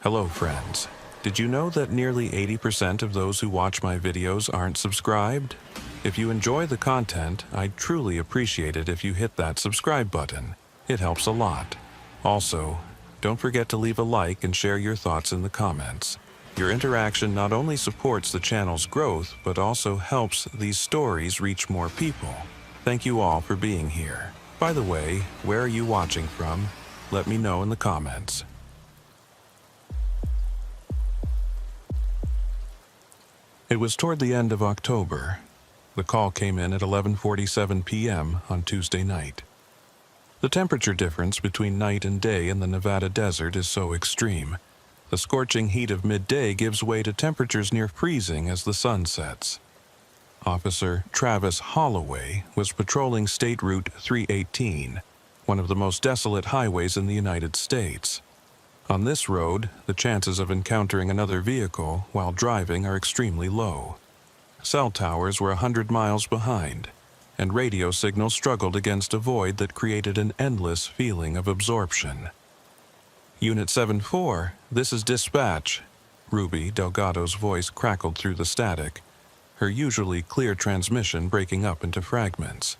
Hello friends. Did you know that nearly 80% of those who watch my videos aren't subscribed? If you enjoy the content, I'd truly appreciate it if you hit that subscribe button. It helps a lot. Also, don't forget to leave a like and share your thoughts in the comments. Your interaction not only supports the channel's growth, but also helps these stories reach more people. Thank you all for being here. By the way, where are you watching from? Let me know in the comments. It was toward the end of October. The call came in at 11:47 p.m. on Tuesday night. The temperature difference between night and day in the Nevada desert is so extreme. The scorching heat of midday gives way to temperatures near freezing as the sun sets. Officer Travis Holloway was patrolling State Route 318, one of the most desolate highways in the United States. On this road, the chances of encountering another vehicle while driving are extremely low. Cell towers were 100 miles behind, and radio signals struggled against a void that created an endless feeling of absorption. Unit 7-4, this is dispatch. Ruby Delgado's voice crackled through the static, her usually clear transmission breaking up into fragments.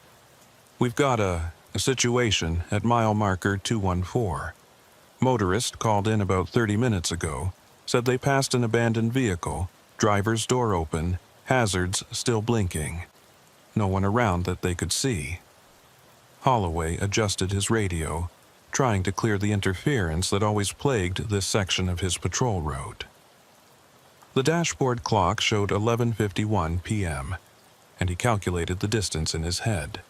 We've got a situation at mile marker 214. Motorist called in about 30 minutes ago, said they passed an abandoned vehicle, driver's door open, hazards still blinking. No one around that they could see. Holloway adjusted his radio, trying to clear the interference that always plagued this section of his patrol route. The dashboard clock showed 11:51 p.m., and he calculated the distance in his head.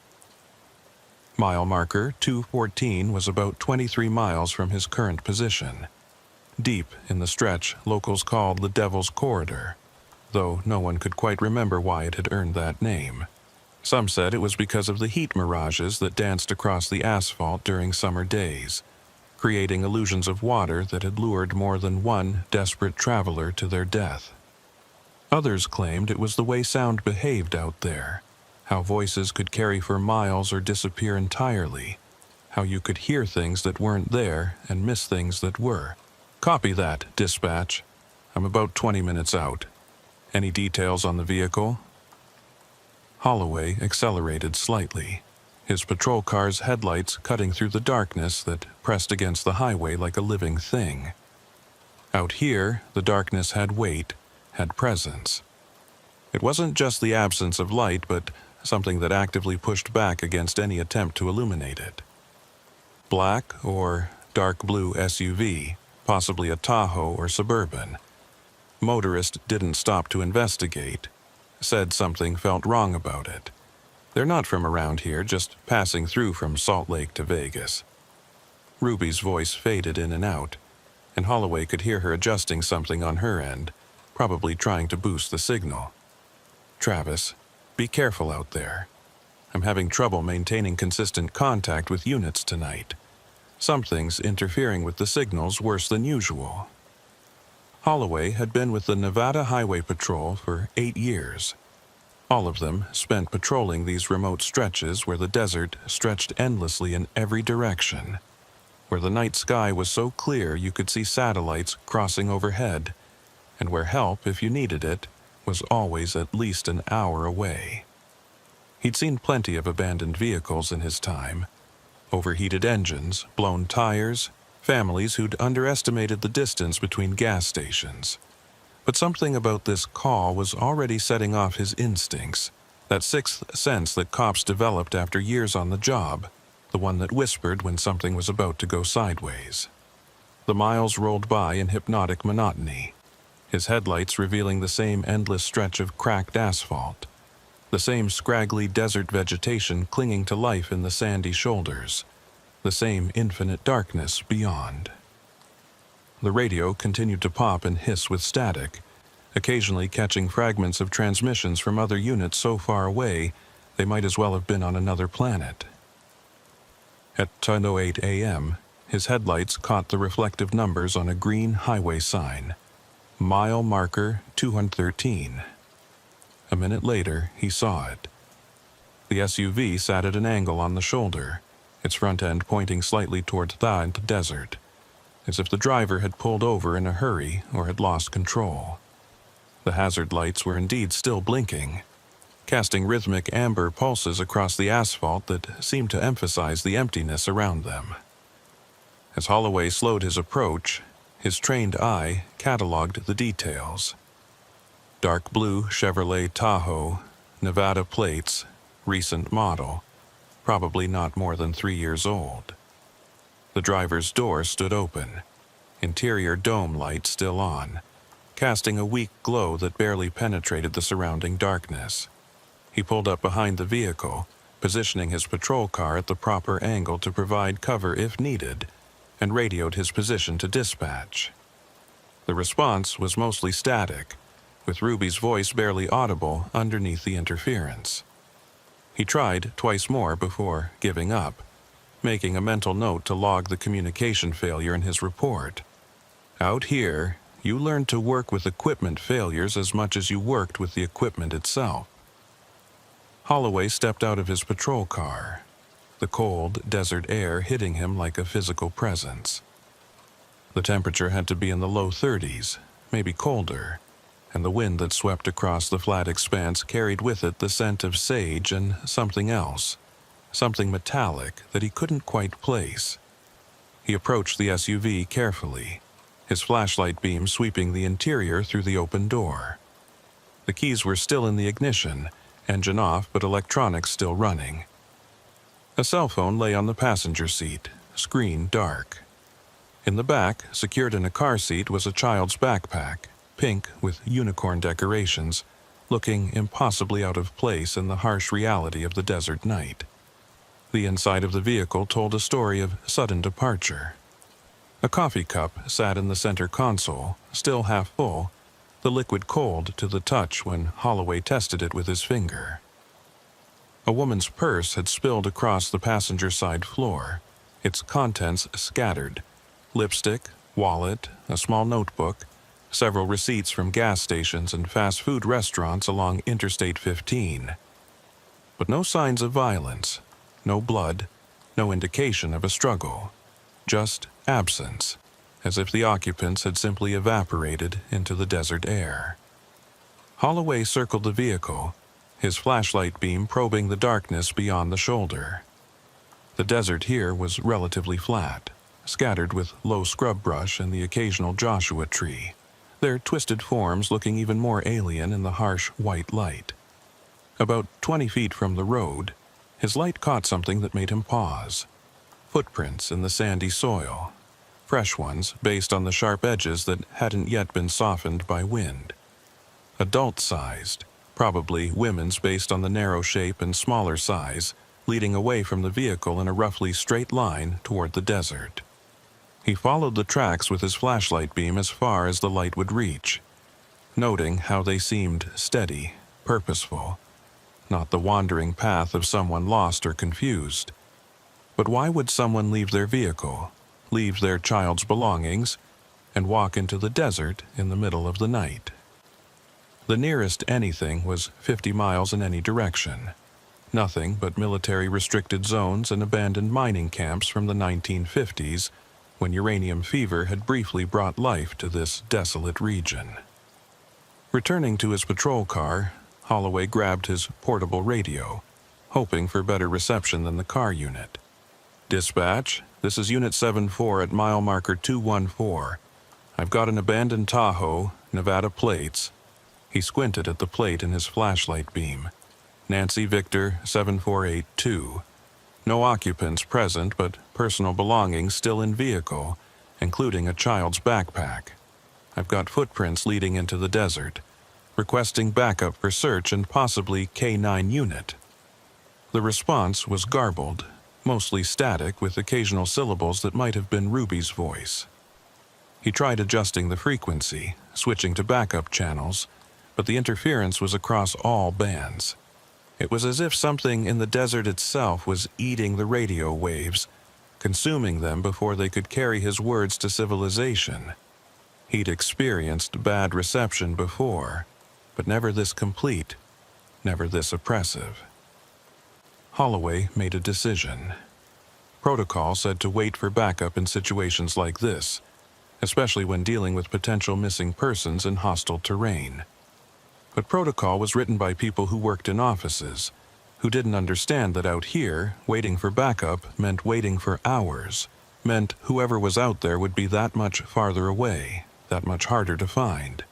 Mile marker 214 was about 23 miles from his current position, deep in the stretch locals called the Devil's Corridor, though no one could quite remember why it had earned that name. Some said it was because of the heat mirages that danced across the asphalt during summer days, creating illusions of water that had lured more than one desperate traveler to their death. Others claimed it was the way sound behaved out there, how voices could carry for miles or disappear entirely, how you could hear things that weren't there and miss things that were. Copy that, dispatch. I'm about 20 minutes out. Any details on the vehicle? Holloway accelerated slightly, his patrol car's headlights cutting through the darkness that pressed against the highway like a living thing. Out here, the darkness had weight, had presence. It wasn't just the absence of light, but something that actively pushed back against any attempt to illuminate it. Black or dark blue SUV, possibly a Tahoe or Suburban. Motorist didn't stop to investigate, said something felt wrong about it. They're not from around here, just passing through from Salt Lake to Vegas. Ruby's voice faded in and out, and Holloway could hear her adjusting something on her end, probably trying to boost the signal. Travis, be careful out there. I'm having trouble maintaining consistent contact with units tonight. Something's interfering with the signals worse than usual. Holloway had been with the Nevada Highway Patrol for 8 years. All of them spent patrolling these remote stretches where the desert stretched endlessly in every direction, where the night sky was so clear you could see satellites crossing overhead, and where help, if you needed it, was always at least an hour away. He'd seen plenty of abandoned vehicles in his time, overheated engines, blown tires, families who'd underestimated the distance between gas stations. But something about this call was already setting off his instincts, that sixth sense that cops developed after years on the job, the one that whispered when something was about to go sideways. The miles rolled by in hypnotic monotony, his headlights revealing the same endless stretch of cracked asphalt, the same scraggly desert vegetation clinging to life in the sandy shoulders, the same infinite darkness beyond. The radio continued to pop and hiss with static, occasionally catching fragments of transmissions from other units so far away they might as well have been on another planet. At 10:08 a.m., his headlights caught the reflective numbers on a green highway sign, mile marker 213. A minute later, he saw it. The SUV sat at an angle on the shoulder, its front end pointing slightly toward the desert. as if the driver had pulled over in a hurry or had lost control. The hazard lights were indeed still blinking, casting rhythmic amber pulses across the asphalt that seemed to emphasize the emptiness around them. As Holloway slowed his approach, his trained eye cataloged the details. Dark blue Chevrolet Tahoe, Nevada plates, recent model, probably not more than 3 years old. The driver's door stood open, interior dome light still on, casting a weak glow that barely penetrated the surrounding darkness. He pulled up behind the vehicle, positioning his patrol car at the proper angle to provide cover if needed, and radioed his position to dispatch. The response was mostly static, with Ruby's voice barely audible underneath the interference. He tried twice more before giving up, making a mental note to log the communication failure in his report. Out here, you learned to work with equipment failures as much as you worked with the equipment itself. Holloway stepped out of his patrol car, the cold desert air hitting him like a physical presence. The temperature had to be in the low 30s, maybe colder, and the wind that swept across the flat expanse carried with it the scent of sage and something else, something metallic that he couldn't quite place. He approached the SUV carefully, his flashlight beam sweeping the interior through the open door. The keys were still in the ignition, engine off but electronics still running. A cell phone lay on the passenger seat, screen dark. In the back, secured in a car seat, was a child's backpack, pink with unicorn decorations, looking impossibly out of place in the harsh reality of the desert night. The inside of the vehicle told a story of sudden departure. A coffee cup sat in the center console, still half full, the liquid cold to the touch when Holloway tested it with his finger. A woman's purse had spilled across the passenger side floor, its contents scattered: lipstick, wallet, a small notebook, several receipts from gas stations and fast food restaurants along Interstate 15. But no signs of violence, no blood, no indication of a struggle, just absence, as if the occupants had simply evaporated into the desert air. Holloway circled the vehicle, his flashlight beam probing the darkness beyond the shoulder. The desert here was relatively flat, scattered with low scrub brush and the occasional Joshua tree, their twisted forms looking even more alien in the harsh white light. About 20 feet from the road, his light caught something that made him pause. Footprints in the sandy soil, fresh ones based on the sharp edges that hadn't yet been softened by wind. Adult-sized, probably women's based on the narrow shape and smaller size, leading away from the vehicle in a roughly straight line toward the desert. He followed the tracks with his flashlight beam as far as the light would reach, noting how they seemed steady, purposeful, not the wandering path of someone lost or confused. But why would someone leave their vehicle, leave their child's belongings, and walk into the desert in the middle of the night? The nearest anything was 50 miles in any direction. Nothing but military-restricted zones and abandoned mining camps from the 1950s, when uranium fever had briefly brought life to this desolate region. Returning to his patrol car, Holloway grabbed his portable radio, hoping for better reception than the car unit. "Dispatch, this is Unit 7-4 at mile marker 214. I've got an abandoned Tahoe, Nevada plates." He squinted at the plate in his flashlight beam. "Nancy Victor 7482. No occupants present, but personal belongings still in vehicle, including a child's backpack. I've got footprints leading into the desert. Requesting backup for search and possibly K9 unit." The response was garbled, mostly static with occasional syllables that might have been Ruby's voice. He tried adjusting the frequency, switching to backup channels, but the interference was across all bands. It was as if something in the desert itself was eating the radio waves, consuming them before they could carry his words to civilization. He'd experienced bad reception before, but never this complete, never this oppressive. Holloway made a decision. Protocol said to wait for backup in situations like this, especially when dealing with potential missing persons in hostile terrain. But protocol was written by people who worked in offices, who didn't understand that out here, waiting for backup meant waiting for hours, meant whoever was out there would be that much farther away, that much harder to find.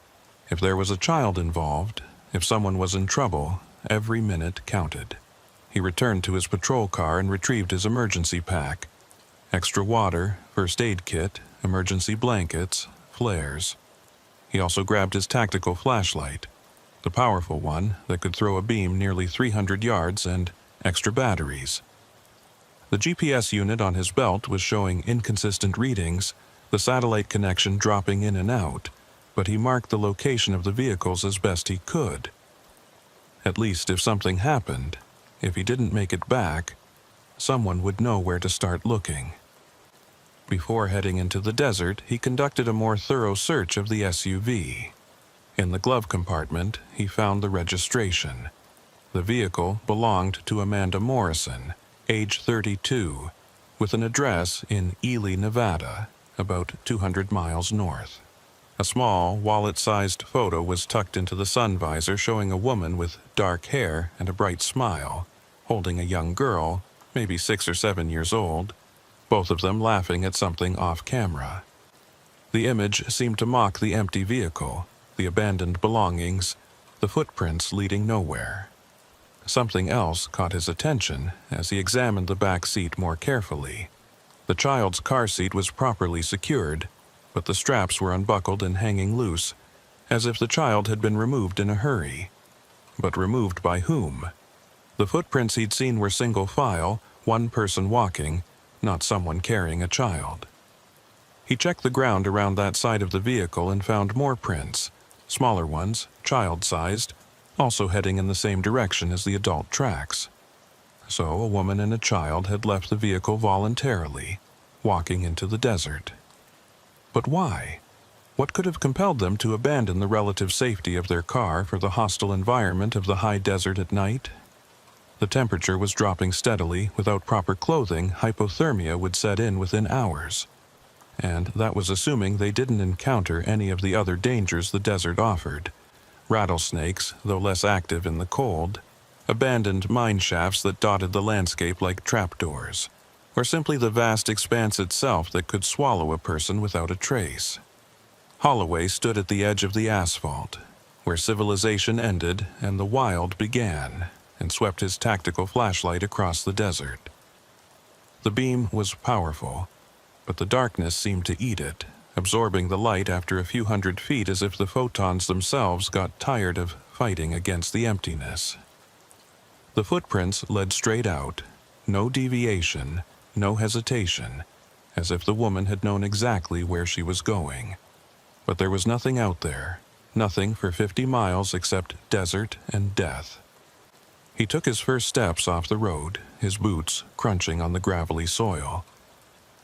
If there was a child involved, if someone was in trouble, every minute counted. He returned to his patrol car and retrieved his emergency pack. Extra water, first aid kit, emergency blankets, flares. He also grabbed his tactical flashlight, the powerful one that could throw a beam nearly 300 yards, and extra batteries. The GPS unit on his belt was showing inconsistent readings, the satellite connection dropping in and out, but he marked the location of the vehicles as best he could. At least if something happened, if he didn't make it back, someone would know where to start looking. Before heading into the desert, he conducted a more thorough search of the SUV. In the glove compartment, he found the registration. The vehicle belonged to Amanda Morrison, age 32, with an address in Ely, Nevada, about 200 miles north. A small, wallet-sized photo was tucked into the sun visor showing a woman with dark hair and a bright smile, holding a young girl, maybe 6 or 7 years old, both of them laughing at something off-camera. The image seemed to mock the empty vehicle, the abandoned belongings, the footprints leading nowhere. Something else caught his attention as he examined the back seat more carefully. The child's car seat was properly secured, but the straps were unbuckled and hanging loose, as if the child had been removed in a hurry. But removed by whom? The footprints he'd seen were single file, one person walking, not someone carrying a child. He checked the ground around that side of the vehicle and found more prints, smaller ones, child-sized, also heading in the same direction as the adult tracks. So a woman and a child had left the vehicle voluntarily, walking into the desert. But why? What could have compelled them to abandon the relative safety of their car for the hostile environment of the high desert at night? The temperature was dropping steadily. Without proper clothing, hypothermia would set in within hours. And that was assuming they didn't encounter any of the other dangers the desert offered. Rattlesnakes, though less active in the cold, abandoned mine shafts that dotted the landscape like trapdoors, or simply the vast expanse itself that could swallow a person without a trace. Holloway stood at the edge of the asphalt, where civilization ended and the wild began, and swept his tactical flashlight across the desert. The beam was powerful, but the darkness seemed to eat it, absorbing the light after a few hundred feet as if the photons themselves got tired of fighting against the emptiness. The footprints led straight out, no deviation, no hesitation, as if the woman had known exactly where she was going. But there was nothing out there, nothing for 50 miles except desert and death. He took his first steps off the road, his boots crunching on the gravelly soil.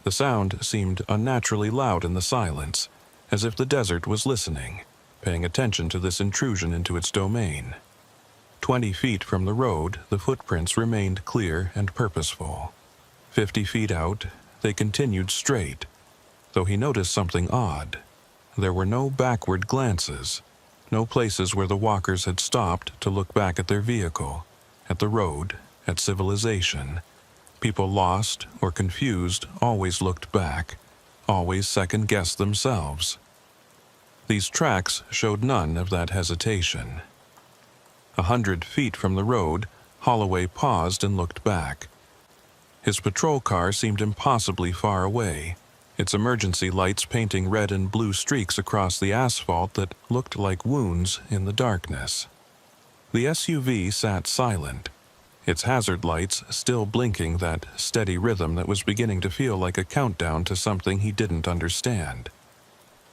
The sound seemed unnaturally loud in the silence, as if the desert was listening, paying attention to this intrusion into its domain. 20 feet from the road, the footprints remained clear and purposeful. 50 feet out, they continued straight, though he noticed something odd. There were no backward glances, no places where the walkers had stopped to look back at their vehicle, at the road, at civilization. People lost or confused always looked back, always second-guessed themselves. These tracks showed none of that hesitation. 100 feet from the road, Holloway paused and looked back. His patrol car seemed impossibly far away, its emergency lights painting red and blue streaks across the asphalt that looked like wounds in the darkness. The SUV sat silent, its hazard lights still blinking that steady rhythm that was beginning to feel like a countdown to something he didn't understand.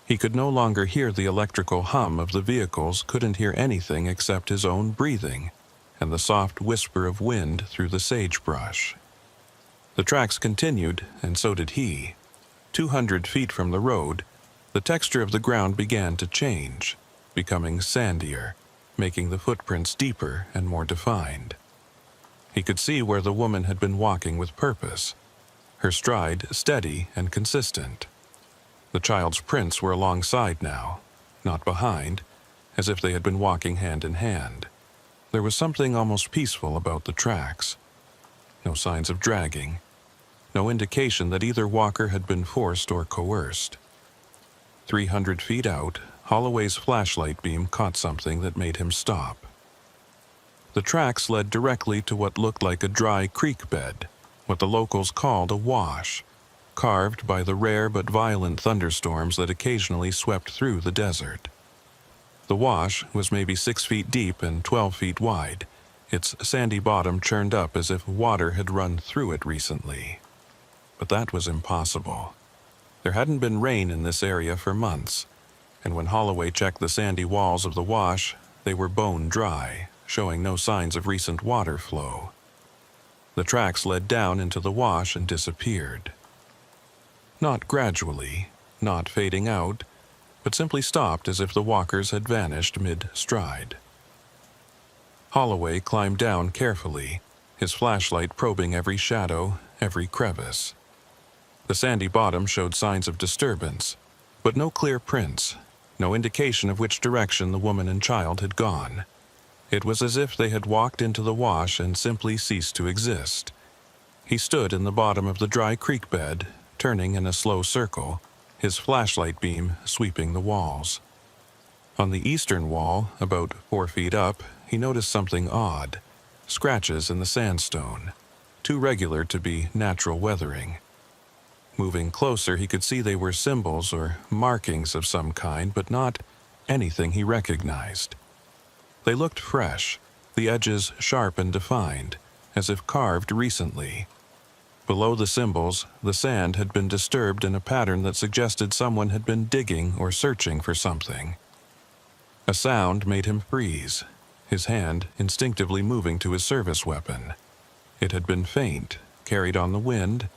He could no longer hear the electrical hum of the vehicles, couldn't hear anything except his own breathing and the soft whisper of wind through the sagebrush. The tracks continued, and so did he. 200 feet from the road, the texture of the ground began to change, becoming sandier, making the footprints deeper and more defined. He could see where the woman had been walking with purpose, her stride steady and consistent. The child's prints were alongside now, not behind, as if they had been walking hand in hand. There was something almost peaceful about the tracks. No signs of dragging. No indication that either walker had been forced or coerced. 300 feet out, Holloway's flashlight beam caught something that made him stop. The tracks led directly to what looked like a dry creek bed, what the locals called a wash, carved by the rare but violent thunderstorms that occasionally swept through the desert. The wash was maybe 6 feet deep and 12 feet wide, its sandy bottom churned up as if water had run through it recently. But that was impossible. There hadn't been rain in this area for months, and when Holloway checked the sandy walls of the wash, they were bone dry, showing no signs of recent water flow. The tracks led down into the wash and disappeared. Not gradually, not fading out, but simply stopped as if the walkers had vanished mid-stride. Holloway climbed down carefully, his flashlight probing every shadow, every crevice. The sandy bottom showed signs of disturbance, but no clear prints, no indication of which direction the woman and child had gone. It was as if they had walked into the wash and simply ceased to exist. He stood in the bottom of the dry creek bed, turning in a slow circle, his flashlight beam sweeping the walls. On the eastern wall, about 4 feet up, he noticed something odd, scratches in the sandstone, too regular to be natural weathering. Moving closer, he could see they were symbols or markings of some kind, but not anything he recognized. They looked fresh, the edges sharp and defined, as if carved recently. Below the symbols, the sand had been disturbed in a pattern that suggested someone had been digging or searching for something. A sound made him freeze, his hand instinctively moving to his service weapon. It had been faint, carried on the wind,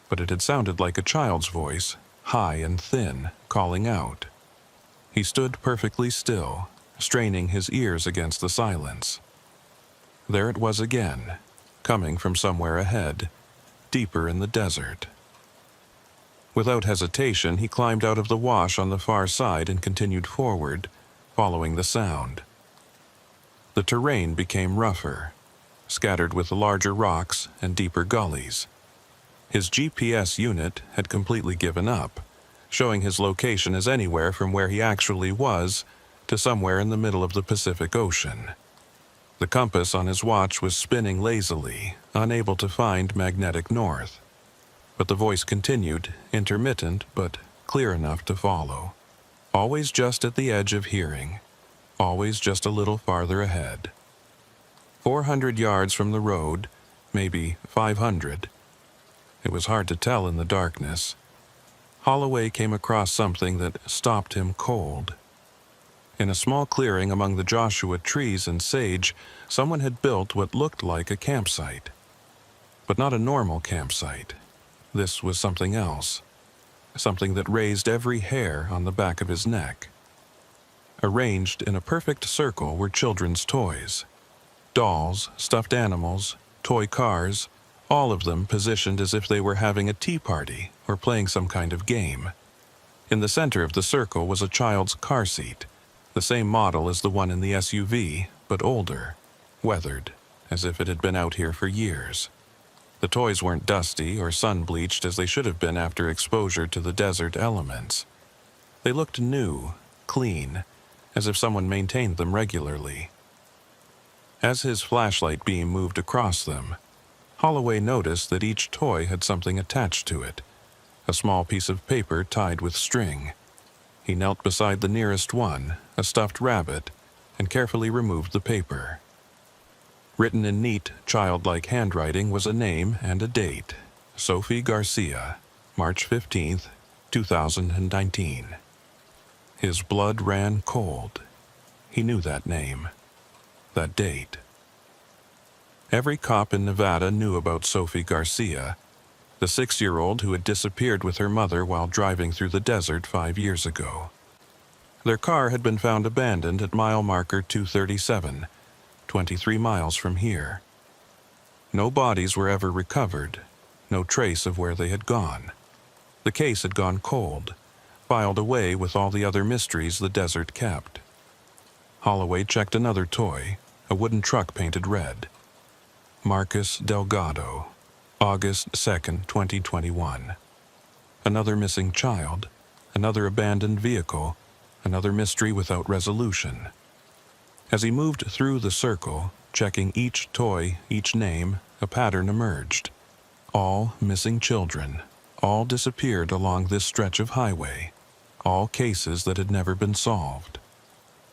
but it had sounded like a child's voice, high and thin, calling out. He stood perfectly still, straining his ears against the silence. There it was again, coming from somewhere ahead, deeper in the desert. Without hesitation, he climbed out of the wash on the far side and continued forward, following the sound. The terrain became rougher, scattered with larger rocks and deeper gullies. His GPS unit had completely given up, showing his location as anywhere from where he actually was to somewhere in the middle of the Pacific Ocean. The compass on his watch was spinning lazily, unable to find magnetic north. But the voice continued, intermittent but clear enough to follow. Always just at the edge of hearing, always just a little farther ahead. 400 yards from the road, maybe 500. It was hard to tell in the darkness. Holloway came across something that stopped him cold. In a small clearing among the Joshua trees and sage, someone had built what looked like a campsite. But not a normal campsite. This was something else. Something that raised every hair on the back of his neck. Arranged in a perfect circle were children's toys. Dolls, stuffed animals, toy cars, all of them positioned as if they were having a tea party or playing some kind of game. In the center of the circle was a child's car seat, the same model as the one in the SUV, but older, weathered, as if it had been out here for years. The toys weren't dusty or sun-bleached as they should have been after exposure to the desert elements. They looked new, clean, as if someone maintained them regularly. As his flashlight beam moved across them, Holloway noticed that each toy had something attached to it, a small piece of paper tied with string. He knelt beside the nearest one, a stuffed rabbit, and carefully removed the paper. Written in neat, childlike handwriting was a name and a date, Sophie Garcia, March 15th, 2019. His blood ran cold. He knew that name, that date. Every cop in Nevada knew about Sophie Garcia, the 6-year-old who had disappeared with her mother while driving through the desert 5 years ago. Their car had been found abandoned at mile marker 237, 23 miles from here. No bodies were ever recovered, no trace of where they had gone. The case had gone cold, filed away with all the other mysteries the desert kept. Holloway checked another toy, a wooden truck painted red. Marcus Delgado, August 2nd, 2021. Another missing child, another abandoned vehicle, another mystery without resolution. As he moved through the circle, checking each toy, each name, a pattern emerged. All missing children, all disappeared along this stretch of highway, all cases that had never been solved.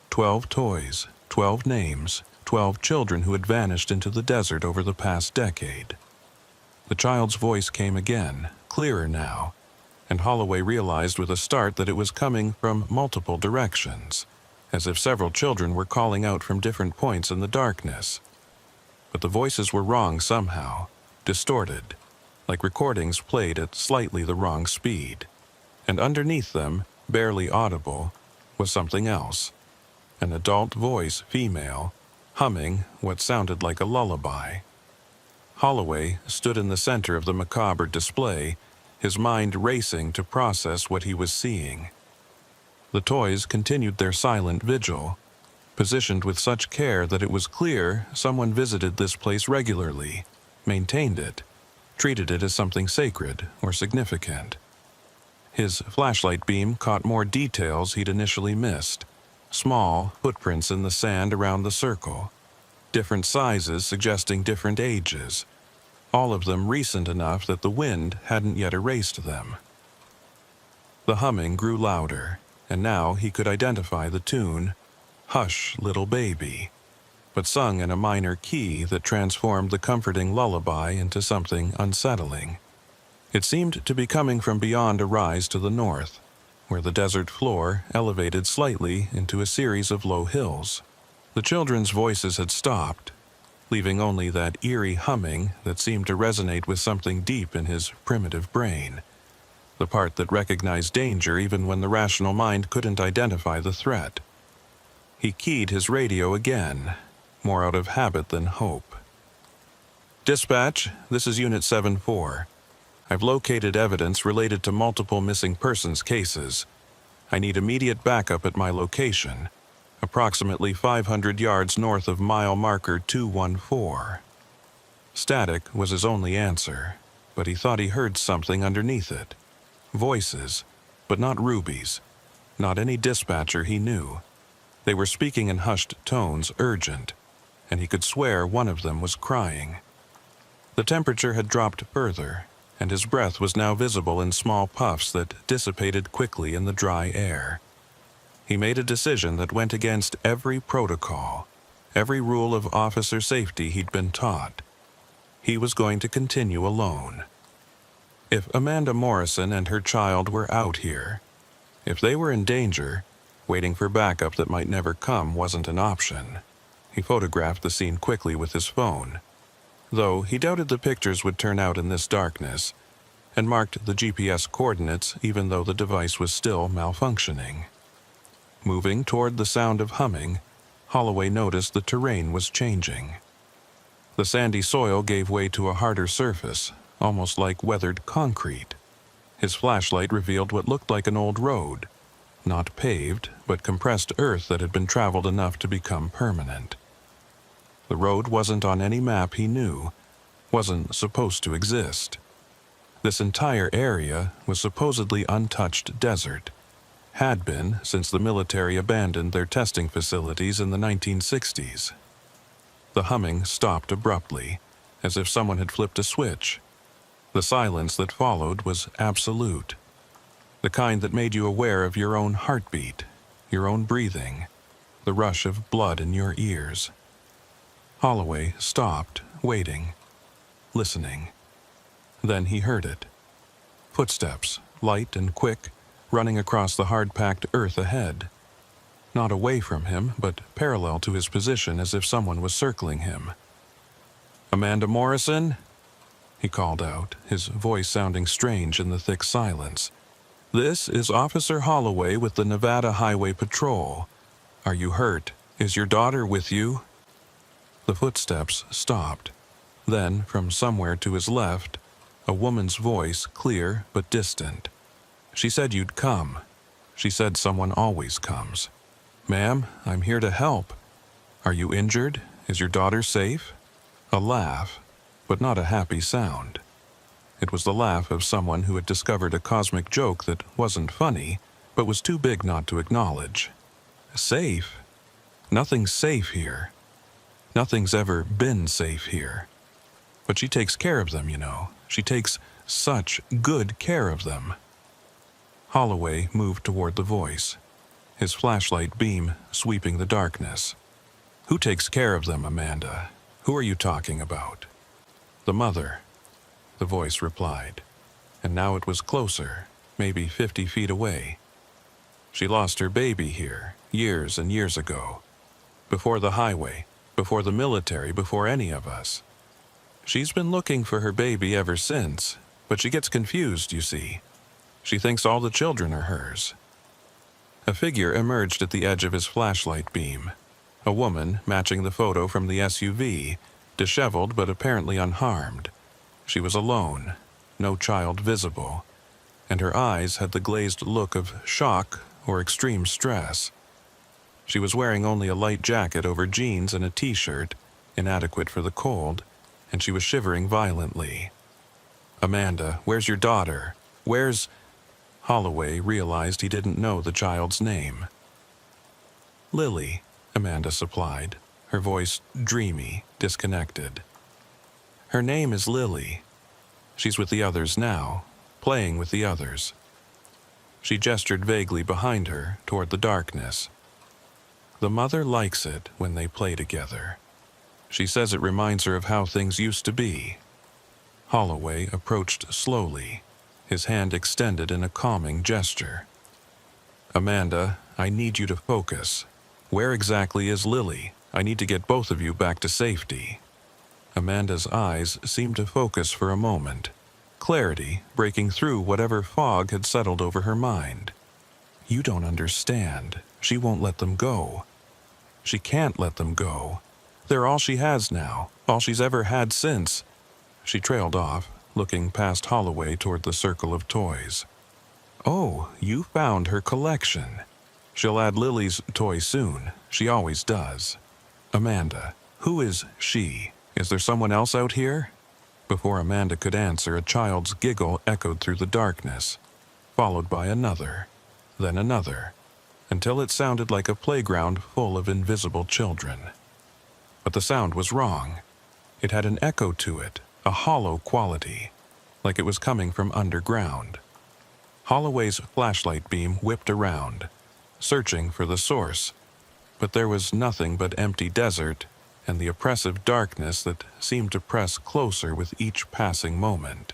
12 toys, 12 names, 12 children who had vanished into the desert over the past decade. The child's voice came again, clearer now, and Holloway realized with a start that it was coming from multiple directions, as if several children were calling out from different points in the darkness. But the voices were wrong somehow, distorted, like recordings played at slightly the wrong speed. And underneath them, barely audible, was something else. An adult voice, female, humming what sounded like a lullaby. Holloway stood in the center of the macabre display, his mind racing to process what he was seeing. The toys continued their silent vigil, positioned with such care that it was clear someone visited this place regularly, maintained it, treated it as something sacred or significant. His flashlight beam caught more details he'd initially missed. Small footprints in the sand around the circle, different sizes suggesting different ages, all of them recent enough that the wind hadn't yet erased them. The humming grew louder, and now he could identify the tune, "Hush, Little Baby," but sung in a minor key that transformed the comforting lullaby into something unsettling. It seemed to be coming from beyond a rise to the north, where the desert floor elevated slightly into a series of low hills. The children's voices had stopped, leaving only that eerie humming that seemed to resonate with something deep in his primitive brain, the part that recognized danger even when the rational mind couldn't identify the threat. He keyed his radio again, more out of habit than hope. "Dispatch, this is Unit 7-4. I've located evidence related to multiple missing persons cases. I need immediate backup at my location, approximately 500 yards north of mile marker 214. Static was his only answer, but he thought he heard something underneath it. Voices, but not Ruby's, not any dispatcher he knew. They were speaking in hushed tones, urgent, and he could swear one of them was crying. The temperature had dropped further, and his breath was now visible in small puffs that dissipated quickly in the dry air. He made a decision that went against every protocol, every rule of officer safety he'd been taught. He was going to continue alone. If Amanda Morrison and her child were out here, if they were in danger, waiting for backup that might never come wasn't an option. He photographed the scene quickly with his phone, though he doubted the pictures would turn out in this darkness, and marked the GPS coordinates even though the device was still malfunctioning. Moving toward the sound of humming, Holloway noticed the terrain was changing. The sandy soil gave way to a harder surface, almost like weathered concrete. His flashlight revealed what looked like an old road, not paved, but compressed earth that had been traveled enough to become permanent. The road wasn't on any map he knew, wasn't supposed to exist. This entire area was supposedly untouched desert, had been since the military abandoned their testing facilities in the 1960s. The humming stopped abruptly, as if someone had flipped a switch. The silence that followed was absolute, the kind that made you aware of your own heartbeat, your own breathing, the rush of blood in your ears. Holloway stopped, waiting, listening. Then he heard it. Footsteps, light and quick, running across the hard-packed earth ahead. Not away from him, but parallel to his position as if someone was circling him. "Amanda Morrison?" he called out, his voice sounding strange in the thick silence. "This is Officer Holloway with the Nevada Highway Patrol. Are you hurt? Is your daughter with you?" The footsteps stopped. Then, from somewhere to his left, a woman's voice, clear but distant. "She said you'd come. She said someone always comes. "Ma'am, I'm here to help. Are you injured? Is your daughter safe?" A laugh, but not a happy sound. It was the laugh of someone who had discovered a cosmic joke that wasn't funny, but was too big not to acknowledge. Safe? Nothing's safe here. Nothing's ever been safe here. But she takes care of them, you know. She takes such good care of them. Holloway moved toward the voice, his flashlight beam sweeping the darkness. "Who takes care of them, Amanda? Who are you talking about?" "The mother," the voice replied, and now it was closer, maybe 50 feet away. "She lost her baby here, years and years ago. Before the highway, before the military, before any of us. She's been looking for her baby ever since, but she gets confused, you see. She thinks all the children are hers." A figure emerged at the edge of his flashlight beam. A woman matching the photo from the SUV, disheveled but apparently unharmed. She was alone, no child visible, and her eyes had the glazed look of shock or extreme stress. She was wearing only a light jacket over jeans and a t-shirt, inadequate for the cold, and she was shivering violently. "Amanda, where's your daughter? Where's—" Holloway realized he didn't know the child's name. "Lily," Amanda supplied, her voice dreamy, disconnected. "Her name is Lily. She's with the others now, playing with the others." She gestured vaguely behind her toward the darkness. "The mother likes it when they play together. She says it reminds her of how things used to be." Holloway approached slowly, his hand extended in a calming gesture. "Amanda, I need you to focus. Where exactly is Lily? I need to get both of you back to safety." Amanda's eyes seemed to focus for a moment, clarity breaking through whatever fog had settled over her mind. "You don't understand. She won't let them go. She can't let them go. They're all she has now, all she's ever had since." She trailed off, looking past Holloway toward the circle of toys. "Oh, you found her collection. She'll add Lily's toy soon. She always does. Amanda, who is she? Is there someone else out here?" Before Amanda could answer, a child's giggle echoed through the darkness, followed by another, then another, until it sounded like a playground full of invisible children. But the sound was wrong. It had an echo to it, a hollow quality, like it was coming from underground. Holloway's flashlight beam whipped around, searching for the source, but there was nothing but empty desert and the oppressive darkness that seemed to press closer with each passing moment.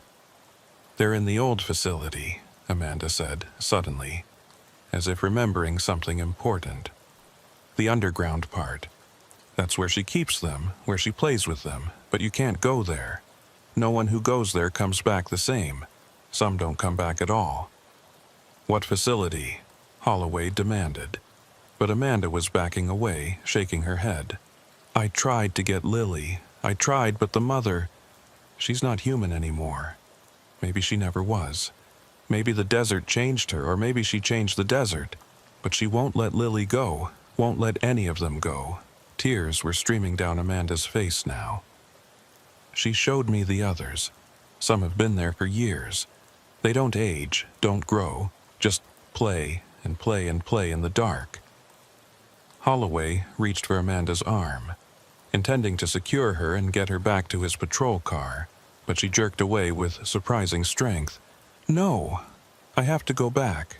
"They're in the old facility," Amanda said, suddenly, as if remembering something important. "The underground part. That's where she keeps them, where she plays with them, but you can't go there. No one who goes there comes back the same. Some don't come back at all." "What facility?" Holloway demanded. But Amanda was backing away, shaking her head. "I tried to get Lily. I tried, but the mother, she's not human anymore. Maybe she never was. Maybe the desert changed her, or maybe she changed the desert. But she won't let Lily go, won't let any of them go." Tears were streaming down Amanda's face now. "She showed me the others. Some have been there for years. They don't age, don't grow, just play and play and play in the dark." Holloway reached for Amanda's arm, intending to secure her and get her back to his patrol car, but she jerked away with surprising strength. "No, I have to go back.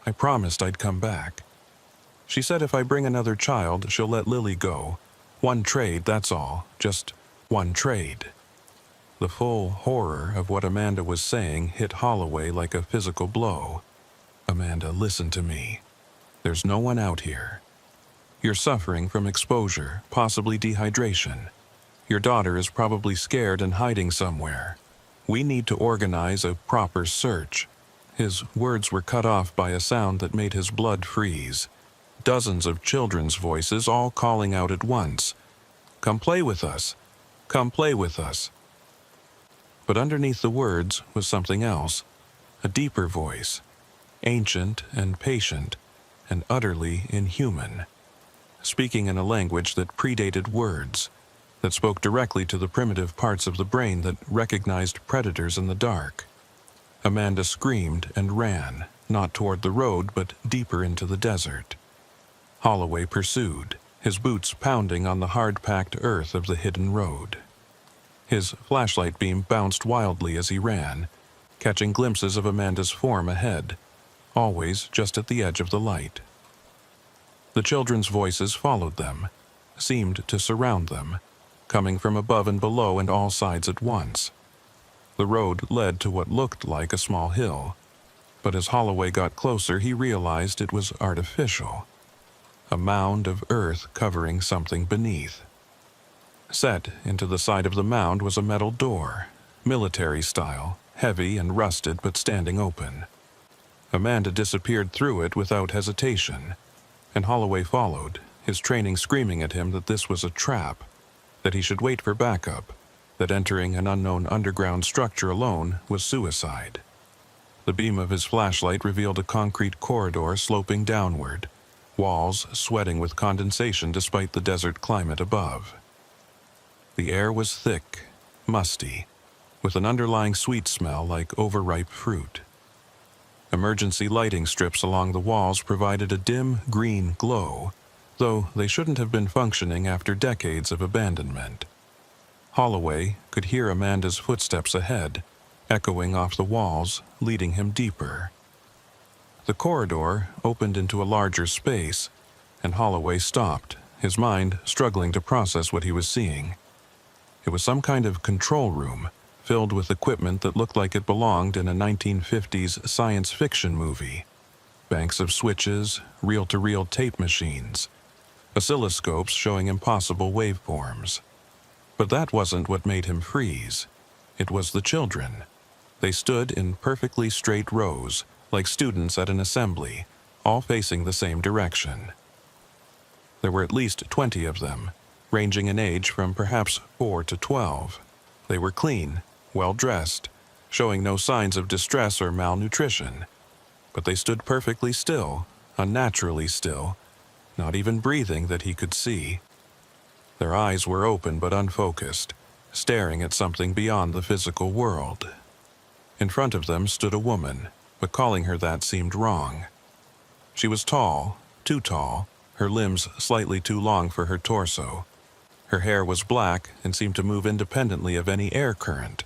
I promised I'd come back. She said if I bring another child, she'll let Lily go. One trade, that's all, just one trade." The full horror of what Amanda was saying hit Holloway like a physical blow. "Amanda, listen to me. There's no one out here. You're suffering from exposure, possibly dehydration. Your daughter is probably scared and hiding somewhere. We need to organize a proper search." His words were cut off by a sound that made his blood freeze. Dozens of children's voices all calling out at once. "Come play with us. Come play with us." But underneath the words was something else, a deeper voice. ancient and patient, and utterly inhuman, speaking in a language that predated words, that spoke directly to the primitive parts of the brain that recognized predators in the dark. Amanda screamed and ran, not toward the road, but deeper into the desert. Holloway pursued, his boots pounding on the hard-packed earth of the hidden road. His flashlight beam bounced wildly as he ran, catching glimpses of Amanda's form ahead, always just at the edge of the light. The children's voices followed them, seemed to surround them, coming from above and below and all sides at once. The road led to what looked like a small hill, but as Holloway got closer he realized it was artificial, a mound of earth covering something beneath. Set into the side of the mound was a metal door, military style, heavy and rusted but standing open. Amanda disappeared through it without hesitation, and Holloway followed, his training screaming at him that this was a trap, that he should wait for backup, that entering an unknown underground structure alone was suicide. The beam of his flashlight revealed a concrete corridor sloping downward, walls sweating with condensation despite the desert climate above. The air was thick, musty, with an underlying sweet smell like overripe fruit. Emergency lighting strips along the walls provided a dim green glow, though they shouldn't have been functioning after decades of abandonment. Holloway could hear Amanda's footsteps ahead, echoing off the walls, leading him deeper. The corridor opened into a larger space, and Holloway stopped, his mind struggling to process what he was seeing. It was some kind of control room, filled with equipment that looked like it belonged in a 1950s science fiction movie. Banks of switches, reel-to-reel tape machines, oscilloscopes showing impossible waveforms. But that wasn't what made him freeze. It was the children. They stood in perfectly straight rows, like students at an assembly, all facing the same direction. There were at least 20 of them, ranging in age from perhaps 4 to 12. They were clean, well-dressed, showing no signs of distress or malnutrition. But they stood perfectly still, unnaturally still, not even breathing that he could see. Their eyes were open but unfocused, staring at something beyond the physical world. In front of them stood a woman, but calling her that seemed wrong. She was tall, too tall, her limbs slightly too long for her torso. Her hair was black and seemed to move independently of any air current,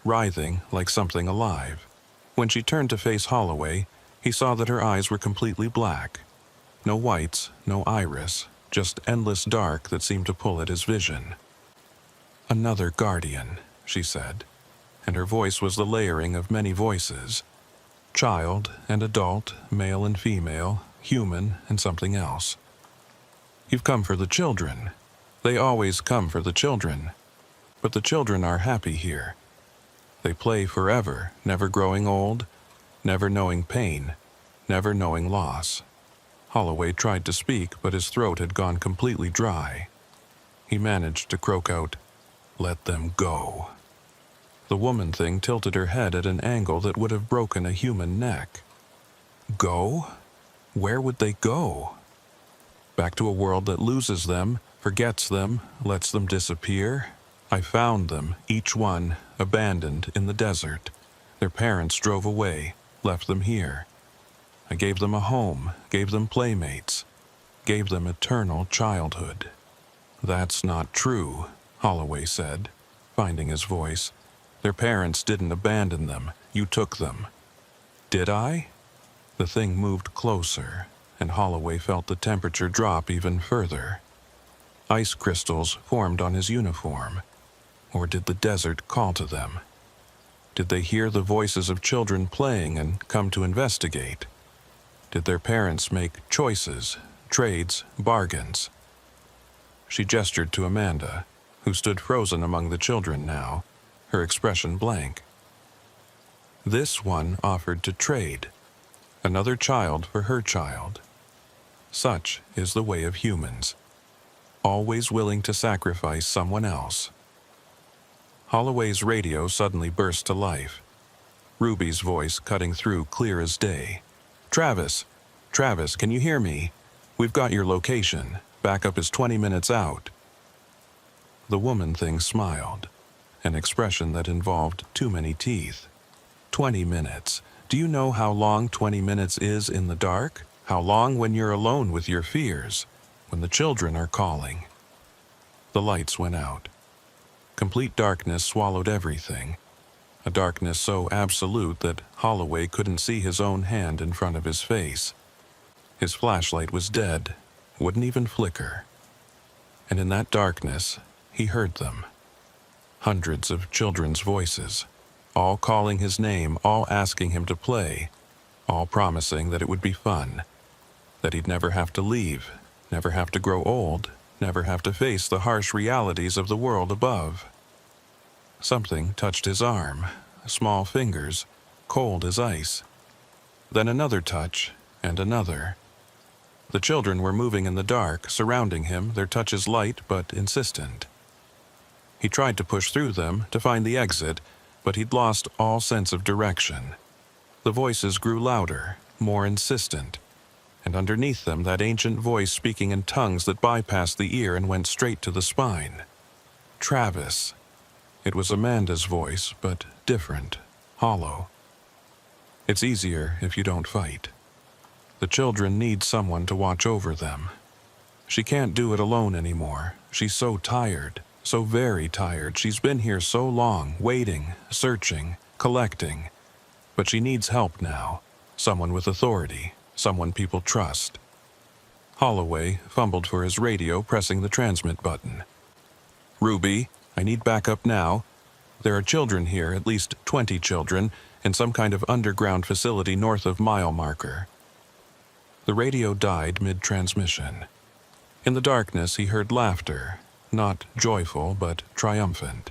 writhing like something alive. When she turned to face Holloway, he saw that her eyes were completely black. No whites, no iris, just endless dark that seemed to pull at his vision. "Another guardian," she said, and her voice was the layering of many voices. Child and adult, male and female, human and something else. "You've come for the children. They always come for the children. But the children are happy here. They play forever, never growing old, never knowing pain, never knowing loss." Holloway tried to speak, but his throat had gone completely dry. He managed to croak out, "Let them go." The woman thing tilted her head at an angle that would have broken a human neck. Go? Where would they go? Back to a world that loses them, forgets them, lets them disappear? I found them, each one, abandoned in the desert. Their parents drove away, left them here. I gave them a home, gave them playmates, gave them eternal childhood. "That's not true," Holloway said, finding his voice. "Their parents didn't abandon them. You took them." "Did I?" The thing moved closer, and Holloway felt the temperature drop even further. Ice crystals formed on his uniform. Or did the desert call to them? Did they hear the voices of children playing and come to investigate? Did their parents make choices, trades, bargains? She gestured to Amanda, who stood frozen among the children now, her expression blank. This one offered to trade, another child for her child. Such is the way of humans, always willing to sacrifice someone else. Holloway's radio suddenly burst to life, Ruby's voice cutting through clear as day. Travis! Travis, can you hear me? We've got your location. Backup is 20 minutes out." The woman thing smiled, an expression that involved too many teeth. 20 minutes. Do you know how long 20 minutes is in the dark? How long when you're alone with your fears? When the children are calling? The lights went out. Complete darkness swallowed everything. A darkness so absolute that Holloway couldn't see his own hand in front of his face. His flashlight was dead, wouldn't even flicker. And in that darkness, he heard them. Hundreds of children's voices, all calling his name, all asking him to play, all promising that it would be fun, that he'd never have to leave, never have to grow old, never have to face the harsh realities of the world above. Something touched his arm, small fingers, cold as ice. Then another touch, and another. The children were moving in the dark, surrounding him, their touches light but insistent. He tried to push through them, to find the exit, but he'd lost all sense of direction. The voices grew louder, more insistent, and underneath them that ancient voice speaking in tongues that bypassed the ear and went straight to the spine. Travis. It was Amanda's voice, but different, hollow. It's easier if you don't fight. The children need someone to watch over them. She can't do it alone anymore. She's so tired, so very tired. She's been here so long, waiting, searching, collecting. But she needs help now. Someone with authority, someone people trust. Holloway fumbled for his radio, pressing the transmit button. "Ruby, I need backup now. There are children here, at least 20 children, in some kind of underground facility north of mile marker." The radio died mid-transmission. In the darkness, he heard laughter, not joyful but triumphant.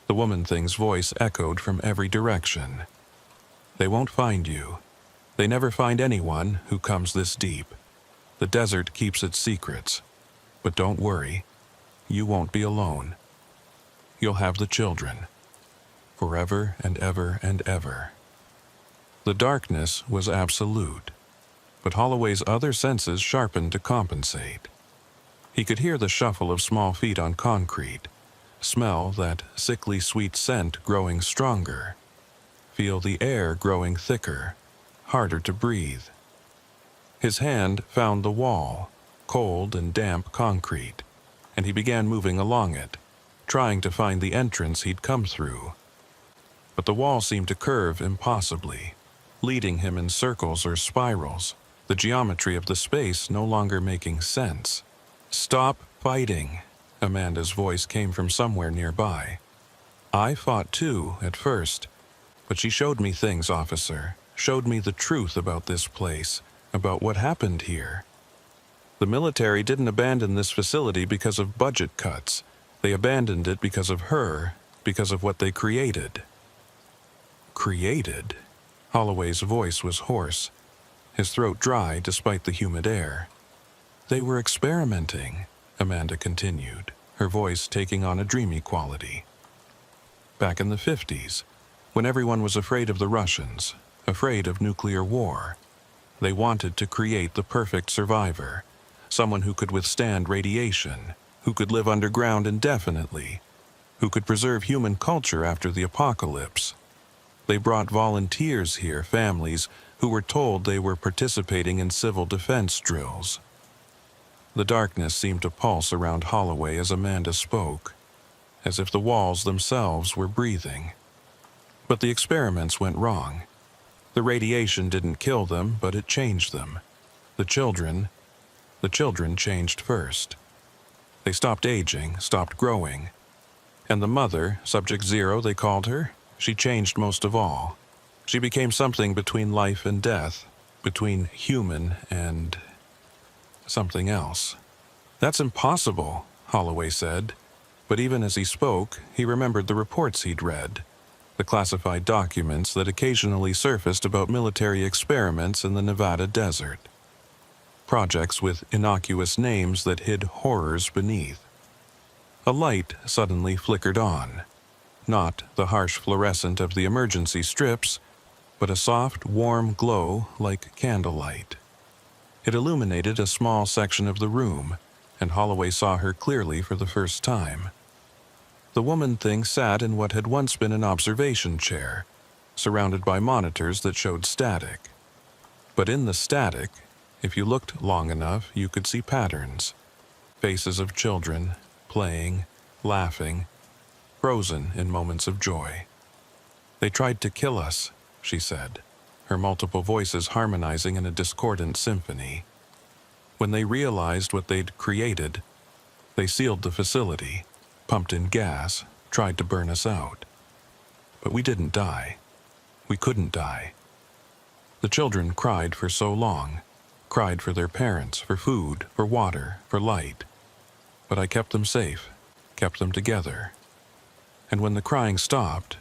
The woman thing's voice echoed from every direction. "They won't find you. They never find anyone who comes this deep. The desert keeps its secrets. But don't worry. You won't be alone. You'll have the children. Forever and ever and ever." The darkness was absolute, but Holloway's other senses sharpened to compensate. He could hear the shuffle of small feet on concrete, smell that sickly sweet scent growing stronger, feel the air growing thicker, harder to breathe. His hand found the wall, cold and damp concrete, and he began moving along it, trying to find the entrance he'd come through. But the wall seemed to curve impossibly, leading him in circles or spirals, the geometry of the space no longer making sense. "Stop fighting," Amanda's voice came from somewhere nearby. "I fought too, at first, but she showed me things, officer, showed me the truth about this place, about what happened here. The military didn't abandon this facility because of budget cuts. They abandoned it because of her, because of what they created." Created? Holloway's voice was hoarse, his throat dry despite the humid air. "They were experimenting," Amanda continued, her voice taking on a dreamy quality. "Back in the 50s, when everyone was afraid of the Russians, afraid of nuclear war, they wanted to create the perfect survivor, someone who could withstand radiation, who could live underground indefinitely, who could preserve human culture after the apocalypse. They brought volunteers here, families who were told they were participating in civil defense drills." The darkness seemed to pulse around Holloway as Amanda spoke, as if the walls themselves were breathing. But the experiments went wrong. The radiation didn't kill them, but it changed them. The children changed first. They stopped aging, stopped growing. And the mother, Subject Zero they called her, she changed most of all. She became something between life and death, between human and something else. "That's impossible," Holloway said. But even as he spoke, he remembered the reports he'd read, the classified documents that occasionally surfaced about military experiments in the Nevada desert. Projects with innocuous names that hid horrors beneath. A light suddenly flickered on. Not the harsh fluorescent of the emergency strips, but a soft, warm glow like candlelight. It illuminated a small section of the room, and Holloway saw her clearly for the first time. The woman thing sat in what had once been an observation chair, surrounded by monitors that showed static. But in the static, if you looked long enough, you could see patterns. Faces of children, playing, laughing, frozen in moments of joy. "They tried to kill us," she said, her multiple voices harmonizing in a discordant symphony. "When they realized what they'd created, they sealed the facility, pumped in gas, tried to burn us out. But we didn't die. We couldn't die. The children cried for so long, cried for their parents, for food, for water, for light. But I kept them safe, kept them together. And when the crying stopped,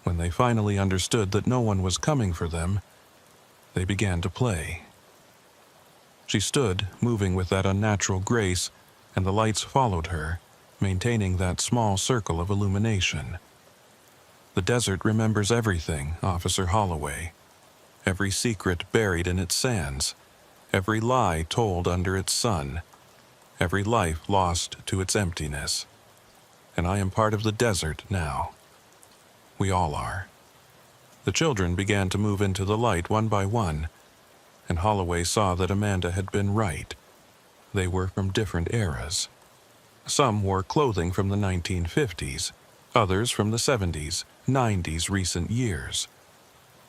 when they finally understood that no one was coming for them, they began to play." She stood, moving with that unnatural grace, and the lights followed her, maintaining that small circle of illumination. "The desert remembers everything, Officer Holloway. Every secret buried in its sands, every lie told under its sun, every life lost to its emptiness. And I am part of the desert now. We all are." The children began to move into the light one by one, and Holloway saw that Amanda had been right. They were from different eras. Some wore clothing from the 1950s, others from the 70s, 90s recent years.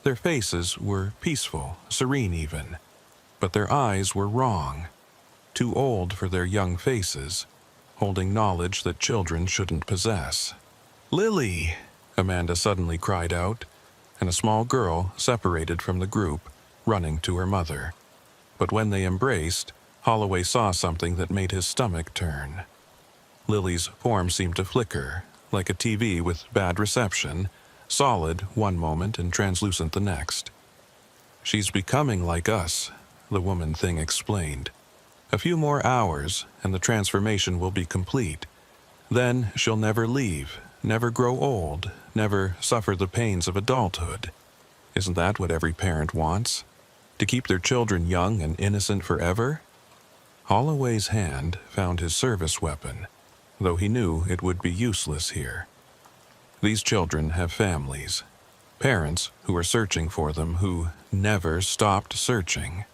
Their faces were peaceful, serene even, but their eyes were wrong, too old for their young faces, holding knowledge that children shouldn't possess. "Lily!" Amanda suddenly cried out, and a small girl separated from the group, running to her mother. But when they embraced, Holloway saw something that made his stomach turn. Lily's form seemed to flicker, like a TV with bad reception, solid one moment and translucent the next. "She's becoming like us," the woman thing explained. "A few more hours, and the transformation will be complete. Then she'll never leave, never grow old, never suffer the pains of adulthood. Isn't that what every parent wants? To keep their children young and innocent forever?" Holloway's hand found his service weapon, though he knew it would be useless here. These children have families, parents who are searching for them, who never stopped searching.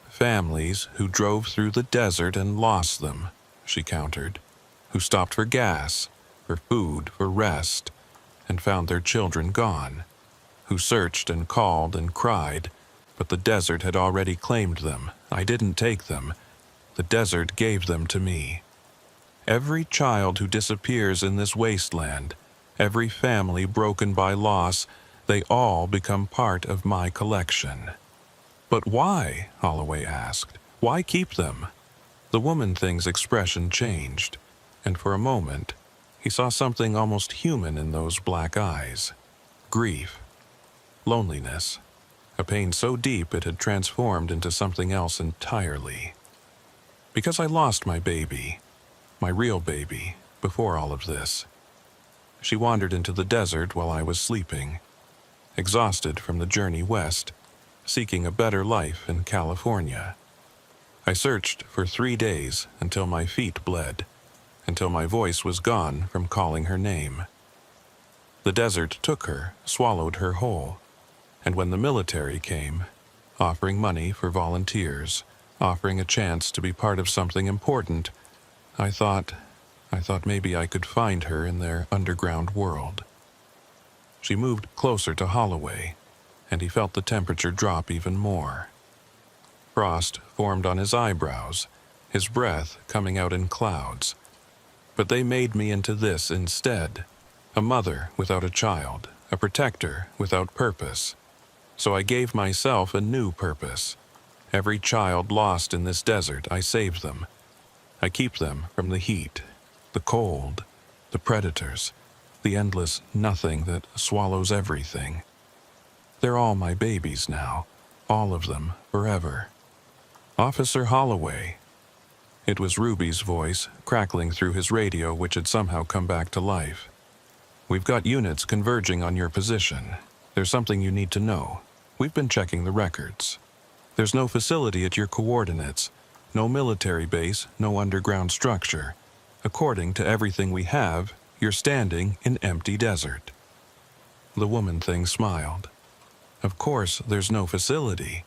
"Families who drove through the desert and lost them," she countered, "who stopped for gas, for food, for rest, and found their children gone, who searched and called and cried, but the desert had already claimed them. I didn't take them. The desert gave them to me. Every child who disappears in this wasteland, every family broken by loss, they all become part of my collection." "But why?" Holloway asked. "Why keep them?" The woman thing's expression changed, and for a moment, he saw something almost human in those black eyes. Grief. Loneliness. A pain so deep it had transformed into something else entirely. "Because I lost my baby. My real baby, before all of this. She wandered into the desert while I was sleeping, exhausted from the journey west, seeking a better life in California. I searched for 3 days until my feet bled, until my voice was gone from calling her name. The desert took her, swallowed her whole, and when the military came, offering money for volunteers, offering a chance to be part of something important, I thought maybe I could find her in their underground world." She moved closer to Holloway, and he felt the temperature drop even more. Frost formed on his eyebrows, his breath coming out in clouds. "But they made me into this instead, a mother without a child, a protector without purpose. So I gave myself a new purpose. Every child lost in this desert, I saved them. I keep them from the heat, the cold, the predators, the endless nothing that swallows everything. They're all my babies now, all of them, forever." "Officer Holloway." It was Ruby's voice, crackling through his radio, which had somehow come back to life. "We've got units converging on your position. There's something you need to know. We've been checking the records. There's no facility at your coordinates, no military base, no underground structure. According to everything we have, you're standing in empty desert." The woman thing smiled. "Of course there's no facility.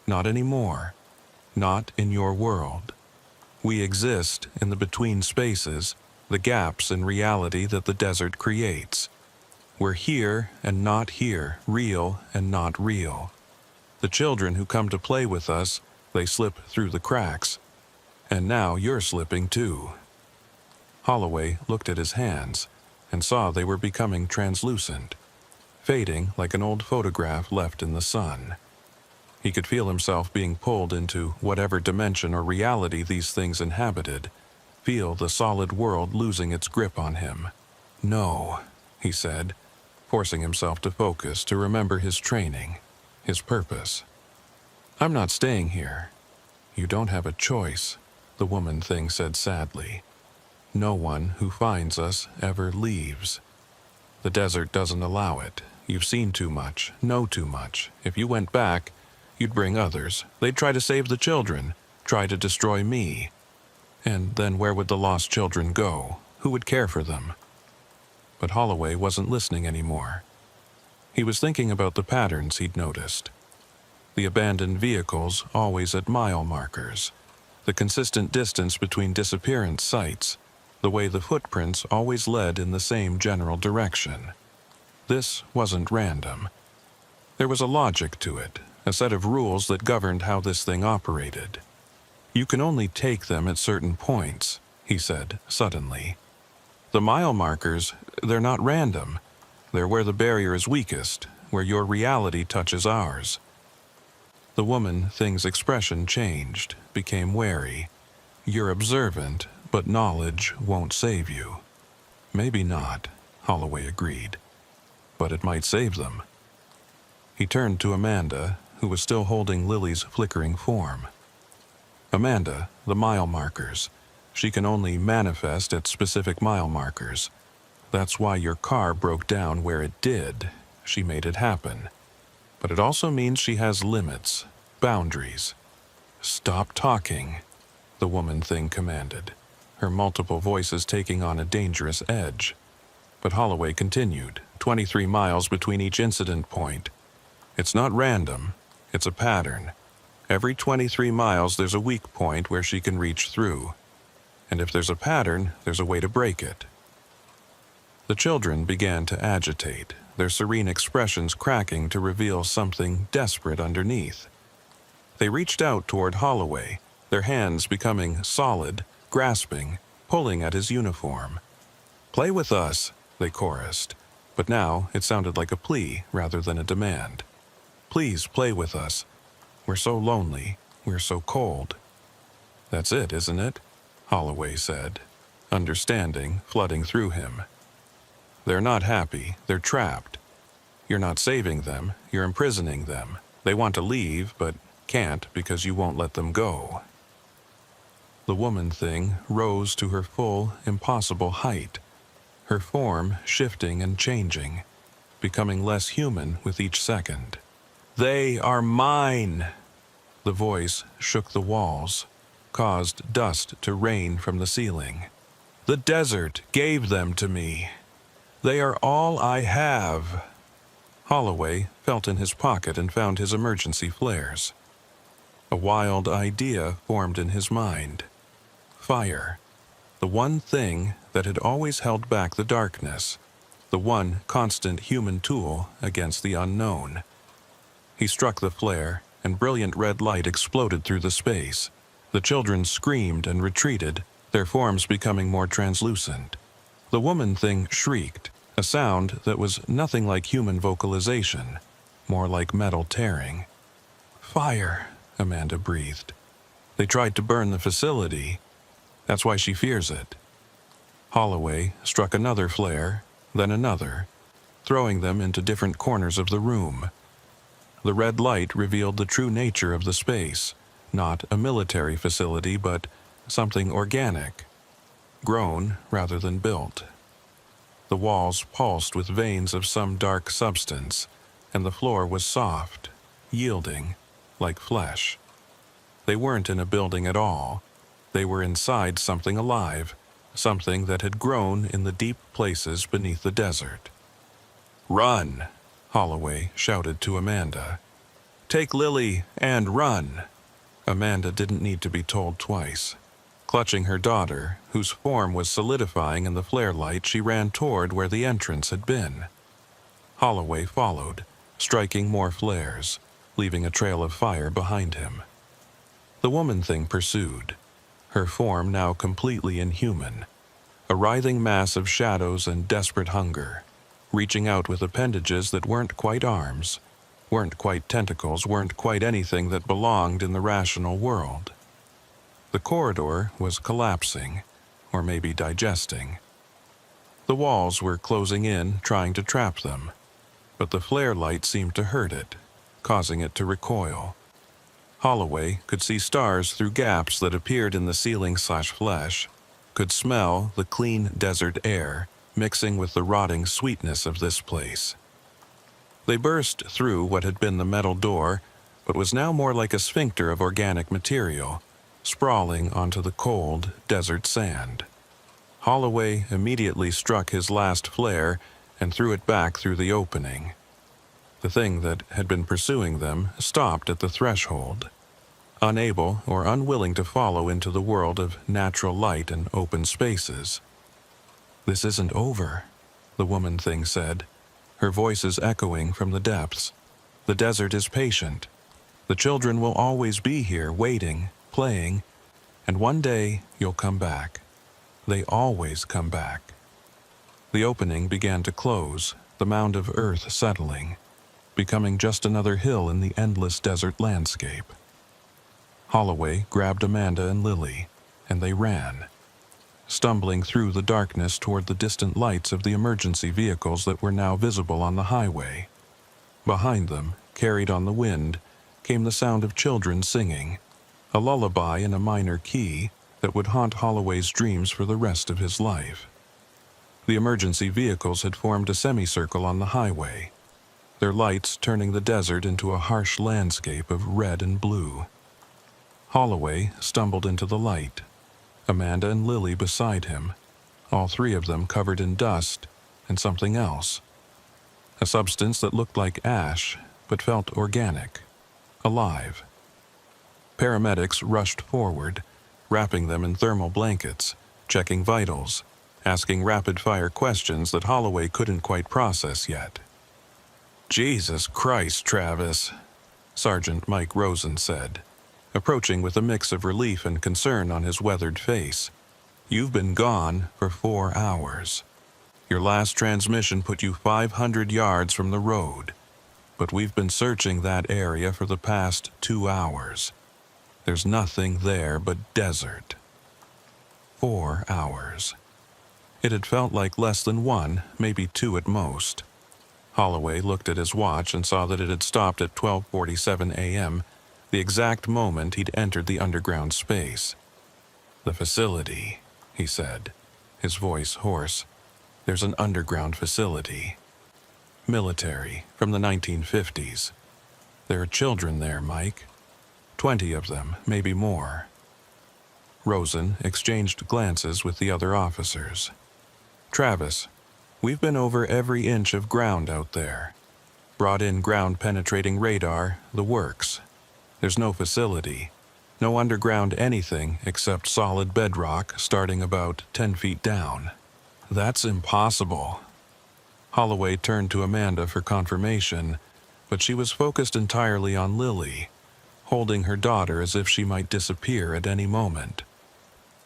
Not anymore. Not in your world. We exist in the between spaces, the gaps in reality that the desert creates. We're here and not here, real and not real. The children who come to play with us, they slip through the cracks. And now you're slipping too." Holloway looked at his hands and saw they were becoming translucent, fading like an old photograph left in the sun. He could feel himself being pulled into whatever dimension or reality these things inhabited, feel the solid world losing its grip on him. "No," he said, forcing himself to focus, to remember his training, his purpose. "I'm not staying here." "You don't have a choice," the woman thing said sadly. "No one who finds us ever leaves. The desert doesn't allow it. You've seen too much, know too much. If you went back, you'd bring others. They'd try to save the children, try to destroy me. And then where would the lost children go? Who would care for them?" But Holloway wasn't listening anymore. He was thinking about the patterns he'd noticed. The abandoned vehicles always at mile markers, the consistent distance between disappearance sites, the way the footprints always led in the same general direction. This wasn't random. There was a logic to it, a set of rules that governed how this thing operated. "You can only take them at certain points," he said suddenly. "The mile markers, they're not random. They're where the barrier is weakest, where your reality touches ours." The woman thing's expression changed, became wary. "You're observant, but knowledge won't save you." "Maybe not," Holloway agreed. "But it might save them." He turned to Amanda, who was still holding Lily's flickering form. "Amanda, the mile markers. She can only manifest at specific mile markers. That's why your car broke down where it did. She made it happen. But it also means she has limits, boundaries." "Stop talking," the woman thing commanded, her multiple voices taking on a dangerous edge. But Holloway continued, 23 miles between each incident point. "It's not random. It's a pattern. Every 23 miles there's a weak point where she can reach through. And if there's a pattern, there's a way to break it." The children began to agitate, their serene expressions cracking to reveal something desperate underneath. They reached out toward Holloway, their hands becoming solid, grasping, pulling at his uniform. "Play with us," they chorused, but now it sounded like a plea rather than a demand. "Please play with us. We're so lonely. We're so cold." "That's it, isn't it?" Holloway said, understanding flooding through him. "They're not happy. They're trapped. You're not saving them. You're imprisoning them. They want to leave, but can't because you won't let them go." The woman thing rose to her full, impossible height, her form shifting and changing, becoming less human with each second. "They are mine!" The voice shook the walls, caused dust to rain from the ceiling. "The desert gave them to me. They are all I have." Holloway felt in his pocket and found his emergency flares. A wild idea formed in his mind. Fire. The one thing that had always held back the darkness. The one constant human tool against the unknown. He struck the flare, and brilliant red light exploded through the space. The children screamed and retreated, their forms becoming more translucent. The woman thing shrieked, a sound that was nothing like human vocalization, more like metal tearing. "Fire," Amanda breathed. "They tried to burn the facility. That's why she fears it." Holloway struck another flare, then another, throwing them into different corners of the room. The red light revealed the true nature of the space, not a military facility, but something organic, grown rather than built. The walls pulsed with veins of some dark substance, and the floor was soft, yielding, like flesh. They weren't in a building at all. They were inside something alive, something that had grown in the deep places beneath the desert. "Run!" Holloway shouted to Amanda. "Take Lily and run!" Amanda didn't need to be told twice. Clutching her daughter, whose form was solidifying in the flare light, she ran toward where the entrance had been. Holloway followed, striking more flares, leaving a trail of fire behind him. The woman thing pursued, her form now completely inhuman, a writhing mass of shadows and desperate hunger, reaching out with appendages that weren't quite arms, weren't quite tentacles, weren't quite anything that belonged in the rational world. The corridor was collapsing, or maybe digesting. The walls were closing in, trying to trap them, but the flare light seemed to hurt it, causing it to recoil. Holloway could see stars through gaps that appeared in the ceiling/flesh, could smell the clean desert air mixing with the rotting sweetness of this place. They burst through what had been the metal door, but was now more like a sphincter of organic material, sprawling onto the cold desert sand. Holloway immediately struck his last flare and threw it back through the opening. The thing that had been pursuing them stopped at the threshold, unable or unwilling to follow into the world of natural light and open spaces. "This isn't over," the woman thing said, her voices echoing from the depths. "The desert is patient. The children will always be here, waiting, playing, and one day you'll come back. They always come back." The opening began to close, the mound of earth settling, becoming just another hill in the endless desert landscape. Holloway grabbed Amanda and Lily, and they ran, stumbling through the darkness toward the distant lights of the emergency vehicles that were now visible on the highway. Behind them, carried on the wind, came the sound of children singing, a lullaby in a minor key that would haunt Holloway's dreams for the rest of his life. The emergency vehicles had formed a semicircle on the highway, their lights turning the desert into a harsh landscape of red and blue. Holloway stumbled into the light, Amanda and Lily beside him, all three of them covered in dust and something else. A substance that looked like ash, but felt organic, alive. Paramedics rushed forward, wrapping them in thermal blankets, checking vitals, asking rapid-fire questions that Holloway couldn't quite process yet. "Jesus Christ, Travis," Sergeant Mike Rosen said, approaching with a mix of relief and concern on his weathered face. "You've been gone for 4 hours. Your last transmission put you 500 yards from the road, but we've been searching that area for the past 2 hours. There's nothing there but desert." 4 hours. It had felt like less than 1, maybe 2 at most. Holloway looked at his watch and saw that it had stopped at 12:47 a.m., the exact moment he'd entered the underground space. "The facility," he said, his voice hoarse. "There's an underground facility. Military, from the 1950s. There are children there, Mike. 20 of them, maybe more." Rosen exchanged glances with the other officers. "Travis, we've been over every inch of ground out there. Brought in ground-penetrating radar, the works. There's no facility, no underground anything except solid bedrock starting about 10 feet down." "That's impossible." Holloway turned to Amanda for confirmation, but she was focused entirely on Lily, holding her daughter as if she might disappear at any moment.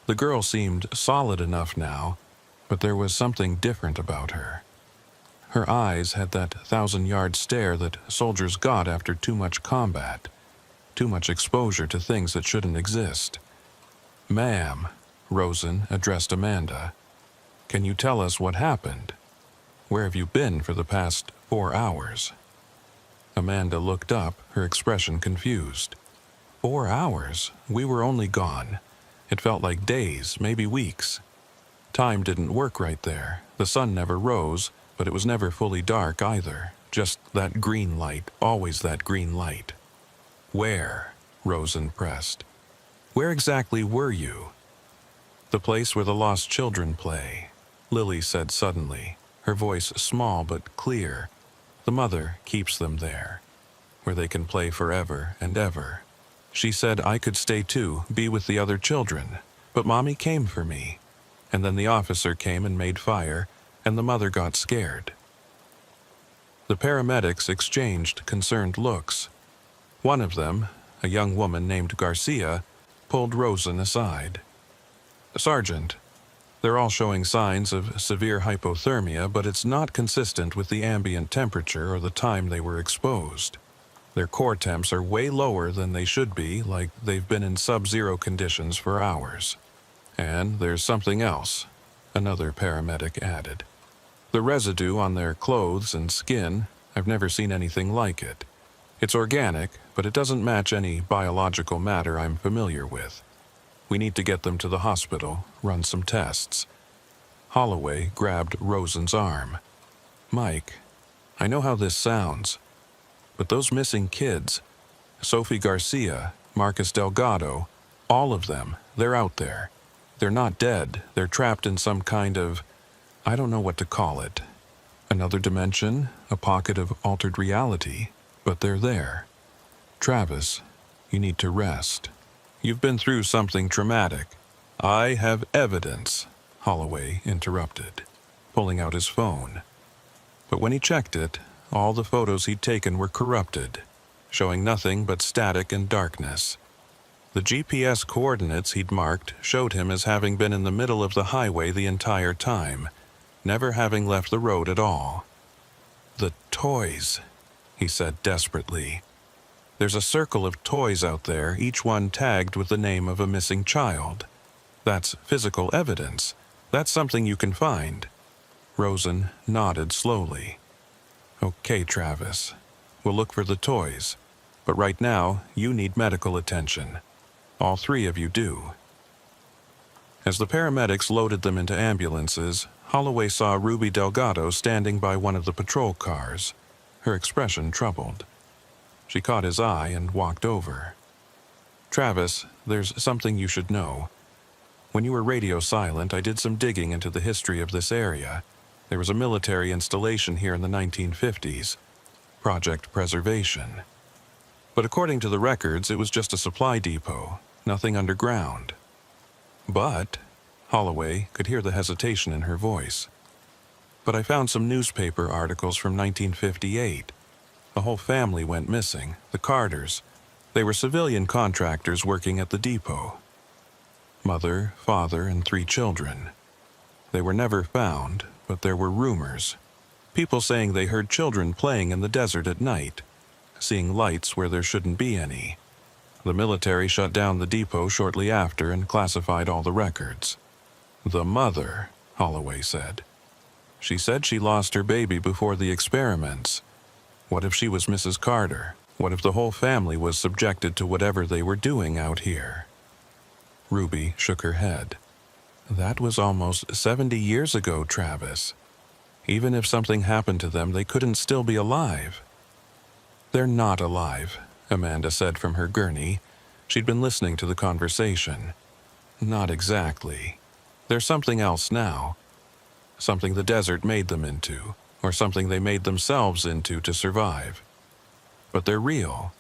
The girl seemed solid enough now, but there was something different about her. Her eyes had that 1,000-yard stare that soldiers got after too much combat, too much exposure to things that shouldn't exist. "Ma'am," Rosen addressed Amanda, "can you tell us what happened? Where have you been for the past 4 hours?" Amanda looked up, her expression confused. 4 hours? We were only gone. It felt like days, maybe weeks. Time didn't work right there. The sun never rose, but it was never fully dark either. Just that green light, always that green light. Where? Rosen pressed. Where exactly were you? The place where the lost children play, Lily said suddenly, her voice small but clear. The mother keeps them there, where they can play forever and ever. She said I could stay too, be with the other children, but Mommy came for me. And then the officer came and made fire, and the mother got scared. The paramedics exchanged concerned looks. One of them, a young woman named Garcia, pulled Rosen aside. Sergeant, they're all showing signs of severe hypothermia, but it's not consistent with the ambient temperature or the time they were exposed. Their core temps are way lower than they should be, like they've been in sub-zero conditions for hours. And there's something else, another paramedic added. The residue on their clothes and skin, I've never seen anything like it. It's organic, but it doesn't match any biological matter I'm familiar with. We need to get them to the hospital, run some tests. Holloway grabbed Rosen's arm. Mike, I know how this sounds, but those missing kids, Sophie Garcia, Marcus Delgado, all of them, they're out there. They're not dead. They're trapped in some kind of, I don't know what to call it. Another dimension, a pocket of altered reality, but they're there. Travis, you need to rest. You've been through something traumatic. I have evidence, Holloway interrupted, pulling out his phone. But when he checked it, all the photos he'd taken were corrupted, showing nothing but static and darkness. The GPS coordinates he'd marked showed him as having been in the middle of the highway the entire time, never having left the road at all. The toys, he said desperately. There's a circle of toys out there, each one tagged with the name of a missing child. That's physical evidence. That's something you can find. Rosen nodded slowly. Okay, Travis. We'll look for the toys. But right now, you need medical attention. All three of you do. As the paramedics loaded them into ambulances, Holloway saw Ruby Delgado standing by one of the patrol cars, her expression troubled. She caught his eye and walked over. Travis, there's something you should know. When you were radio silent, I did some digging into the history of this area. There was a military installation here in the 1950s, Project Preservation. But according to the records, it was just a supply depot, nothing underground. But, Holloway could hear the hesitation in her voice. But I found some newspaper articles from 1958. The whole family went missing, the Carters. They were civilian contractors working at the depot. Mother, father, and 3 children. They were never found, but there were rumors. People saying they heard children playing in the desert at night, seeing lights where there shouldn't be any. The military shut down the depot shortly after and classified all the records. The mother, Holloway said. She said she lost her baby before the experiments. What if she was Mrs. Carter? What if the whole family was subjected to whatever they were doing out here? Ruby shook her head. That was almost 70 years ago, Travis. Even if something happened to them, they couldn't still be alive. They're not alive, Amanda said from her gurney. She'd been listening to the conversation. Not exactly. They're something else now. Something the desert made them into, or something they made themselves into to survive. But they're real.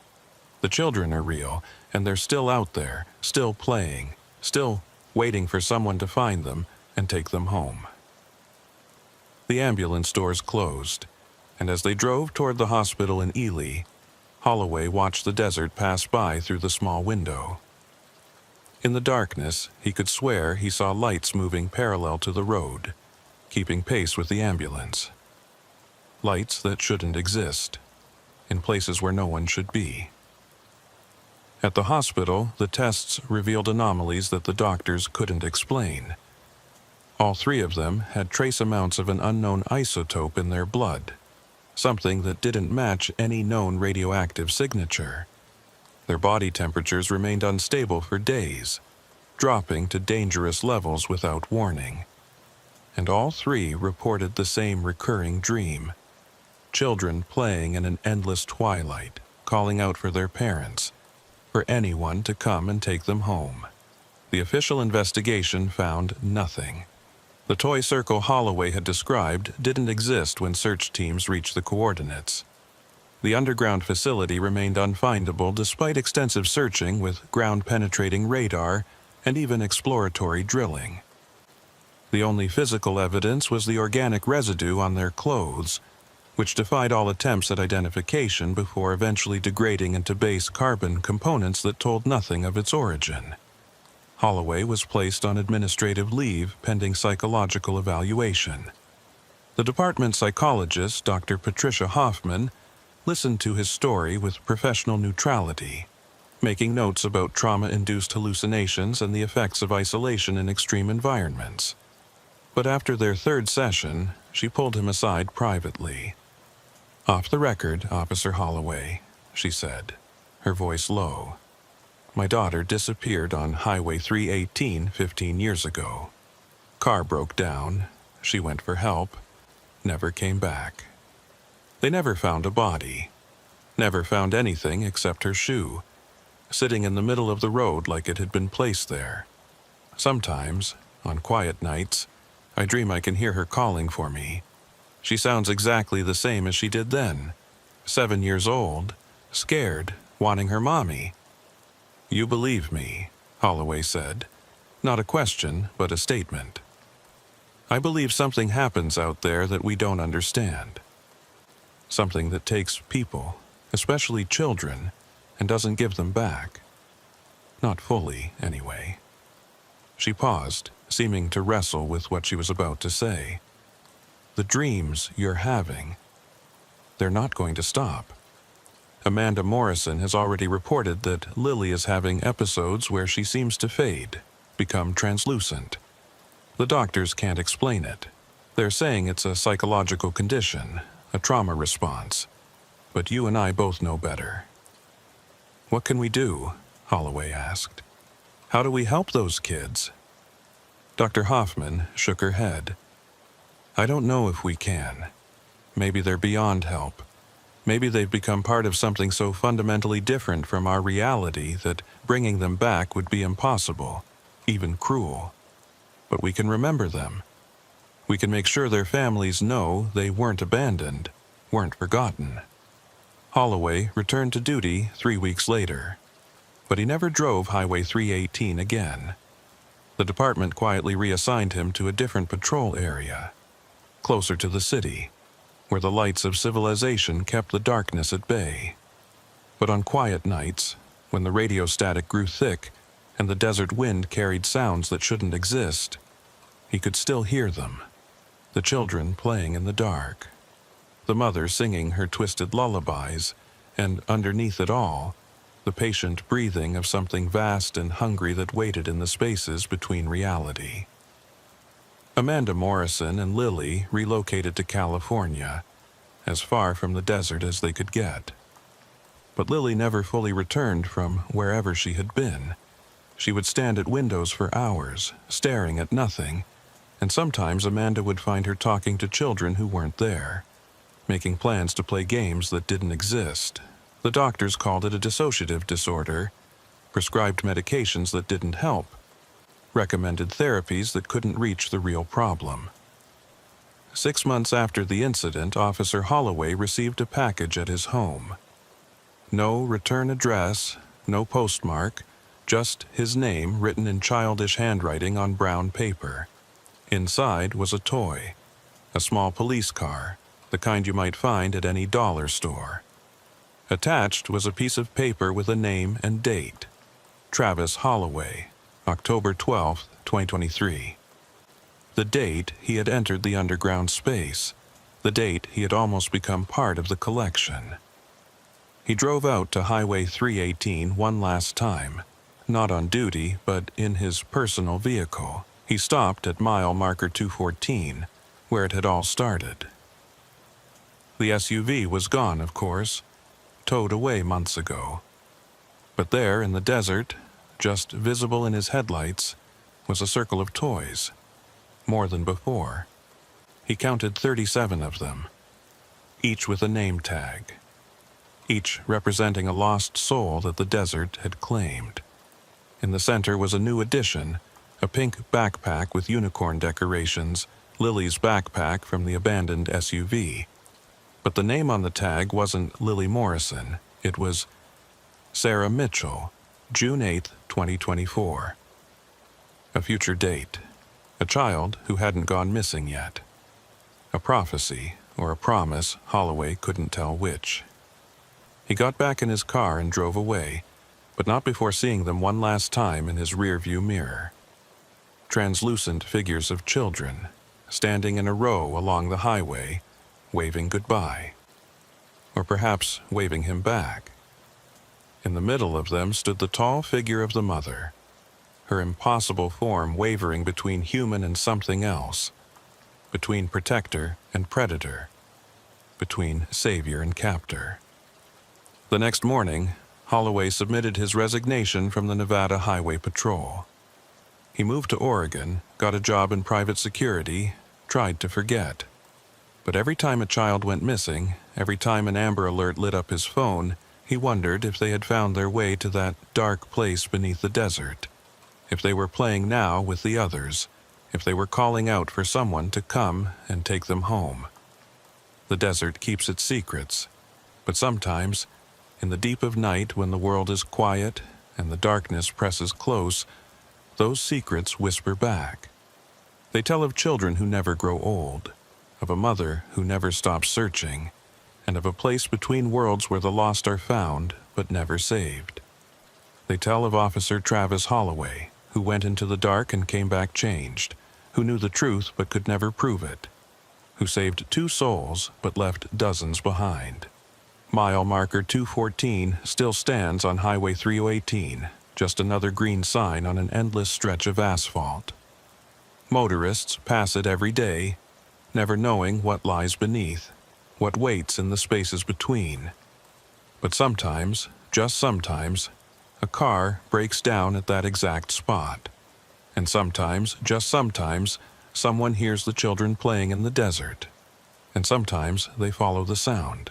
The children are real, and they're still out there, still playing, still waiting for someone to find them and take them home. The ambulance doors closed, and as they drove toward the hospital in Ely, Holloway watched the desert pass by through the small window. In the darkness, he could swear he saw lights moving parallel to the road, keeping pace with the ambulance. Lights that shouldn't exist, in places where no one should be. At the hospital, the tests revealed anomalies that the doctors couldn't explain. All 3 of them had trace amounts of an unknown isotope in their blood, something that didn't match any known radioactive signature. Their body temperatures remained unstable for days, dropping to dangerous levels without warning. And all 3 reported the same recurring dream. children playing in an endless twilight, calling out for their parents, for anyone to come and take them home. The official investigation found nothing. The toy circle Holloway had described didn't exist when search teams reached the coordinates. The underground facility remained unfindable despite extensive searching with ground-penetrating radar and even exploratory drilling. The only physical evidence was the organic residue on their clothes, which defied all attempts at identification before eventually degrading into base carbon components that told nothing of its origin. Holloway was placed on administrative leave pending psychological evaluation. The department psychologist, Dr. Patricia Hoffman, listened to his story with professional neutrality, making notes about trauma-induced hallucinations and the effects of isolation in extreme environments. But after their third session, she pulled him aside privately. "Off the record, Officer Holloway," she said, her voice low. "My daughter disappeared on Highway 318 15 years ago. Car broke down. She went for help. Never came back. They never found a body. Never found anything except her shoe, sitting in the middle of the road like it had been placed there. Sometimes, on quiet nights, I dream I can hear her calling for me. She sounds exactly the same as she did then. 7 years old, scared, wanting her mommy." "You believe me," Holloway said. Not a question, but a statement. "I believe something happens out there that we don't understand. Something that takes people, especially children, and doesn't give them back. Not fully, anyway." She paused, seeming to wrestle with what she was about to say. "The dreams you're having, they're not going to stop. Amanda Morrison has already reported that Lily is having episodes where she seems to fade, become translucent. The doctors can't explain it. They're saying it's a psychological condition, a trauma response. But you and I both know better." "What can we do?" Holloway asked. "How do we help those kids?" Dr. Hoffman shook her head. "I don't know if we can. Maybe they're beyond help. Maybe they've become part of something so fundamentally different from our reality that bringing them back would be impossible, even cruel. But we can remember them. We can make sure their families know they weren't abandoned, weren't forgotten." Holloway returned to duty 3 weeks later, but he never drove Highway 318 again. The department quietly reassigned him to a different patrol area, closer to the city, where the lights of civilization kept the darkness at bay. But on quiet nights, when the radio static grew thick and the desert wind carried sounds that shouldn't exist, he could still hear them. The children playing in the dark, the mother singing her twisted lullabies, and underneath it all, the patient breathing of something vast and hungry that waited in the spaces between reality. Amanda Morrison and Lily relocated to California, as far from the desert as they could get. But Lily never fully returned from wherever she had been. She would stand at windows for hours, staring at nothing, and sometimes Amanda would find her talking to children who weren't there, making plans to play games that didn't exist. The doctors called it a dissociative disorder, prescribed medications that didn't help, recommended therapies that couldn't reach the real problem. 6 months after the incident, Officer Holloway received a package at his home. No return address, no postmark, just his name written in childish handwriting on brown paper. Inside was a toy, a small police car, the kind you might find at any dollar store. Attached was a piece of paper with a name and date: Travis Holloway, October 12, 2023. The date he had entered the underground space, the date he had almost become part of the collection. He drove out to Highway 318 one last time, not on duty, but in his personal vehicle. He stopped at mile marker 214, where it had all started. The SUV was gone, of course, towed away months ago. But there in the desert, just visible in his headlights, was a circle of toys, more than before. He counted 37 of them. each with a name tag, each representing a lost soul that the desert had claimed. In the center was a new addition, a pink backpack with unicorn decorations, Lily's backpack from the abandoned SUV. But the name on the tag wasn't Lily Morrison, it was Sarah Mitchell, June 8, 2024. A future date, a child who hadn't gone missing yet. A prophecy, or a promise, Holloway couldn't tell which. He got back in his car and drove away, but not before seeing them one last time in his rearview mirror. Translucent figures of children, standing in a row along the highway, waving goodbye. Or perhaps waving him back. In the middle of them stood the tall figure of the mother, her impossible form wavering between human and something else, between protector and predator, between savior and captor. The next morning, Holloway submitted his resignation from the Nevada Highway Patrol. He moved to Oregon, got a job in private security, tried to forget. But every time a child went missing, every time an Amber Alert lit up his phone, he wondered if they had found their way to that dark place beneath the desert, if they were playing now with the others, if they were calling out for someone to come and take them home. The desert keeps its secrets, but sometimes, in the deep of night when the world is quiet and the darkness presses close, those secrets whisper back. They tell of children who never grow old, of a mother who never stops searching, and of a place between worlds where the lost are found but never saved. They tell of Officer Travis Holloway, who went into the dark and came back changed, who knew the truth but could never prove it, who saved 2 souls but left dozens behind. Mile marker 214 still stands on Highway 3018, just another green sign on an endless stretch of asphalt. Motorists pass it every day, never knowing what lies beneath, what waits in the spaces between. But sometimes, just sometimes, a car breaks down at that exact spot. And sometimes, just sometimes, someone hears the children playing in the desert. And sometimes they follow the sound.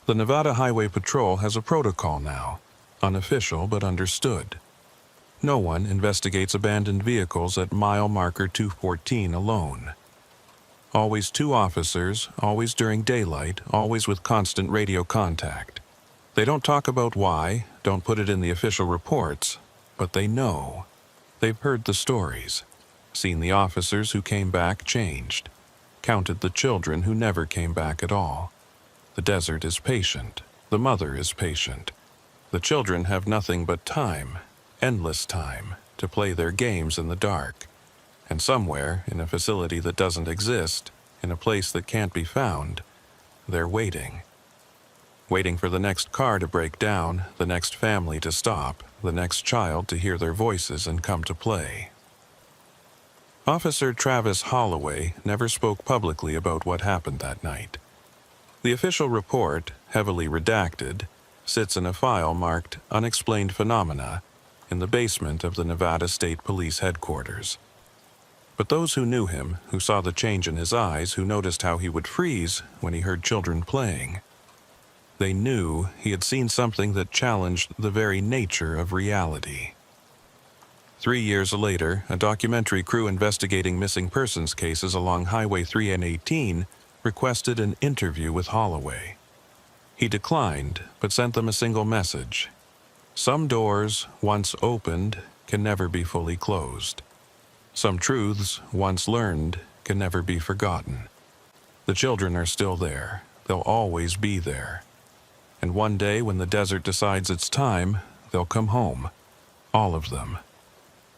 The Nevada Highway Patrol has a protocol now, unofficial but understood. No one investigates abandoned vehicles at mile marker 214 alone. Always 2 officers, always during daylight, always with constant radio contact. They don't talk about why, don't put it in the official reports, but they know. They've heard the stories, seen the officers who came back changed, counted the children who never came back at all. The desert is patient. The mother is patient. The children have nothing but time, endless time, to play their games in the dark. And somewhere, in a facility that doesn't exist, in a place that can't be found, they're waiting. Waiting for the next car to break down, the next family to stop, the next child to hear their voices and come to play. Officer Travis Holloway never spoke publicly about what happened that night. The official report, heavily redacted, sits in a file marked Unexplained Phenomena in the basement of the Nevada State Police headquarters. But those who knew him, who saw the change in his eyes, who noticed how he would freeze when he heard children playing, they knew he had seen something that challenged the very nature of reality. 3 years later, a documentary crew investigating missing persons cases along Highway 3 and 18 requested an interview with Holloway. He declined, but sent them a single message. Some doors, once opened, can never be fully closed. Some truths, once learned, can never be forgotten. The children are still there. They'll always be there. And one day when the desert decides it's time, they'll come home. All of them.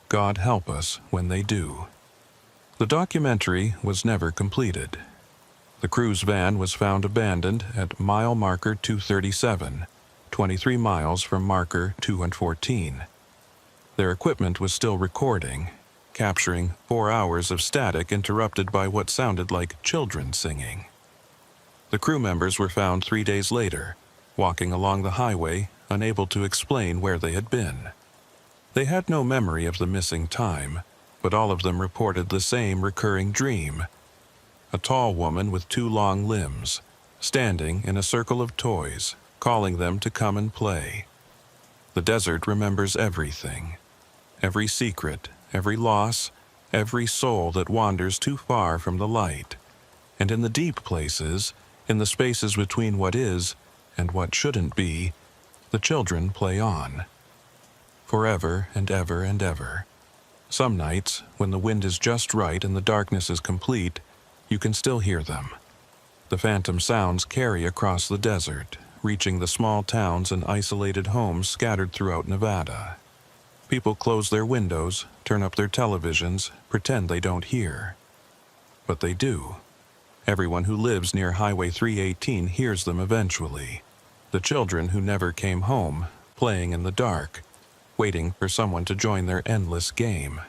God help us when they do. The documentary was never completed. The crew's van was found abandoned at mile marker 237, 23 miles from marker 214. Their equipment was still recording, capturing 4 hours of static interrupted by what sounded like children singing. The crew members were found 3 days later, walking along the highway, unable to explain where they had been. They had no memory of the missing time, but all of them reported the same recurring dream. A tall woman with 2 long limbs, standing in a circle of toys, calling them to come and play. The desert remembers everything, every secret, every loss, every soul that wanders too far from the light. And in the deep places, in the spaces between what is and what shouldn't be, the children play on. Forever and ever and ever. Some nights, when the wind is just right and the darkness is complete, you can still hear them. The phantom sounds carry across the desert, reaching the small towns and isolated homes scattered throughout Nevada. People close their windows, turn up their televisions, pretend they don't hear. But they do. Everyone who lives near Highway 318 hears them eventually. The children who never came home, playing in the dark, waiting for someone to join their endless game.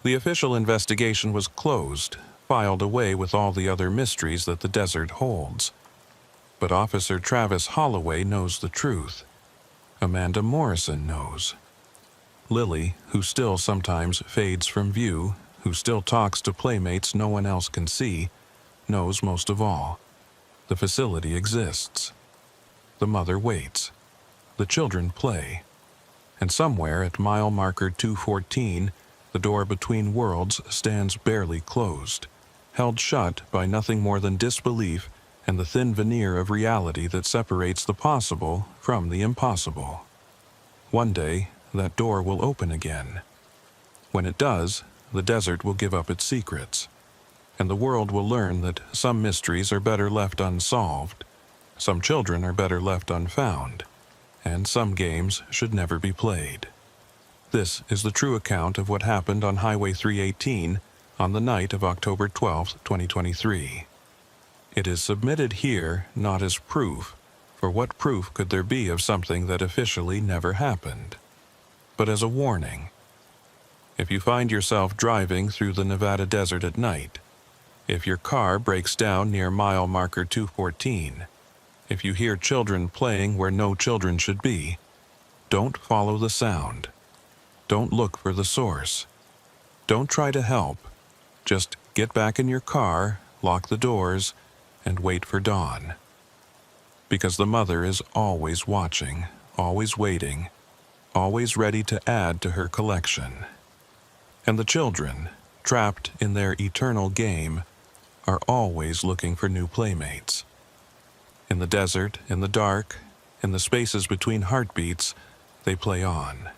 The official investigation was closed, filed away with all the other mysteries that the desert holds. But Officer Travis Holloway knows the truth. Amanda Morrison knows. Lily, who still sometimes fades from view, who still talks to playmates no one else can see, knows most of all. The facility exists. The mother waits. The children play. And somewhere at mile marker 214, the door between worlds stands barely closed, held shut by nothing more than disbelief and the thin veneer of reality that separates the possible from the impossible. One day, that door will open again. When it does, the desert will give up its secrets, and the world will learn that some mysteries are better left unsolved, some children are better left unfound, and some games should never be played. This is the true account of what happened on Highway 318 on the night of October 12, 2023. It is submitted here not as proof, for what proof could there be of something that officially never happened, but as a warning. If you find yourself driving through the Nevada desert at night, if your car breaks down near mile marker 214, if you hear children playing where no children should be, don't follow the sound. Don't look for the source. Don't try to help. Just get back in your car, lock the doors, and wait for dawn. Because the mother is always watching, always waiting, always ready to add to her collection. And the children, trapped in their eternal game, are always looking for new playmates. In the desert, in the dark, in the spaces between heartbeats, they play on.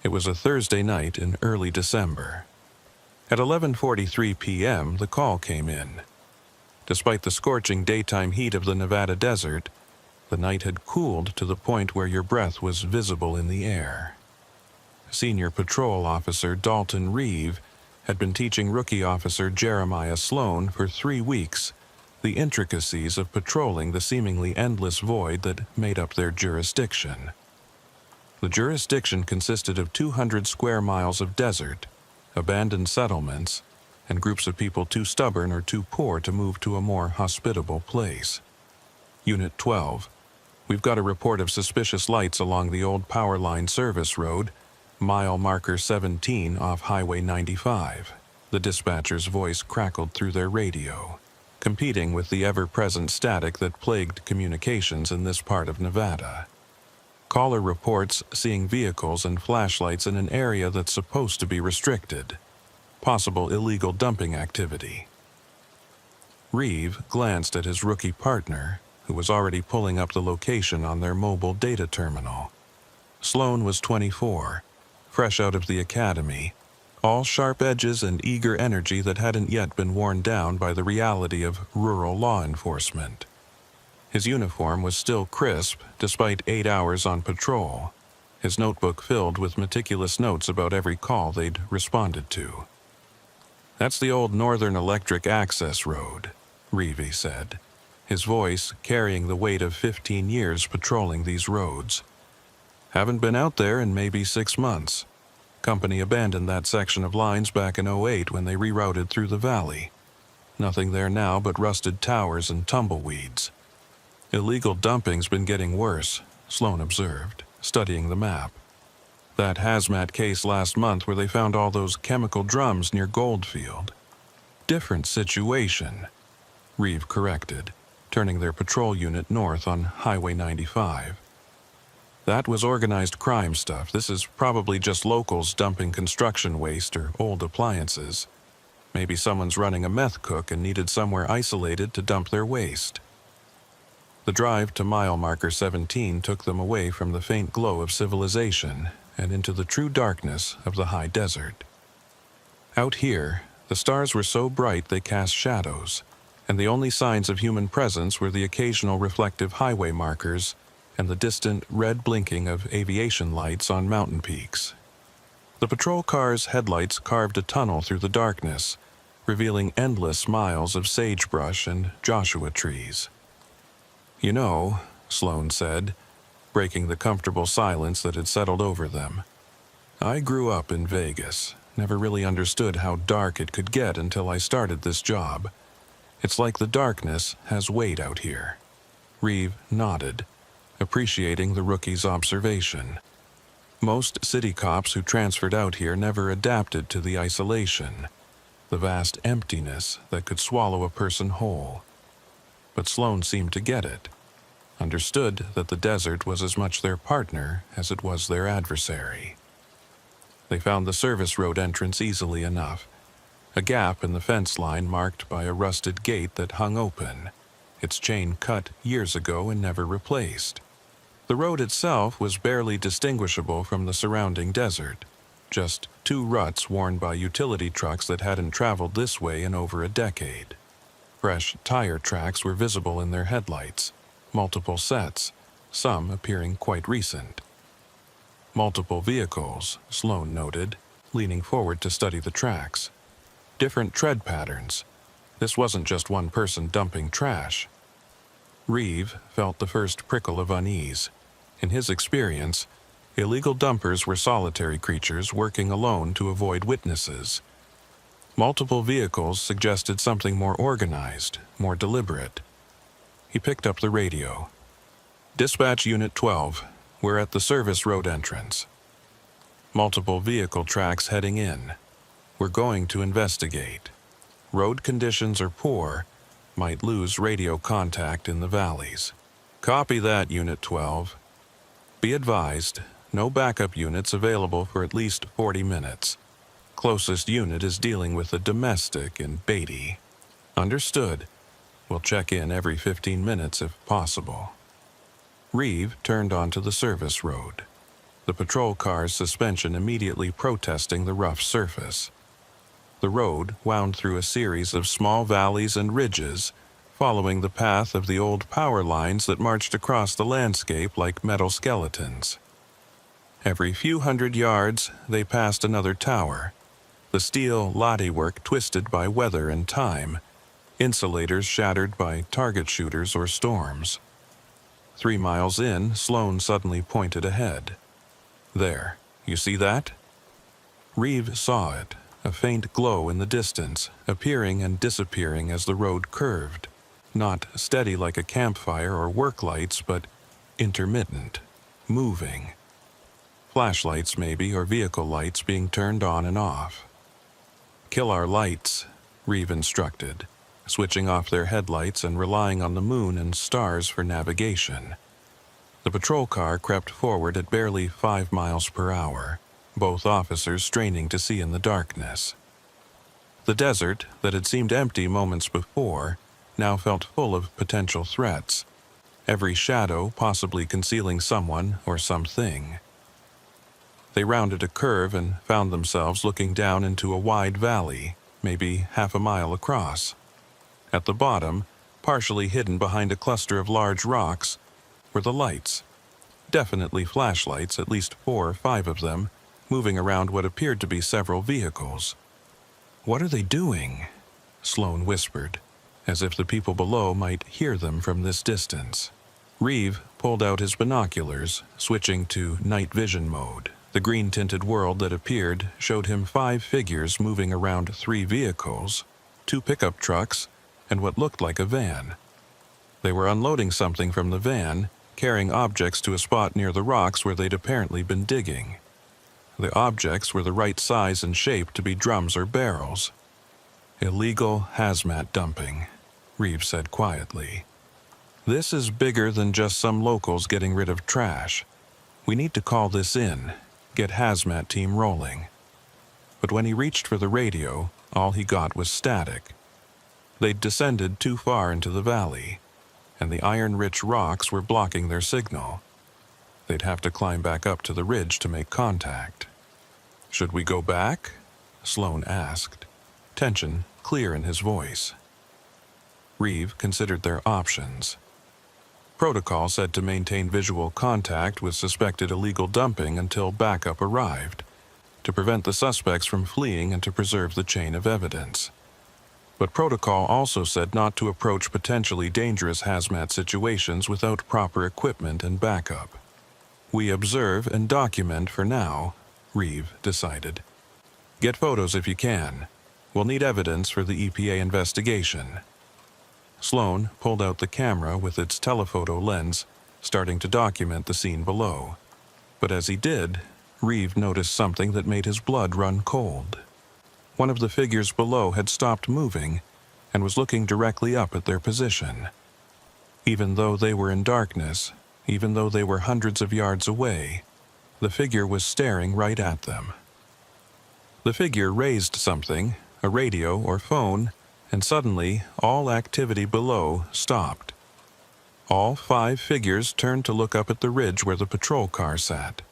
It was a Thursday night in early December. At 11:43 p.m., the call came in. Despite the scorching daytime heat of the Nevada desert, the night had cooled to the point where your breath was visible in the air. Senior Patrol Officer Dalton Reeve had been teaching Rookie Officer Jeremiah Sloan for 3 weeks the intricacies of patrolling the seemingly endless void that made up their jurisdiction. The jurisdiction consisted of 200 square miles of desert, abandoned settlements, and groups of people too stubborn or too poor to move to a more hospitable place. Unit 12, we've got a report of suspicious lights along the old power line service road, mile marker 17 off Highway 95. The dispatcher's voice crackled through their radio, competing with the ever-present static that plagued communications in this part of Nevada. Caller reports seeing vehicles and flashlights in an area that's supposed to be restricted. Possible illegal dumping activity. Reeve glanced at his rookie partner, who was already pulling up the location on their mobile data terminal. Sloan was 24, fresh out of the academy, all sharp edges and eager energy that hadn't yet been worn down by the reality of rural law enforcement. His uniform was still crisp despite 8 hours on patrol, his notebook filled with meticulous notes about every call they'd responded to. "That's the old Northern Electric Access Road," Reeve said, his voice carrying the weight of 15 years patrolling these roads. "Haven't been out there in maybe 6 months. Company abandoned that section of lines back in '08 when they rerouted through the valley. Nothing there now but rusted towers and tumbleweeds. Illegal dumping's been getting worse," Sloan observed, studying the map. That hazmat case last month where they found all those chemical drums near Goldfield. Different situation, Reeve corrected, turning their patrol unit north on Highway 95. That was organized crime stuff. This is probably just locals dumping construction waste or old appliances. Maybe someone's running a meth cook and needed somewhere isolated to dump their waste. The drive to mile marker 17 took them away from the faint glow of civilization and into the true darkness of the high desert. Out here, the stars were so bright they cast shadows, and the only signs of human presence were the occasional reflective highway markers and the distant red blinking of aviation lights on mountain peaks. The patrol car's headlights carved a tunnel through the darkness, revealing endless miles of sagebrush and Joshua trees. "You know," Sloan said, breaking the comfortable silence that had settled over them, "I grew up in Vegas, never really understood how dark it could get until I started this job. It's like the darkness has weight out here." Reeve nodded, appreciating the rookie's observation. Most city cops who transferred out here never adapted to the isolation, the vast emptiness that could swallow a person whole. But Sloan seemed to get it, understood that the desert was as much their partner as it was their adversary. They found the service road entrance easily enough, a gap in the fence line marked by a rusted gate that hung open, its chain cut years ago and never replaced. The road itself was barely distinguishable from the surrounding desert, just two ruts worn by utility trucks that hadn't traveled this way in over a decade. Fresh tire tracks were visible in their headlights, multiple sets, some appearing quite recent. Multiple vehicles, Sloan noted, leaning forward to study the tracks. Different tread patterns. This wasn't just one person dumping trash. Reeve felt the first prickle of unease. In his experience, illegal dumpers were solitary creatures working alone to avoid witnesses. Multiple vehicles suggested something more organized, more deliberate. He picked up the radio. "Dispatch Unit 12, we're at the service road entrance. Multiple vehicle tracks heading in. We're going to investigate. Road conditions are poor, might lose radio contact in the valleys." "Copy that, Unit 12. Be advised, no backup units available for at least 40 minutes. Closest unit is dealing with a domestic in Beatty." "Understood. We'll check in every 15 minutes if possible." Reeve turned onto the service road, the patrol car's suspension immediately protesting the rough surface. The road wound through a series of small valleys and ridges, following the path of the old power lines that marched across the landscape like metal skeletons. Every few hundred yards, they passed another tower, the steel latticework twisted by weather and time, insulators shattered by target shooters or storms. 3 miles in, Sloan suddenly pointed ahead. "There, you see that?" Reeve saw it, a faint glow in the distance, appearing and disappearing as the road curved, not steady like a campfire or work lights, but intermittent, moving. Flashlights maybe, or vehicle lights being turned on and off. "Kill our lights," Reeve instructed, switching off their headlights and relying on the moon and stars for navigation. The patrol car crept forward at barely 5 miles per hour, both officers straining to see in the darkness. The desert, that had seemed empty moments before, now felt full of potential threats, every shadow possibly concealing someone or something. They rounded a curve and found themselves looking down into a wide valley, maybe half a mile across. At the bottom, partially hidden behind a cluster of large rocks, were the lights. Definitely flashlights, at least 4 or 5 of them, moving around what appeared to be several vehicles. "What are they doing?" Sloan whispered, as if the people below might hear them from this distance. Reeve pulled out his binoculars, switching to night vision mode. The green-tinted world that appeared showed him 5 figures moving around 3 vehicles, 2 pickup trucks, and what looked like a van. They were unloading something from the van, carrying objects to a spot near the rocks where they'd apparently been digging. The objects were the right size and shape to be drums or barrels. Illegal hazmat dumping, Reeves said quietly. This is bigger than just some locals getting rid of trash. We need to call this in, get hazmat team rolling. But when he reached for the radio, all he got was static. They'd descended too far into the valley, and the iron-rich rocks were blocking their signal. They'd have to climb back up to the ridge to make contact. "Should we go back?" Sloan asked, tension clear in his voice. Reeve considered their options. Protocol said to maintain visual contact with suspected illegal dumping until backup arrived, to prevent the suspects from fleeing and to preserve the chain of evidence. But Protocol also said not to approach potentially dangerous hazmat situations without proper equipment and backup. "We observe and document for now," Reeve decided. "Get photos if you can. We'll need evidence for the EPA investigation." Sloan pulled out the camera with its telephoto lens, starting to document the scene below. But as he did, Reeve noticed something that made his blood run cold. One of the figures below had stopped moving and was looking directly up at their position. Even though they were in darkness, even though they were hundreds of yards away, the figure was staring right at them. The figure raised something, a radio or phone, and suddenly all activity below stopped. All 5 figures turned to look up at the ridge where the patrol car sat.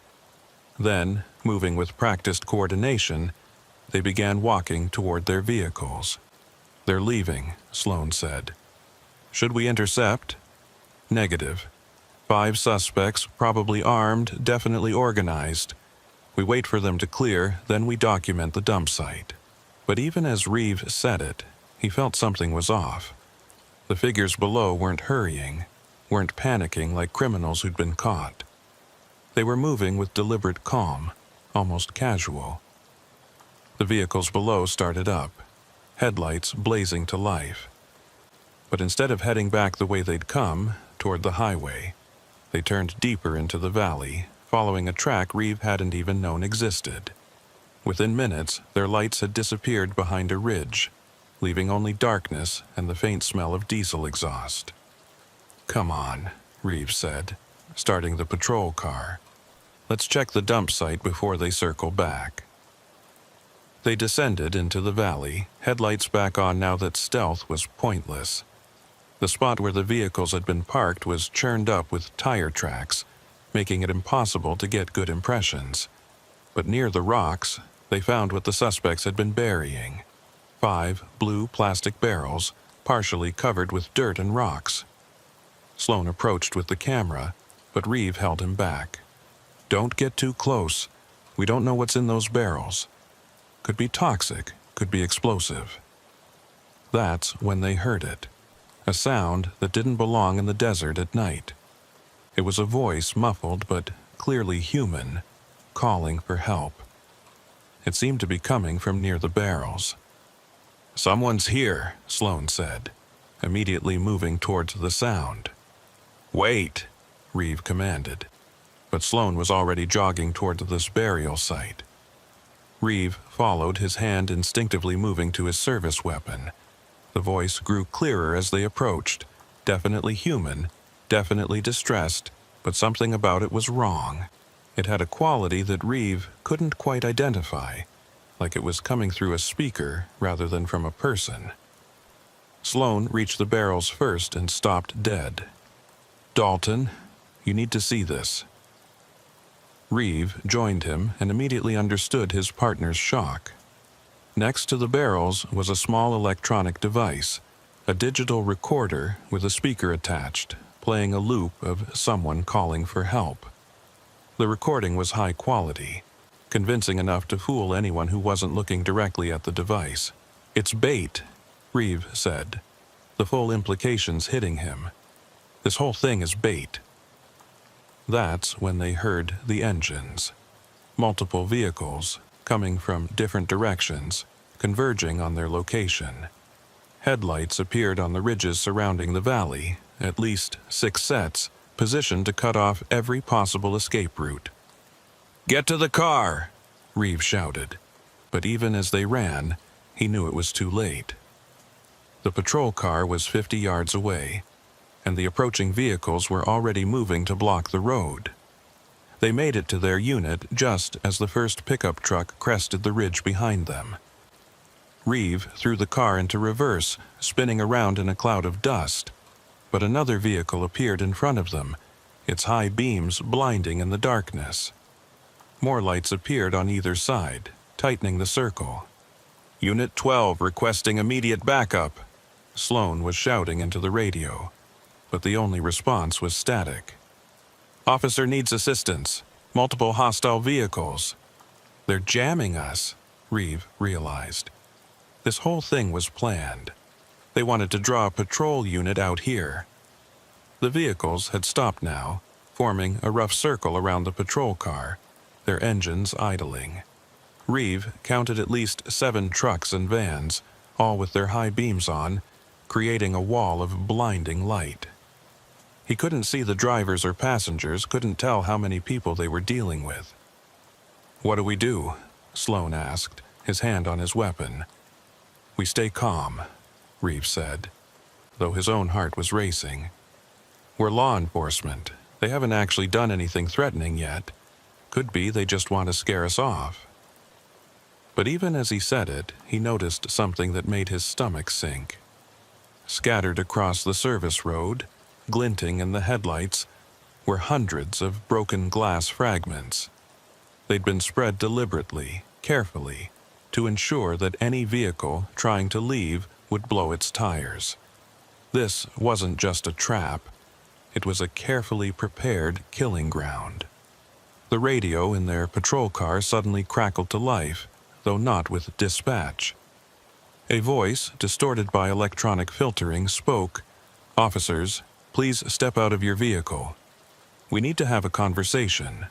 Then, moving with practiced coordination, they began walking toward their vehicles. "They're leaving," Sloan said. "Should we intercept?" "Negative. 5 suspects, probably armed, definitely organized. We wait for them to clear, then we document the dump site." But even as Reeve said it, he felt something was off. The figures below weren't hurrying, weren't panicking like criminals who'd been caught. They were moving with deliberate calm, almost casual. The vehicles below started up, headlights blazing to life. But instead of heading back the way they'd come, toward the highway, they turned deeper into the valley, following a track Reeve hadn't even known existed. Within minutes, their lights had disappeared behind a ridge, leaving only darkness and the faint smell of diesel exhaust. "Come on," Reeve said, starting the patrol car. "Let's check the dump site before they circle back." They descended into the valley, headlights back on now that stealth was pointless. The spot where the vehicles had been parked was churned up with tire tracks, making it impossible to get good impressions. But near the rocks, they found what the suspects had been burying: 5 blue plastic barrels, partially covered with dirt and rocks. Sloan approached with the camera, but Reeve held him back. "Don't get too close. We don't know what's in those barrels. Could be toxic, could be explosive." That's when they heard it. A sound that didn't belong in the desert at night. It was a voice, muffled but clearly human, calling for help. It seemed to be coming from near the barrels. "Someone's here," Sloan said, immediately moving towards the sound. "Wait," Reeve commanded. But Sloan was already jogging toward this burial site. Reeve followed, his hand instinctively moving to his service weapon. The voice grew clearer as they approached, definitely human, definitely distressed, but something about it was wrong. It had a quality that Reeve couldn't quite identify, like it was coming through a speaker rather than from a person. Sloan reached the barrels first and stopped dead. "Dalton, you need to see this." Reeve joined him and immediately understood his partner's shock. Next to the barrels was a small electronic device, a digital recorder with a speaker attached, playing a loop of someone calling for help. The recording was high quality, convincing enough to fool anyone who wasn't looking directly at the device. "It's bait," Reeve said, the full implications hitting him. "This whole thing is bait." That's when they heard the engines. Multiple vehicles, coming from different directions, converging on their location. Headlights appeared on the ridges surrounding the valley, at least 6 sets, positioned to cut off every possible escape route. "Get to the car!" Reeve shouted. But even as they ran, he knew it was too late. The patrol car was 50 yards away, and the approaching vehicles were already moving to block the road. They made it to their unit just as the first pickup truck crested the ridge behind them. Reeve threw the car into reverse, spinning around in a cloud of dust, but another vehicle appeared in front of them, its high beams blinding in the darkness. More lights appeared on either side, tightening the circle. "Unit 12 requesting immediate backup," Sloan was shouting into the radio, but the only response was static. "Officer needs assistance. Multiple hostile vehicles." "They're jamming us," Reeve realized. This whole thing was planned. They wanted to draw a patrol unit out here. The vehicles had stopped now, forming a rough circle around the patrol car, their engines idling. Reeve counted at least 7 trucks and vans, all with their high beams on, creating a wall of blinding light. He couldn't see the drivers or passengers, couldn't tell how many people they were dealing with. "What do we do?" Sloan asked, his hand on his weapon. "We stay calm," Reeve said, though his own heart was racing. "We're law enforcement. They haven't actually done anything threatening yet. Could be they just want to scare us off." But even as he said it, he noticed something that made his stomach sink. Scattered across the service road, glinting in the headlights, were hundreds of broken glass fragments. They'd been spread deliberately, carefully, to ensure that any vehicle trying to leave would blow its tires. This wasn't just a trap. It was a carefully prepared killing ground. The radio in their patrol car suddenly crackled to life, though not with dispatch. A voice, distorted by electronic filtering, spoke, "Officers, please step out of your vehicle. We need to have a conversation."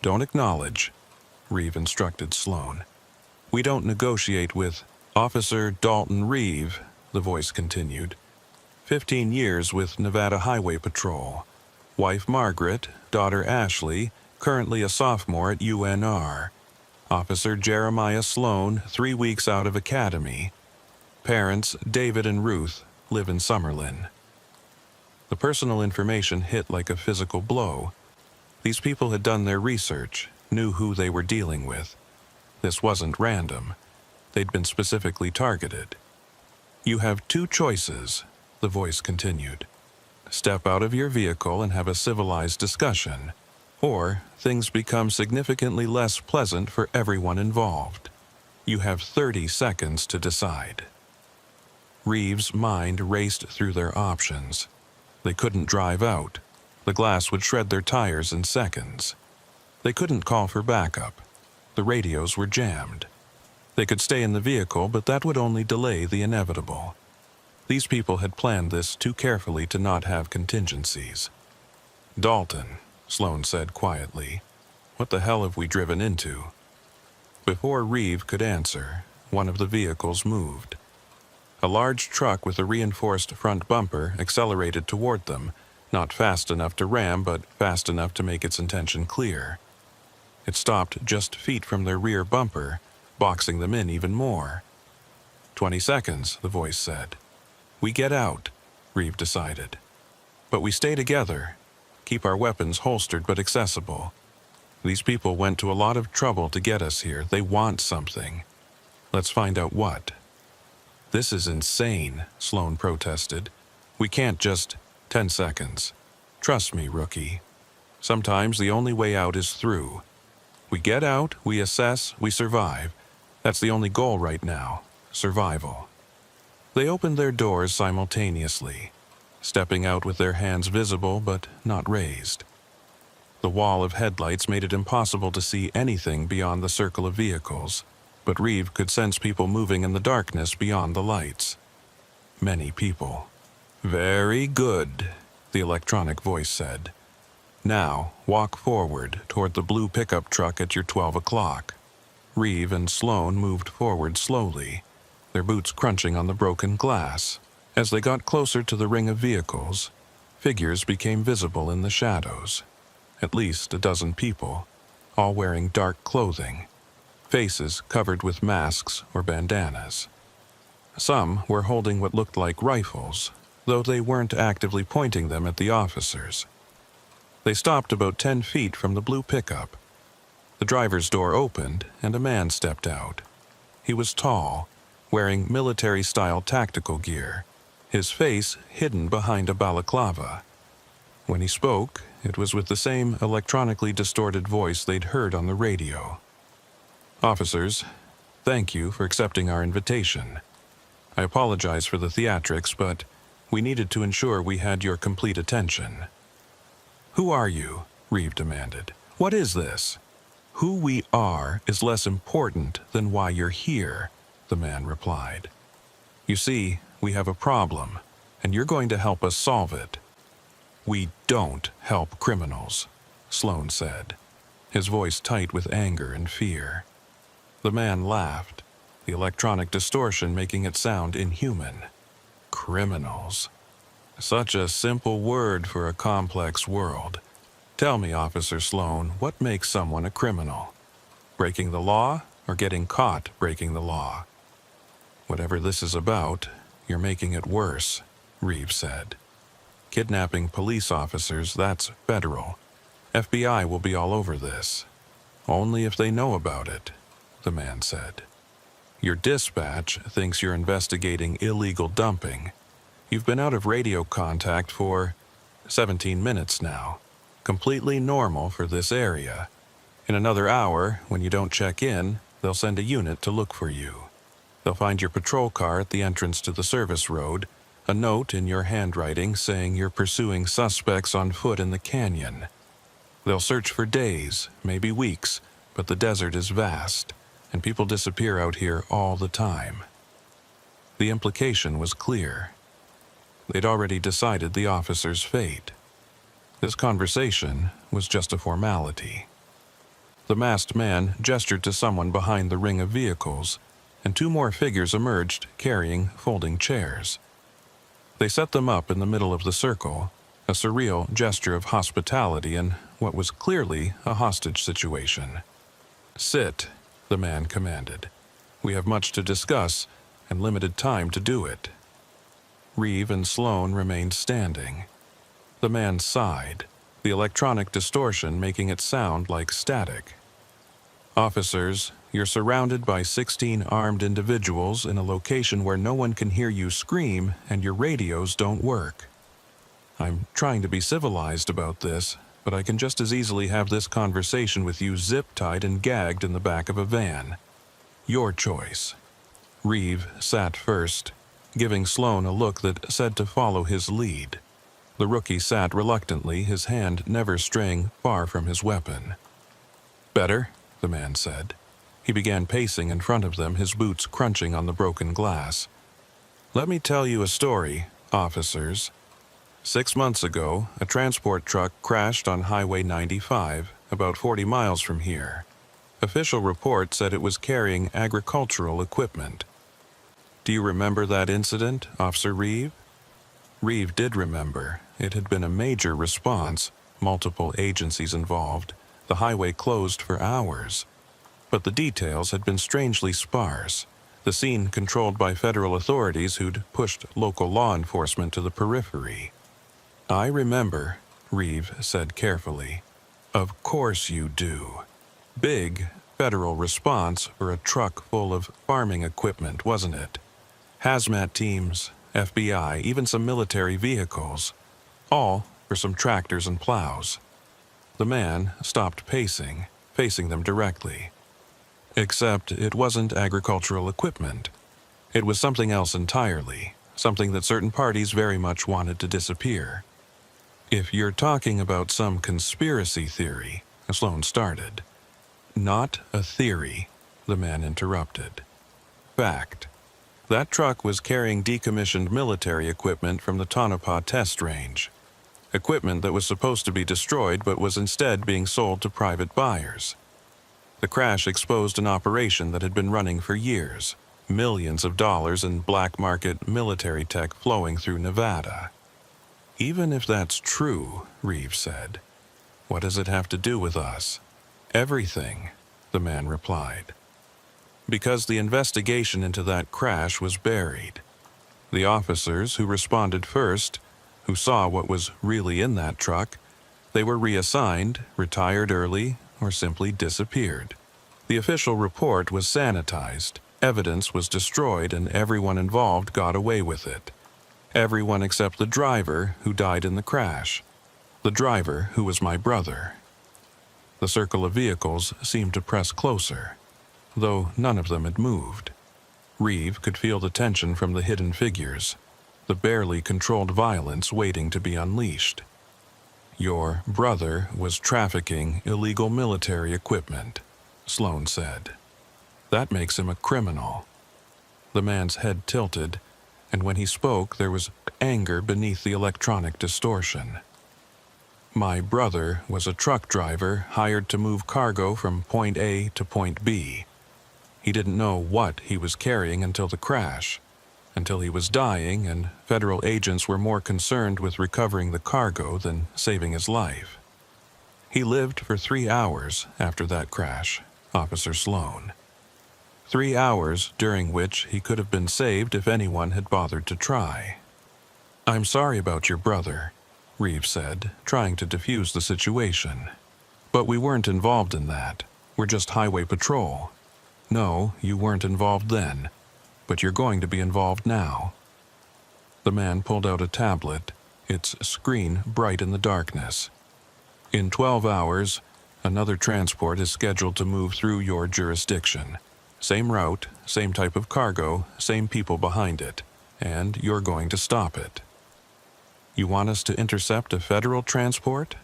"Don't acknowledge," Reeve instructed Sloan. "We don't negotiate with Officer Dalton Reeve," the voice continued. 15 years with Nevada Highway Patrol. Wife Margaret, daughter Ashley, currently a sophomore at UNR. Officer Jeremiah Sloan, 3 weeks out of academy. Parents David and Ruth live in Summerlin. The personal information hit like a physical blow. These people had done their research, knew who they were dealing with. This wasn't random. They'd been specifically targeted. "You have 2 choices," the voice continued. "Step out of your vehicle and have a civilized discussion, or things become significantly less pleasant for everyone involved. You have 30 seconds to decide." Reeve's mind raced through their options. They couldn't drive out. The glass would shred their tires in seconds. They couldn't call for backup. The radios were jammed. They could stay in the vehicle, but that would only delay the inevitable. These people had planned this too carefully to not have contingencies. "Dalton," Sloan said quietly, "what the hell have we driven into?" Before Reeve could answer, one of the vehicles moved. A large truck with a reinforced front bumper accelerated toward them, not fast enough to ram, but fast enough to make its intention clear. It stopped just feet from their rear bumper, boxing them in even more. 20 seconds, the voice said. "We get out," Reeve decided. "But we stay together, keep our weapons holstered but accessible. These people went to a lot of trouble to get us here. They want something. Let's find out what." "This is insane," Sloan protested. "We can't just..." 10 seconds. "Trust me, rookie. Sometimes the only way out is through. We get out, we assess, we survive. That's the only goal right now. Survival." They opened their doors simultaneously, stepping out with their hands visible but not raised. The wall of headlights made it impossible to see anything beyond the circle of vehicles, but Reeve could sense people moving in the darkness beyond the lights. Many people. "Very good," the electronic voice said. "Now, walk forward toward the blue pickup truck at your 12 o'clock. Reeve and Sloan moved forward slowly, their boots crunching on the broken glass. As they got closer to the ring of vehicles, figures became visible in the shadows. At least a dozen people, all wearing dark clothing, faces covered with masks or bandanas. Some were holding what looked like rifles, though they weren't actively pointing them at the officers. They stopped about 10 feet from the blue pickup. The driver's door opened and a man stepped out. He was tall, wearing military-style tactical gear, his face hidden behind a balaclava. When he spoke, it was with the same electronically distorted voice they'd heard on the radio. "Officers, thank you for accepting our invitation. I apologize for the theatrics, but we needed to ensure we had your complete attention." "Who are you?" Reeve demanded. "What is this?" "Who we are is less important than why you're here," the man replied. "You see, we have a problem, and you're going to help us solve it." "We don't help criminals," Sloan said, his voice tight with anger and fear. The man laughed, the electronic distortion making it sound inhuman. "Criminals. Such a simple word for a complex world. Tell me, Officer Sloan, what makes someone a criminal? Breaking the law or getting caught breaking the law?" "Whatever this is about, you're making it worse," Reeve said. "Kidnapping police officers, that's federal. FBI will be all over this. Only if they know about it," the man said. "Your dispatch thinks you're investigating illegal dumping. You've been out of radio contact for 17 minutes now. Completely normal for this area. In another hour, when you don't check in, they'll send a unit to look for you. They'll find your patrol car at the entrance to the service road, a note in your handwriting saying you're pursuing suspects on foot in the canyon. They'll search for days, maybe weeks, but the desert is vast, and people disappear out here all the time." The implication was clear. They'd already decided the officer's fate. This conversation was just a formality. The masked man gestured to someone behind the ring of vehicles, and 2 more figures emerged carrying folding chairs. They set them up in the middle of the circle, a surreal gesture of hospitality in what was clearly a hostage situation. "Sit," the man commanded. "We have much to discuss and limited time to do it." Reeve and Sloan remained standing. The man sighed, the electronic distortion making it sound like static. "Officers, you're surrounded by 16 armed individuals in a location where no one can hear you scream and your radios don't work. I'm trying to be civilized about this, but I can just as easily have this conversation with you zip-tied and gagged in the back of a van. Your choice." Reeve sat first, giving Sloan a look that said to follow his lead. The rookie sat reluctantly, his hand never straying far from his weapon. "Better?" the man said. He began pacing in front of them, his boots crunching on the broken glass. "Let me tell you a story, officers. 6 months ago, a transport truck crashed on Highway 95, about 40 miles from here. Official report said it was carrying agricultural equipment. Do you remember that incident, Officer Reeve?" Reeve did remember. It had been a major response, multiple agencies involved, the highway closed for hours. But the details had been strangely sparse, the scene controlled by federal authorities who'd pushed local law enforcement to the periphery. "I remember," Reeve said carefully. "Of course you do. Big federal response for a truck full of farming equipment, wasn't it? Hazmat teams, FBI, even some military vehicles. All for some tractors and plows." The man stopped pacing, facing them directly. Except it wasn't agricultural equipment. It was something else entirely, something that certain parties very much wanted to disappear. "If you're talking about some conspiracy theory," Sloan started. "Not a theory," the man interrupted. "Fact. That truck was carrying decommissioned military equipment from the Tonopah test range. Equipment that was supposed to be destroyed but was instead being sold to private buyers. The crash exposed an operation that had been running for years, millions of dollars in black market military tech flowing through Nevada." "Even if that's true," Reeve said, "what does it have to do with us?" Everything, the man replied. Because the investigation into that crash was buried. The officers who responded first, who saw what was really in that truck, they were reassigned, retired early, or simply disappeared. The official report was sanitized, evidence was destroyed, and everyone involved got away with it. Everyone except the driver who died in the crash. The driver who was my brother. The circle of vehicles seemed to press closer, though none of them had moved. Reeve could feel the tension from the hidden figures, the barely controlled violence waiting to be unleashed. Your brother was trafficking illegal military equipment, Sloan said. That makes him a criminal. The man's head tilted, and when he spoke there was anger beneath the electronic distortion. My brother was a truck driver hired to move cargo from point A to point B. He didn't know what he was carrying until the crash, until he was dying and federal agents were more concerned with recovering the cargo than saving his life. He lived for 3 hours after that crash, Officer Sloan. 3 hours during which he could have been saved if anyone had bothered to try. I'm sorry about your brother, Reeve said, trying to defuse the situation. But we weren't involved in that. We're just highway patrol. No, you weren't involved then, but you're going to be involved now. The man pulled out a tablet, its screen bright in the darkness. In 12 hours, another transport is scheduled to move through your jurisdiction. Same route, same type of cargo, same people behind it, and you're going to stop it. You want us to intercept a federal transport?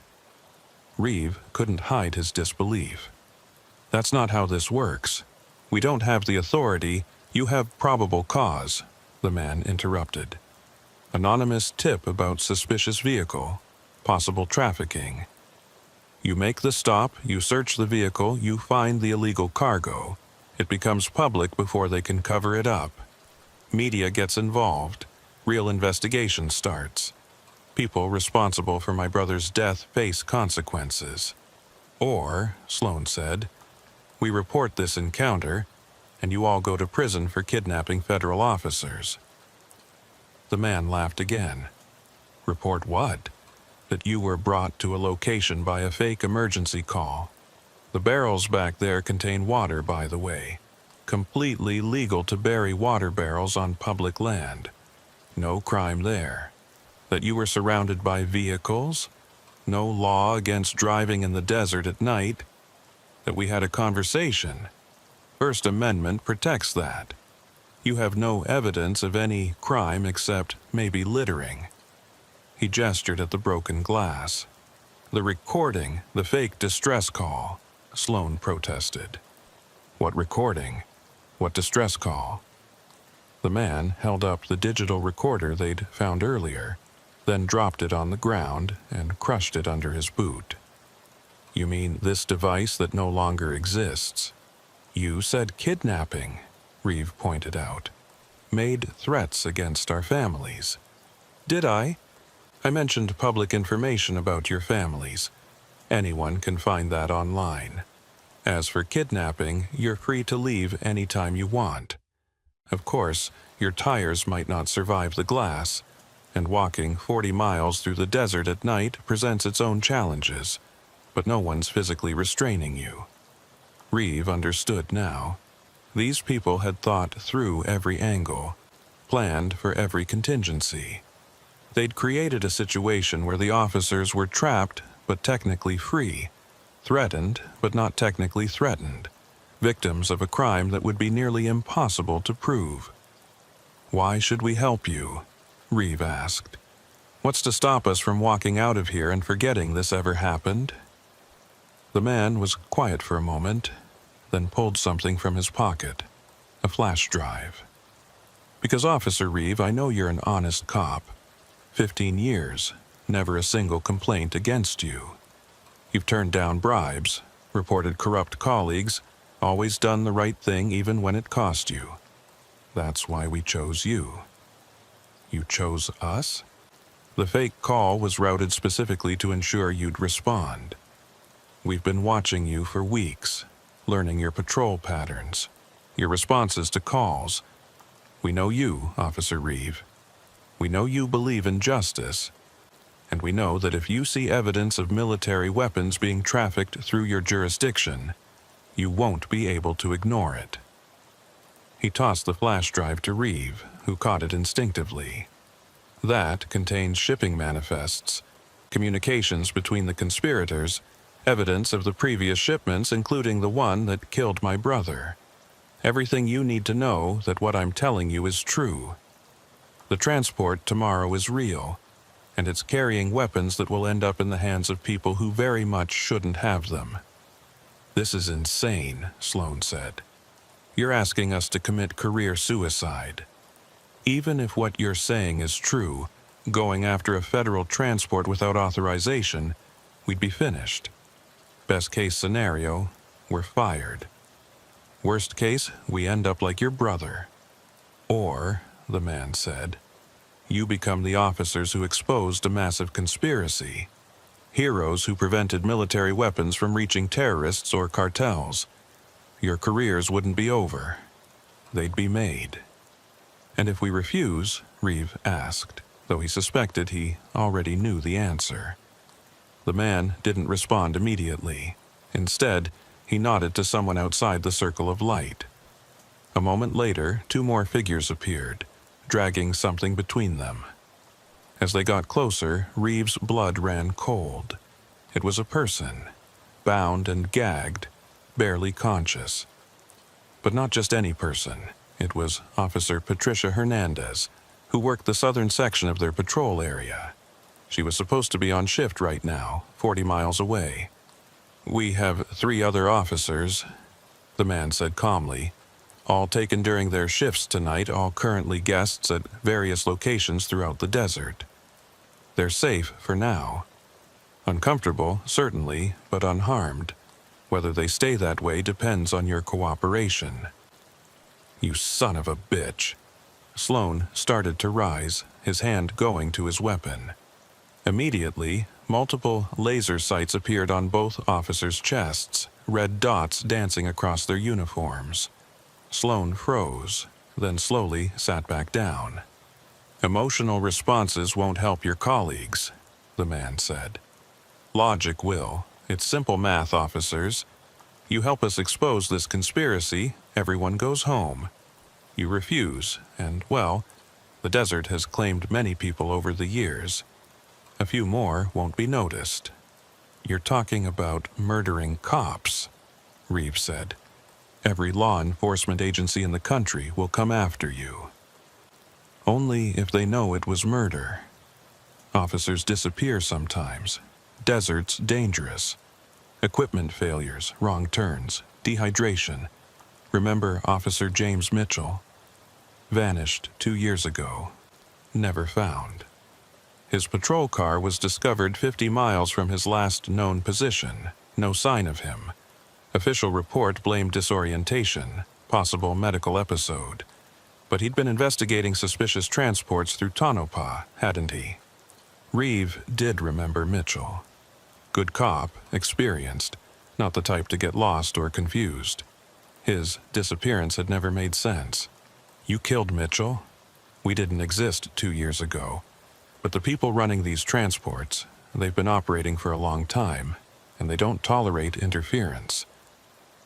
Reeve couldn't hide his disbelief. That's not how this works. We don't have the authority, you have probable cause, the man interrupted. Anonymous tip about suspicious vehicle, possible trafficking. You make the stop, you search the vehicle, you find the illegal cargo. It becomes public before they can cover it up. Media gets involved. Real investigation starts. People responsible for my brother's death face consequences. Or, Sloan said, we report this encounter, and you all go to prison for kidnapping federal officers. The man laughed again. Report what? That you were brought to a location by a fake emergency call. The barrels back there contain water, by the way. Completely legal to bury water barrels on public land. No crime there. That you were surrounded by vehicles. No law against driving in the desert at night. That we had a conversation. First Amendment protects that. You have no evidence of any crime except maybe littering. He gestured at the broken glass. The recording, the fake distress call, Sloan protested. What recording? What distress call? The man held up the digital recorder they'd found earlier, then dropped it on the ground and crushed it under his boot. You mean this device that no longer exists? You said kidnapping, Reeve pointed out. Made threats against our families. Did I? I mentioned public information about your families. Anyone can find that online. As for kidnapping, you're free to leave any time you want. Of course, your tires might not survive the glass, and walking 40 miles through the desert at night presents its own challenges, but no one's physically restraining you. Reeve understood now. These people had thought through every angle, planned for every contingency. They'd created a situation where the officers were trapped but technically free, threatened but not technically threatened, victims of a crime that would be nearly impossible to prove. Why should we help you? Reeve asked. What's to stop us from walking out of here and forgetting this ever happened? The man was quiet for a moment, then pulled something from his pocket, a flash drive. Because, Officer Reeve, I know you're an honest cop. 15 years, never a single complaint against you. You've turned down bribes, reported corrupt colleagues, always done the right thing even when it cost you. That's why we chose you. You chose us? The fake call was routed specifically to ensure you'd respond. We've been watching you for weeks, learning your patrol patterns, your responses to calls. We know you, Officer Reeve. We know you believe in justice, and we know that if you see evidence of military weapons being trafficked through your jurisdiction, you won't be able to ignore it. He tossed the flash drive to Reeve, who caught it instinctively. That contains shipping manifests, communications between the conspirators, evidence of the previous shipments, including the one that killed my brother. Everything you need to know that what I'm telling you is true. The transport tomorrow is real, and it's carrying weapons that will end up in the hands of people who very much shouldn't have them. This is insane, Sloan said. You're asking us to commit career suicide. Even if what you're saying is true, going after a federal transport without authorization, we'd be finished. Best case scenario, we're fired. Worst case, we end up like your brother. Or, the man said, you become the officers who exposed a massive conspiracy. Heroes who prevented military weapons from reaching terrorists or cartels. Your careers wouldn't be over. They'd be made. And if we refuse, Reeve asked, though he suspected he already knew the answer. The man didn't respond immediately. Instead, he nodded to someone outside the circle of light. A moment later, 2 more figures appeared, dragging something between them. As they got closer, Reeve's blood ran cold. It was a person, bound and gagged, barely conscious. But not just any person. It was Officer Patricia Hernandez, who worked the southern section of their patrol area. She was supposed to be on shift right now, 40 miles away. We have 3 other officers, the man said calmly, all taken during their shifts tonight, all currently guests at various locations throughout the desert. They're safe for now. Uncomfortable, certainly, but unharmed. Whether they stay that way depends on your cooperation. You son of a bitch. Sloan started to rise, his hand going to his weapon. Immediately, multiple laser sights appeared on both officers' chests, red dots dancing across their uniforms. Sloan froze, then slowly sat back down. Emotional responses won't help your colleagues, the man said. Logic will. It's simple math, officers. You help us expose this conspiracy, everyone goes home. You refuse, and, well, the desert has claimed many people over the years. A few more won't be noticed. You're talking about murdering cops, Reeve said. Every law enforcement agency in the country will come after you. Only if they know it was murder. Officers disappear sometimes. Desert's dangerous. Equipment failures, wrong turns, dehydration. Remember Officer James Mitchell? Vanished 2 years ago. Never found. His patrol car was discovered 50 miles from his last known position. No sign of him. Official report blamed disorientation, possible medical episode. But he'd been investigating suspicious transports through Tonopah, hadn't he? Reeve did remember Mitchell. Good cop, experienced, not the type to get lost or confused. His disappearance had never made sense. You killed Mitchell? We didn't exist 2 years ago. But the people running these transports, they've been operating for a long time, and they don't tolerate interference.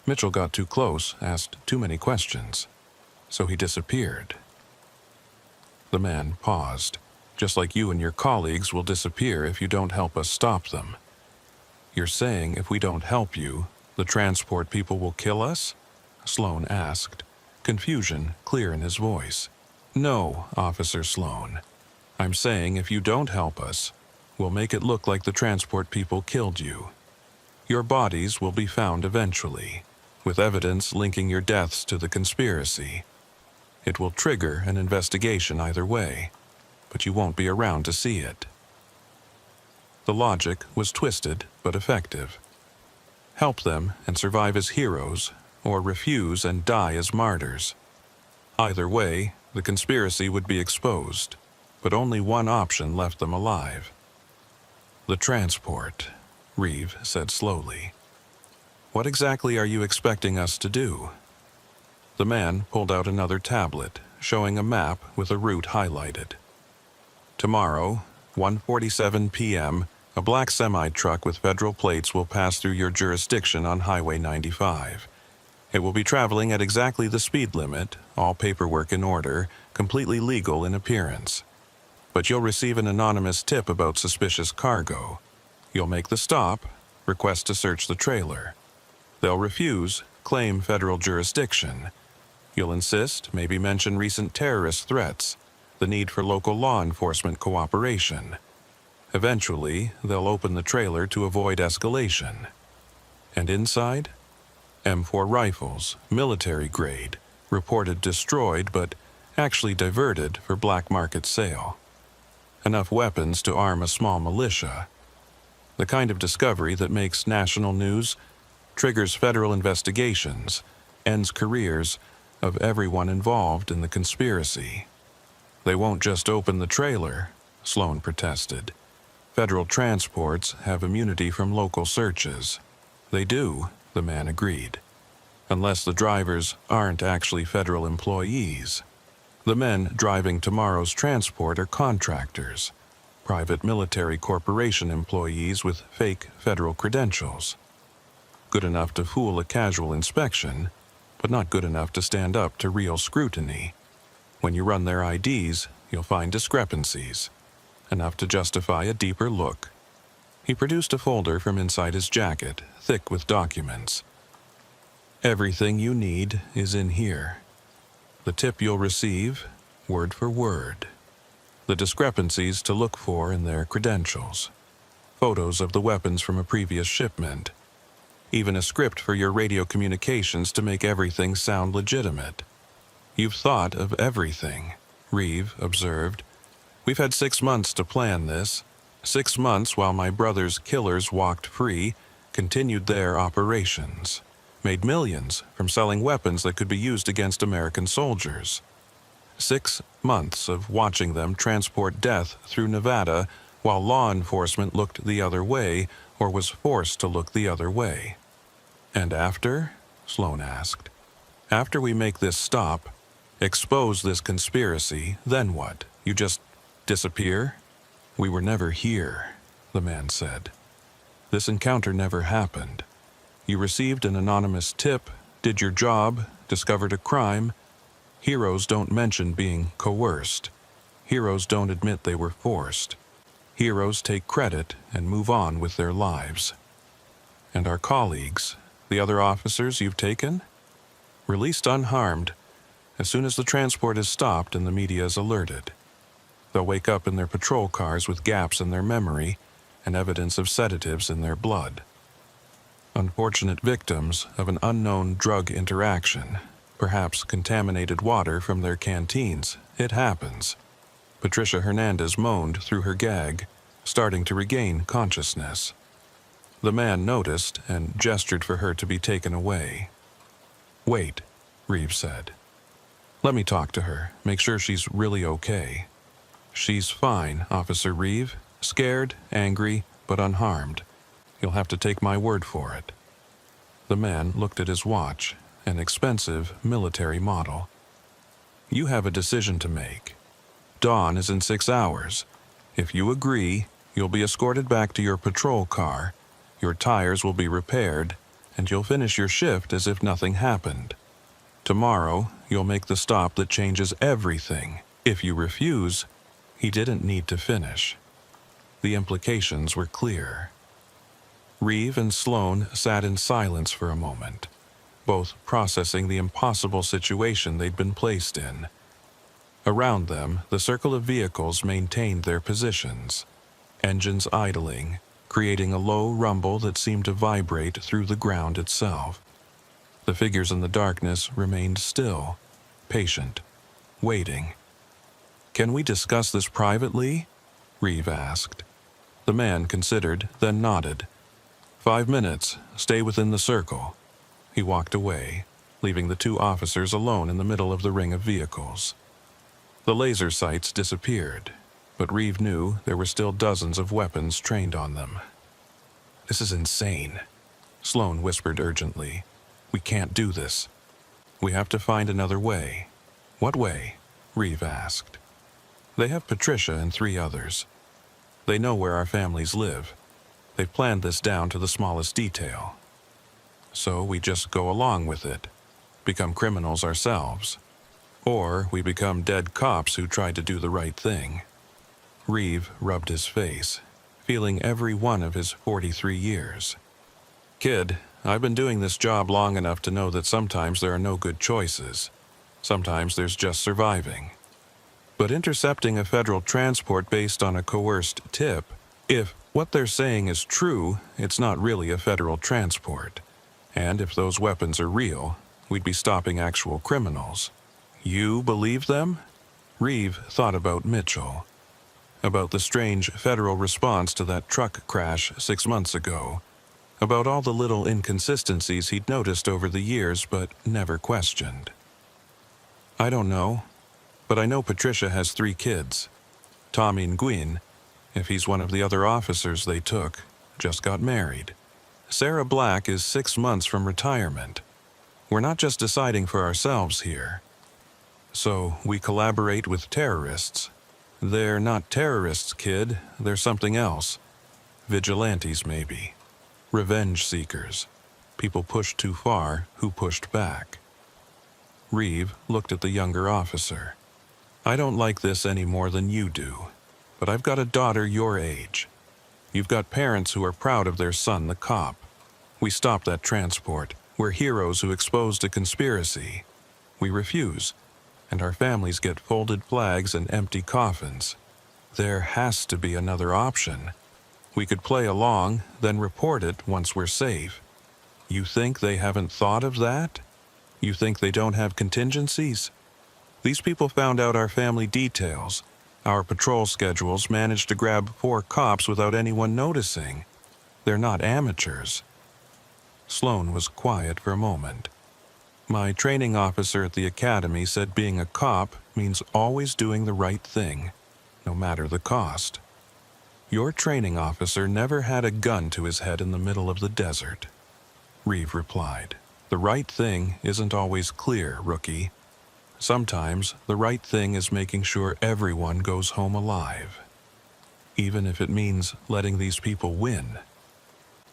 Mitchell got too close, asked too many questions. So he disappeared. The man paused. Just like you and your colleagues will disappear if you don't help us stop them. You're saying if we don't help you, the transport people will kill us? Sloan asked, confusion clear in his voice. No, Officer Sloan. I'm saying if you don't help us, we'll make it look like the transport people killed you. Your bodies will be found eventually, with evidence linking your deaths to the conspiracy. It will trigger an investigation either way, but you won't be around to see it. The logic was twisted but effective. Help them and survive as heroes, or refuse and die as martyrs. Either way, the conspiracy would be exposed, but only one option left them alive. The transport, Reeve said slowly. What exactly are you expecting us to do? The man pulled out another tablet, showing a map with a route highlighted. Tomorrow, 1:47 p.m., a black semi-truck with federal plates will pass through your jurisdiction on Highway 95. It will be traveling at exactly the speed limit, all paperwork in order, completely legal in appearance. But you'll receive an anonymous tip about suspicious cargo. You'll make the stop, request to search the trailer. They'll refuse, claim federal jurisdiction. You'll insist, maybe mention recent terrorist threats, the need for local law enforcement cooperation. Eventually, they'll open the trailer to avoid escalation. And inside? M4 rifles, military grade, reported destroyed but actually diverted for black market sale. Enough weapons to arm a small militia. The kind of discovery that makes national news, triggers federal investigations, ends careers of everyone involved in the conspiracy. They won't just open the trailer, Sloan protested. Federal transports have immunity from local searches. They do, the man agreed. Unless the drivers aren't actually federal employees. The men driving tomorrow's transport are contractors, private military corporation employees with fake federal credentials. Good enough to fool a casual inspection, but not good enough to stand up to real scrutiny. When you run their IDs, you'll find discrepancies, enough to justify a deeper look. He produced a folder from inside his jacket, thick with documents. Everything you need is in here. The tip you'll receive, word for word. The discrepancies to look for in their credentials. Photos of the weapons from a previous shipment. Even a script for your radio communications to make everything sound legitimate. You've thought of everything, Reeve observed. We've had 6 months to plan this. 6 months while my brother's killers walked free, continued their operations. Made millions from selling weapons that could be used against American soldiers. 6 months of watching them transport death through Nevada while law enforcement looked the other way or was forced to look the other way. And after? Sloan asked. After we make this stop, expose this conspiracy, then what? You just disappear? We were never here, the man said. This encounter never happened. You received an anonymous tip, did your job, discovered a crime. Heroes don't mention being coerced. Heroes don't admit they were forced. Heroes take credit and move on with their lives. And our colleagues, the other officers you've taken? Released unharmed, as soon as the transport is stopped and the media is alerted. They'll wake up in their patrol cars with gaps in their memory and evidence of sedatives in their blood. Unfortunate victims of an unknown drug interaction, perhaps contaminated water from their canteens. It happens. Patricia Hernandez moaned through her gag, starting to regain consciousness. The man noticed and gestured for her to be taken away. Wait, Reeves said. Let me talk to her, make sure she's really okay. She's fine, Officer Reeve. Scared, angry, but unharmed. You'll have to take my word for it. The man looked at his watch, an expensive military model. You have a decision to make. Dawn is in 6 hours. If you agree, you'll be escorted back to your patrol car, your tires will be repaired, and you'll finish your shift as if nothing happened. Tomorrow, you'll make the stop that changes everything. If you refuse, he didn't need to finish. The implications were clear. Reeve and Sloan sat in silence for a moment, both processing the impossible situation they'd been placed in. Around them, the circle of vehicles maintained their positions, engines idling, creating a low rumble that seemed to vibrate through the ground itself. The figures in the darkness remained still, patient, waiting. "Can we discuss this privately?" Reeve asked. The man considered, then nodded. 5 minutes, stay within the circle. He walked away, leaving the 2 officers alone in the middle of the ring of vehicles. The laser sights disappeared, but Reeve knew there were still dozens of weapons trained on them. "This is insane," Sloan whispered urgently. "We can't do this. We have to find another way." "What way?" Reeve asked. "They have Patricia and 3 others. They know where our families live. They've planned this down to the smallest detail. So we just go along with it, become criminals ourselves. Or we become dead cops who tried to do the right thing." Reeve rubbed his face, feeling every one of his 43 years. "Kid, I've been doing this job long enough to know that sometimes there are no good choices. Sometimes there's just surviving. But intercepting a federal transport based on a coerced tip, if what they're saying is true, it's not really a federal transport. And if those weapons are real, we'd be stopping actual criminals." "You believe them?" Reeve thought about Mitchell, about the strange federal response to that truck crash 6 months ago, about all the little inconsistencies he'd noticed over the years but never questioned. "I don't know, but I know Patricia has 3 kids. Tommy and Gwyn, if he's one of the other officers they took, just got married. Sarah Black is 6 months from retirement. We're not just deciding for ourselves here. So we collaborate with terrorists. They're not terrorists, kid. They're something else. Vigilantes, maybe. Revenge seekers. People pushed too far who pushed back." Reeve looked at the younger officer. "I don't like this any more than you do, but I've got a daughter your age. You've got parents who are proud of their son, the cop. We stopped that transport. We're heroes who exposed a conspiracy. We refuse, and our families get folded flags and empty coffins. There has to be another option. We could play along, then report it once we're safe. You think they haven't thought of that? You think they don't have contingencies? These people found out our family details. Our patrol schedules, managed to grab 4 cops without anyone noticing. They're not amateurs." Sloan was quiet for a moment. "My training officer at the academy said being a cop means always doing the right thing, no matter the cost. Your training officer never had a gun to his head in the middle of the desert," Reeve replied. "The right thing isn't always clear, rookie. Sometimes the right thing is making sure everyone goes home alive, even if it means letting these people win.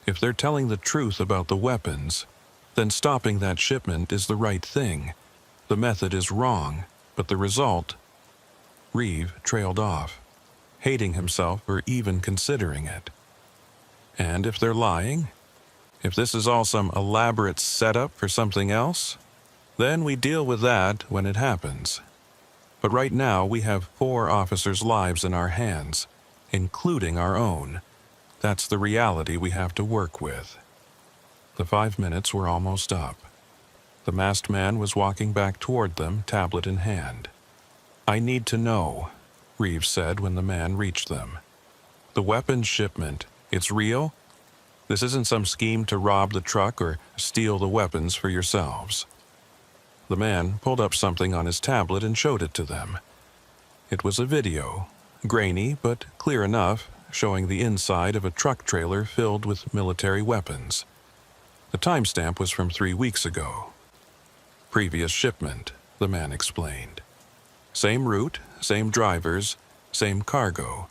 If they're telling the truth about the weapons, then stopping that shipment is the right thing. The method is wrong, but the result..." Reeve trailed off, hating himself for even considering it. "And if they're lying? If this is all some elaborate setup for something else? Then we deal with that when it happens. But right now we have 4 officers' lives in our hands, including our own. That's the reality we have to work with." The 5 minutes were almost up. The masked man was walking back toward them, tablet in hand. "I need to know," Reeves said when the man reached them. "The weapons shipment, it's real? This isn't some scheme to rob the truck or steal the weapons for yourselves." The man pulled up something on his tablet and showed it to them. It was a video, grainy but clear enough, showing the inside of a truck trailer filled with military weapons. The timestamp was from 3 weeks ago. "Previous shipment," the man explained. "Same route, same drivers, same cargo.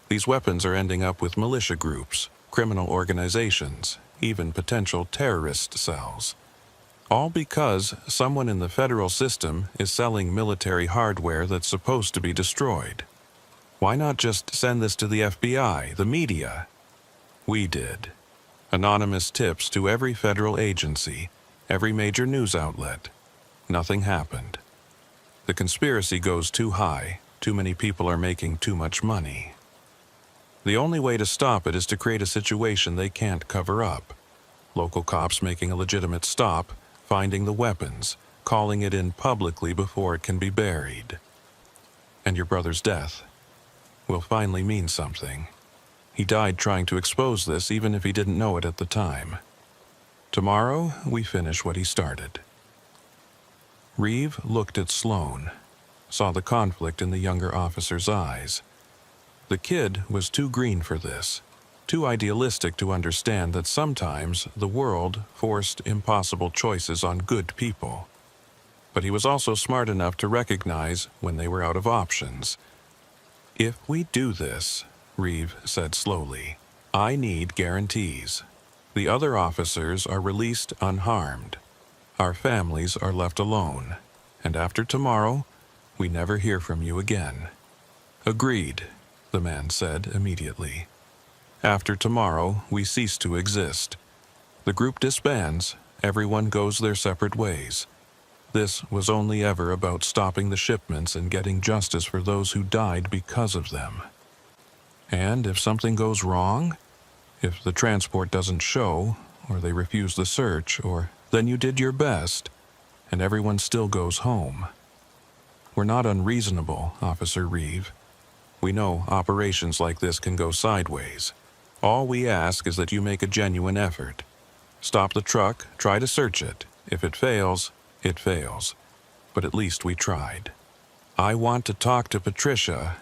These weapons are ending up with militia groups, criminal organizations, even potential terrorist cells. All because someone in the federal system is selling military hardware that's supposed to be destroyed. Why not just send this to the FBI, the media? We did. Anonymous tips to every federal agency, every major news outlet. Nothing happened. The conspiracy goes too high. Too many people are making too much money. The only way to stop it is to create a situation they can't cover up. Local cops making a legitimate stop, finding the weapons, calling it in publicly before it can be buried. And your brother's death will finally mean something. He died trying to expose this even if he didn't know it at the time. Tomorrow, we finish what he started." Reeve looked at Sloan, saw the conflict in the younger officer's eyes. The kid was too green for this, too idealistic to understand that sometimes the world forced impossible choices on good people. But he was also smart enough to recognize when they were out of options. "If we do this," Reeve said slowly, "I need guarantees. The other officers are released unharmed. Our families are left alone. And after tomorrow, we never hear from you again." "Agreed," the man said immediately. "After tomorrow, we cease to exist. The group disbands, everyone goes their separate ways. This was only ever about stopping the shipments and getting justice for those who died because of them. And if something goes wrong, if the transport doesn't show, or they refuse the search, or then you did your best, and everyone still goes home. We're not unreasonable, Officer Reeve. We know operations like this can go sideways. All we ask is that you make a genuine effort. Stop the truck, try to search it. If it fails, it fails. But at least we tried." "I want to talk to Patricia,"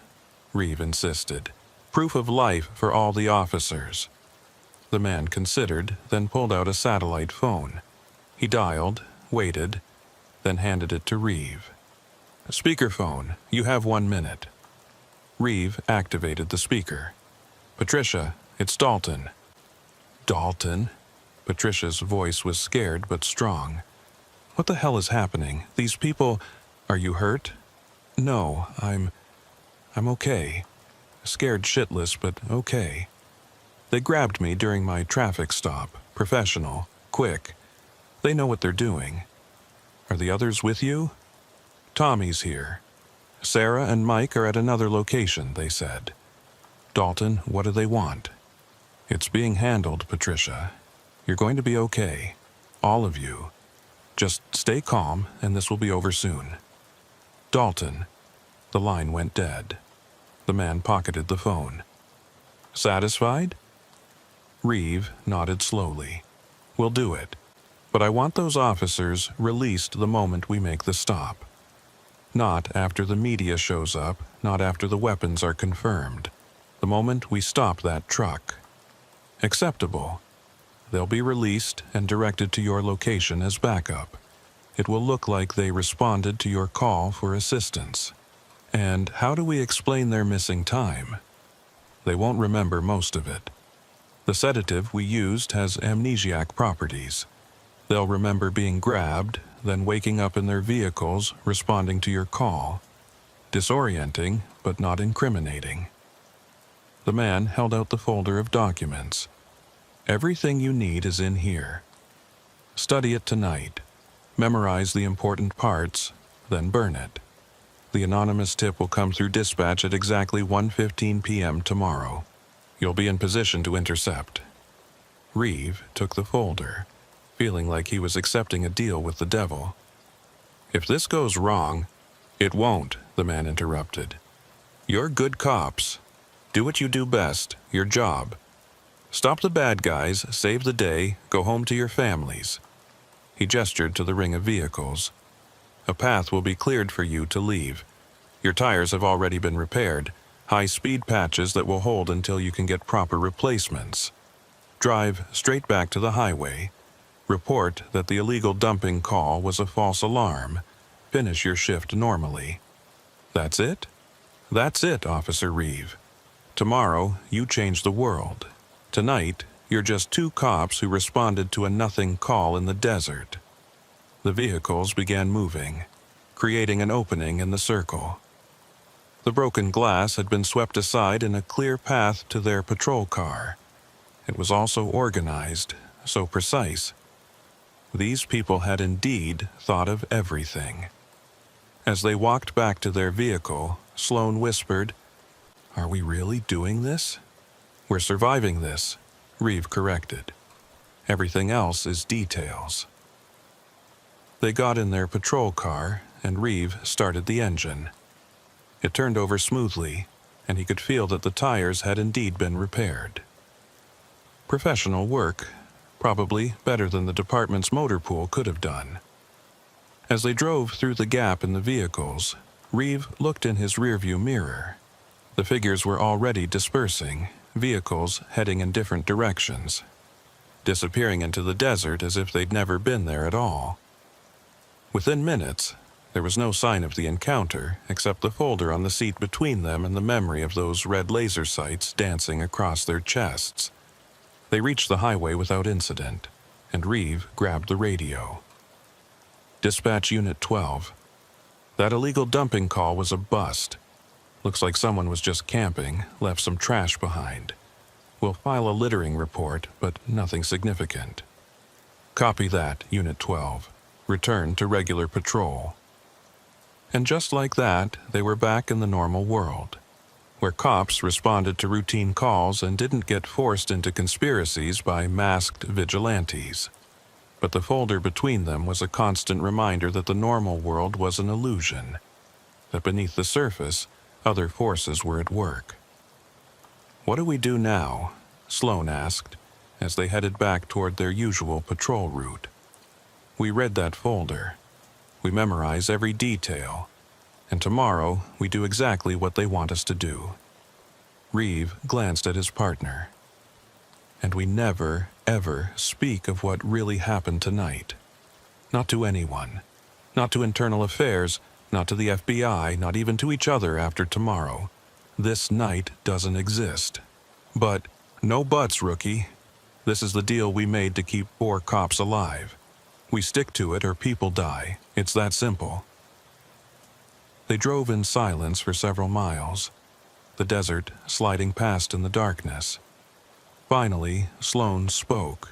Reeve insisted. "Proof of life for all the officers." The man considered, then pulled out a satellite phone. He dialed, waited, then handed it to Reeve. "Speakerphone, you have 1 minute." Reeve activated the speaker. "Patricia, it's Dalton." "Dalton?" Patricia's voice was scared but strong. "What the hell is happening? These people... Are you hurt?" "No, I'm okay. Scared shitless, but okay. They grabbed me during my traffic stop. Professional. Quick. They know what they're doing. Are the others with you?" "Tommy's here. Sarah and Mike are at another location," they said. "Dalton, what do they want?" "It's being handled, Patricia. You're going to be okay. All of you. Just stay calm, and this will be over soon." "Dalton." The line went dead. The man pocketed the phone. "Satisfied?" Reeve nodded slowly. "We'll do it. But I want those officers released the moment we make the stop. Not after the media shows up, not after the weapons are confirmed. The moment we stop that truck. Acceptable. They'll be released and directed to your location as backup. It will look like they responded to your call for assistance. And how do we explain their missing time? They won't remember most of it. The sedative we used has amnesiac properties. They'll remember being grabbed, then waking up in their vehicles, responding to your call. Disorienting, but not incriminating." The man held out the folder of documents. "Everything you need is in here. Study it tonight. Memorize the important parts, then burn it. The anonymous tip will come through dispatch at exactly 1:15 p.m. tomorrow. You'll be in position to intercept." Reeve took the folder, feeling like he was accepting a deal with the devil. "If this goes wrong..." "It won't," the man interrupted. "You're good cops. Do what you do best, your job. Stop the bad guys, save the day, go home to your families." He gestured to the ring of vehicles. "A path will be cleared for you to leave. Your tires have already been repaired, high-speed patches that will hold until you can get proper replacements. Drive straight back to the highway. Report that the illegal dumping call was a false alarm. Finish your shift normally." "That's it?" "That's it, Officer Reeve. Tomorrow, you change the world. Tonight, you're just 2 cops who responded to a nothing call in the desert." The vehicles began moving, creating an opening in the circle. The broken glass had been swept aside in a clear path to their patrol car. It was also organized, so precise. These people had indeed thought of everything. As they walked back to their vehicle, Sloan whispered, "Are we really doing this?" "We're surviving this," Reeve corrected. "Everything else is details." They got in their patrol car, and Reeve started the engine. It turned over smoothly, and he could feel that the tires had indeed been repaired. Professional work, probably better than the department's motor pool could have done. As they drove through the gap in the vehicles, Reeve looked in his rearview mirror. The figures were already dispersing, vehicles heading in different directions, disappearing into the desert as if they'd never been there at all. Within minutes, there was no sign of the encounter except the folder on the seat between them and the memory of those red laser sights dancing across their chests. They reached the highway without incident, and Reeve grabbed the radio. Dispatch Unit 12. That illegal dumping call was a bust. Looks like someone was just camping, left some trash behind. We'll file a littering report, but nothing significant. Copy that, Unit 12. Return to regular patrol. And just like that, they were back in the normal world, where cops responded to routine calls and didn't get forced into conspiracies by masked vigilantes. But the folder between them was a constant reminder that the normal world was an illusion, that beneath the surface, other forces were at work. "What do we do now?" Sloan asked, as they headed back toward their usual patrol route. "We read that folder. We memorize every detail, and tomorrow we do exactly what they want us to do." Reeve glanced at his partner. "And we never, ever speak of what really happened tonight. Not to anyone. Not to Internal Affairs, not to the FBI, not even to each other after tomorrow. This night doesn't exist. But, no buts, rookie. This is the deal we made to keep 4 cops alive. We stick to it or people die. It's that simple." They drove in silence for several miles, the desert sliding past in the darkness. Finally, Sloan spoke.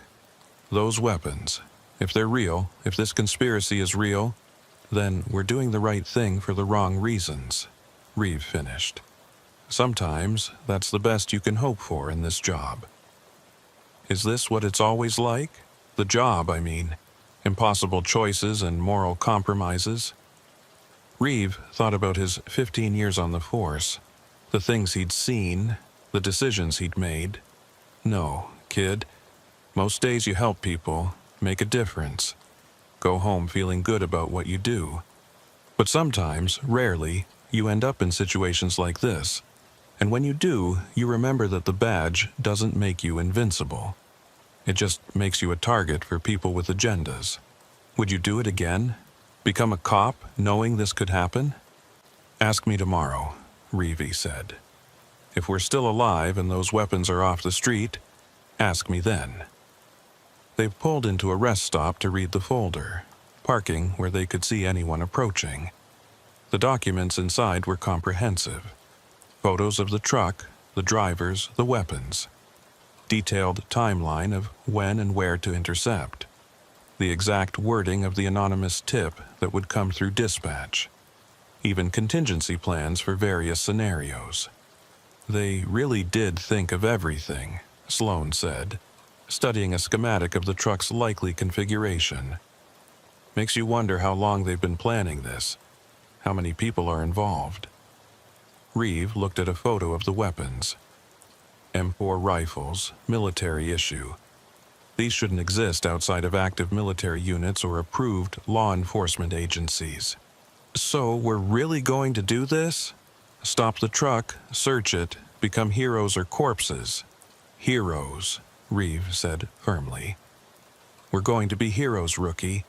"Those weapons, if they're real, if this conspiracy is real, then we're doing the right thing for the wrong reasons," Reeve finished. "Sometimes that's the best you can hope for in this job." "Is this what it's always like? The job, I mean. Impossible choices and moral compromises?" Reeve thought about his 15 years on the force, the things he'd seen, the decisions he'd made. "No, kid. Most days you help people, make a difference, go home feeling good about what you do. But sometimes, rarely, you end up in situations like this. And when you do, you remember that the badge doesn't make you invincible. It just makes you a target for people with agendas. Would you do it again? Become a cop knowing this could happen?" "Ask me tomorrow," Reeve said. "If we're still alive and those weapons are off the street, ask me then." They pulled into a rest stop to read the folder, parking where they could see anyone approaching. The documents inside were comprehensive. Photos of the truck, the drivers, the weapons. Detailed timeline of when and where to intercept. The exact wording of the anonymous tip that would come through dispatch. Even contingency plans for various scenarios. "They really did think of everything," Sloan said, studying a schematic of the truck's likely configuration. "Makes you wonder how long they've been planning this, how many people are involved." Reeve looked at a photo of the weapons. M4 rifles, military issue. These shouldn't exist outside of active military units or approved law enforcement agencies. "So we're really going to do this? Stop the truck, search it, become heroes or corpses?" "Heroes," Reeve said firmly. "We're going to be heroes, rookie,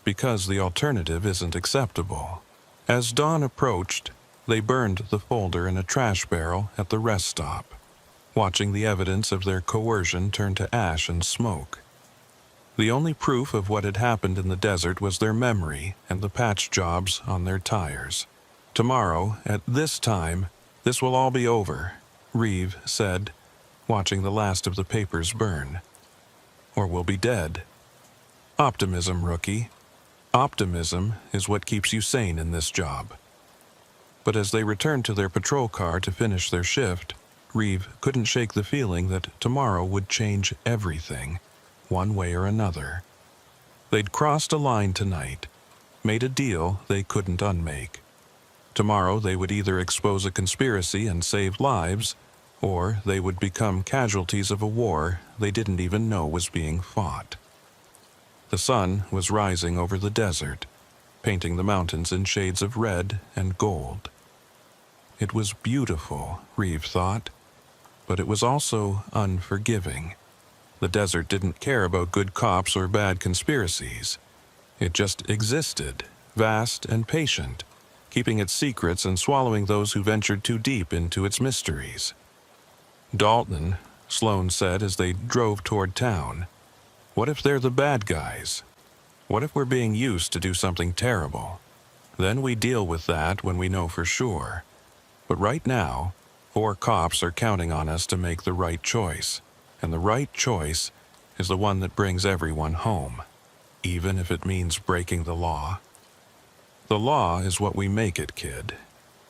because the alternative isn't acceptable." As dawn approached, they burned the folder in a trash barrel at the rest stop, watching the evidence of their coercion turn to ash and smoke. The only proof of what had happened in the desert was their memory and the patch jobs on their tires. "Tomorrow, at this time, this will all be over," Reeve said, watching the last of the papers burn. "Or we'll be dead." "Optimism, rookie. Optimism is what keeps you sane in this job." But as they returned to their patrol car to finish their shift, Reeve couldn't shake the feeling that tomorrow would change everything, one way or another. They'd crossed a line tonight, made a deal they couldn't unmake. Tomorrow they would either expose a conspiracy and save lives, or they would become casualties of a war they didn't even know was being fought. The sun was rising over the desert, painting the mountains in shades of red and gold. It was beautiful, Reeve thought. but it was also unforgiving. The desert didn't care about good cops or bad conspiracies. It just existed, vast and patient, keeping its secrets and swallowing those who ventured too deep into its mysteries. "Dalton," Sloan said as they drove toward town, "what if they're the bad guys? What if we're being used to do something terrible? Then we deal with that when we know for sure. But right now, 4 cops are counting on us to make the right choice. And the right choice is the one that brings everyone home, even if it means breaking the law. The law is what we make it, kid.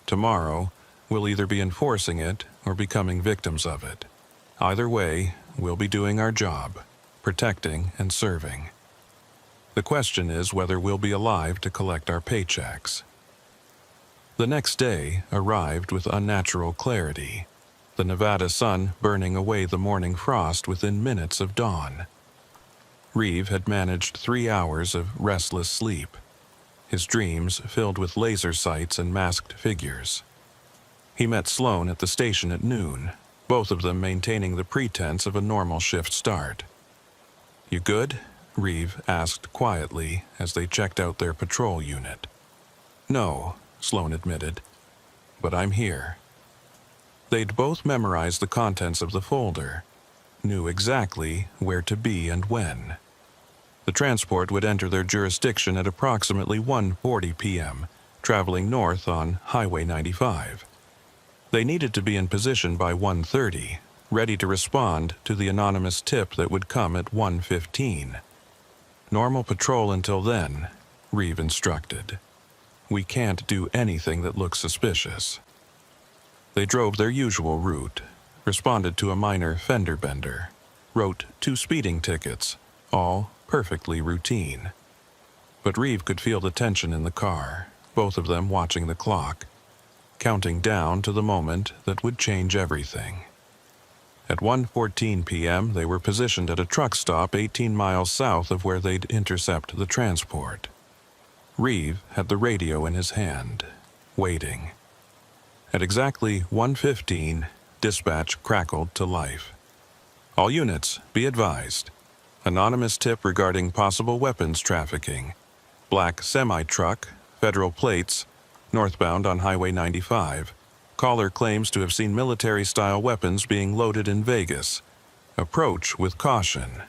Tomorrow, we'll either be enforcing it or becoming victims of it. Either way, we'll be doing our job, protecting and serving. The question is whether we'll be alive to collect our paychecks." The next day arrived with unnatural clarity, the Nevada sun burning away the morning frost within minutes of dawn. Reeve had managed 3 hours of restless sleep, his dreams filled with laser sights and masked figures. He met Sloan at the station at noon, both of them maintaining the pretense of a normal shift start. "You good?" Reeve asked quietly as they checked out their patrol unit. "No," Sloan admitted, "but I'm here." They'd both memorized the contents of the folder, knew exactly where to be and when. The transport would enter their jurisdiction at approximately 1:40 p.m., traveling north on Highway 95. They needed to be in position by 1:30, ready to respond to the anonymous tip that would come at 1:15. "Normal patrol until then," Reeve instructed. "We can't do anything that looks suspicious." They drove their usual route, responded to a minor fender bender, wrote 2 speeding tickets, all perfectly routine. But Reeve could feel the tension in the car, both of them watching the clock, counting down to the moment that would change everything. At 1:14 p.m., they were positioned at a truck stop 18 miles south of where they'd intercept the transport. Reeve had the radio in his hand, waiting. At exactly 1:15, dispatch crackled to life. "All units, be advised. Anonymous tip regarding possible weapons trafficking. Black semi-truck, federal plates, northbound on Highway 95. Caller claims to have seen military-style weapons being loaded in Vegas. Approach with caution."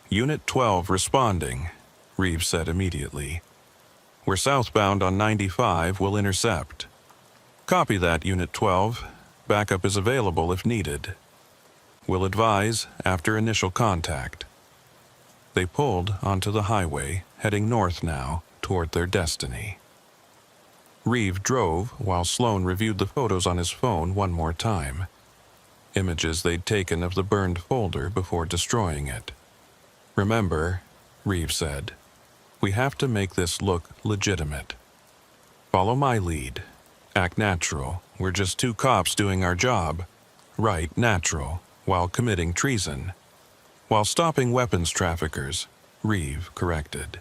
"Unit 12 responding," Reeves said immediately. "We're southbound on 95, will intercept." "Copy that, Unit 12. Backup is available if needed. We'll advise after initial contact." They pulled onto the highway, heading north now, toward their destiny. Reeve drove while Sloan reviewed the photos on his phone one more time. Images they'd taken of the burned folder before destroying it. "Remember," Reeve said, "we have to make this look legitimate. Follow my lead. Act natural. We're just 2 cops doing our job. Right, natural, while committing treason. While stopping weapons traffickers," Reeve corrected.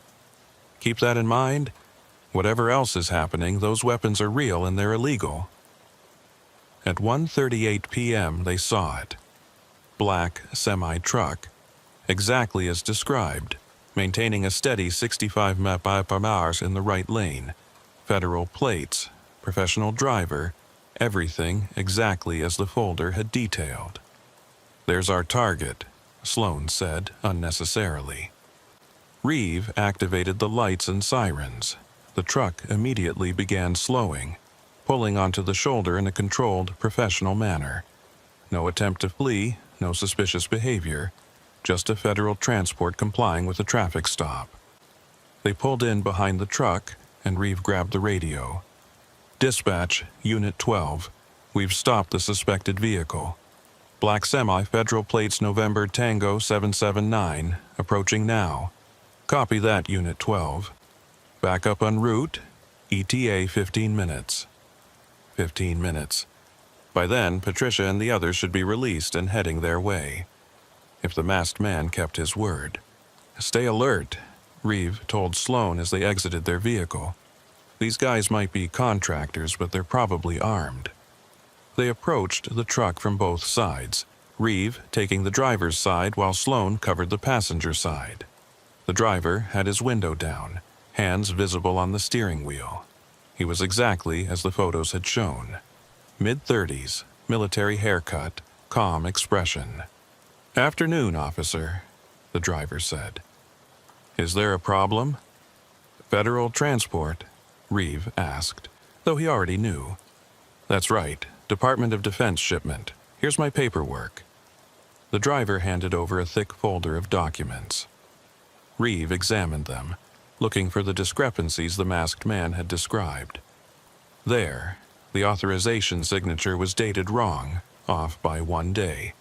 "Keep that in mind. Whatever else is happening, those weapons are real and they're illegal." At 1:38 p.m. they saw it. Black semi-truck, exactly as described, maintaining a steady 65 mph in the right lane. Federal plates, professional driver, everything exactly as the folder had detailed. "There's our target," Sloan said unnecessarily. Reeve activated the lights and sirens. The truck immediately began slowing, pulling onto the shoulder in a controlled, professional manner. No attempt to flee, no suspicious behavior, just a federal transport complying with a traffic stop. They pulled in behind the truck, and Reeve grabbed the radio. "Dispatch, Unit 12. We've stopped the suspected vehicle. Black semi, federal plates November Tango 779, approaching now. Copy that, Unit 12. Backup en route, ETA 15 minutes. 15 minutes. By then, Patricia and the others should be released and heading their way. If the masked man kept his word. "Stay alert," Reeve told Sloan as they exited their vehicle. "These guys might be contractors, but they're probably armed." They approached the truck from both sides, Reeve taking the driver's side while Sloan covered the passenger side. The driver had his window down, hands visible on the steering wheel. He was exactly as the photos had shown. Mid-30s, military haircut, calm expression. "Afternoon, officer," the driver said. "Is there a problem?" "Federal transport?" Reeve asked, though he already knew. "That's right, Department of Defense shipment. Here's my paperwork." The driver handed over a thick folder of documents. Reeve examined them, looking for the discrepancies the masked man had described. There, the authorization signature was dated wrong, off by 1 day.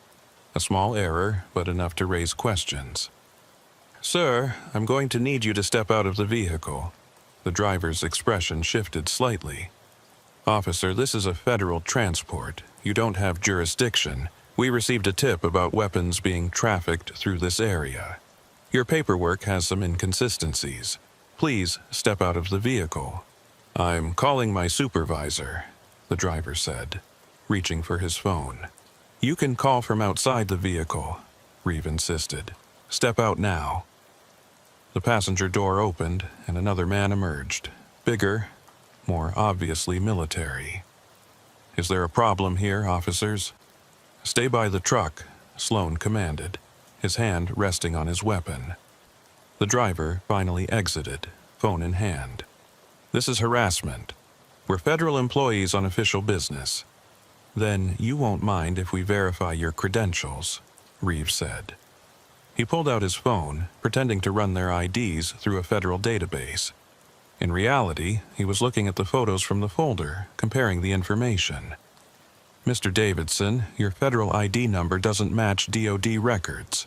A small error, but enough to raise questions. "Sir, I'm going to need you to step out of the vehicle." The driver's expression shifted slightly. "Officer, this is a federal transport. You don't have jurisdiction. We received a tip about weapons being trafficked through this area. Your paperwork has some inconsistencies. Please step out of the vehicle." "I'm calling my supervisor," the driver said, reaching for his phone. "You can call from outside the vehicle," Reeve insisted. "Step out now." The passenger door opened and another man emerged, bigger, more obviously military. "Is there a problem here, officers?" "Stay by the truck," Sloan commanded, his hand resting on his weapon. The driver finally exited, phone in hand. "This is harassment. We're federal employees on official business." "Then you won't mind if we verify your credentials," Reeve said. He pulled out his phone, pretending to run their IDs through a federal database. In reality, he was looking at the photos from the folder, comparing the information. "Mr. Davidson, your federal ID number doesn't match DoD records."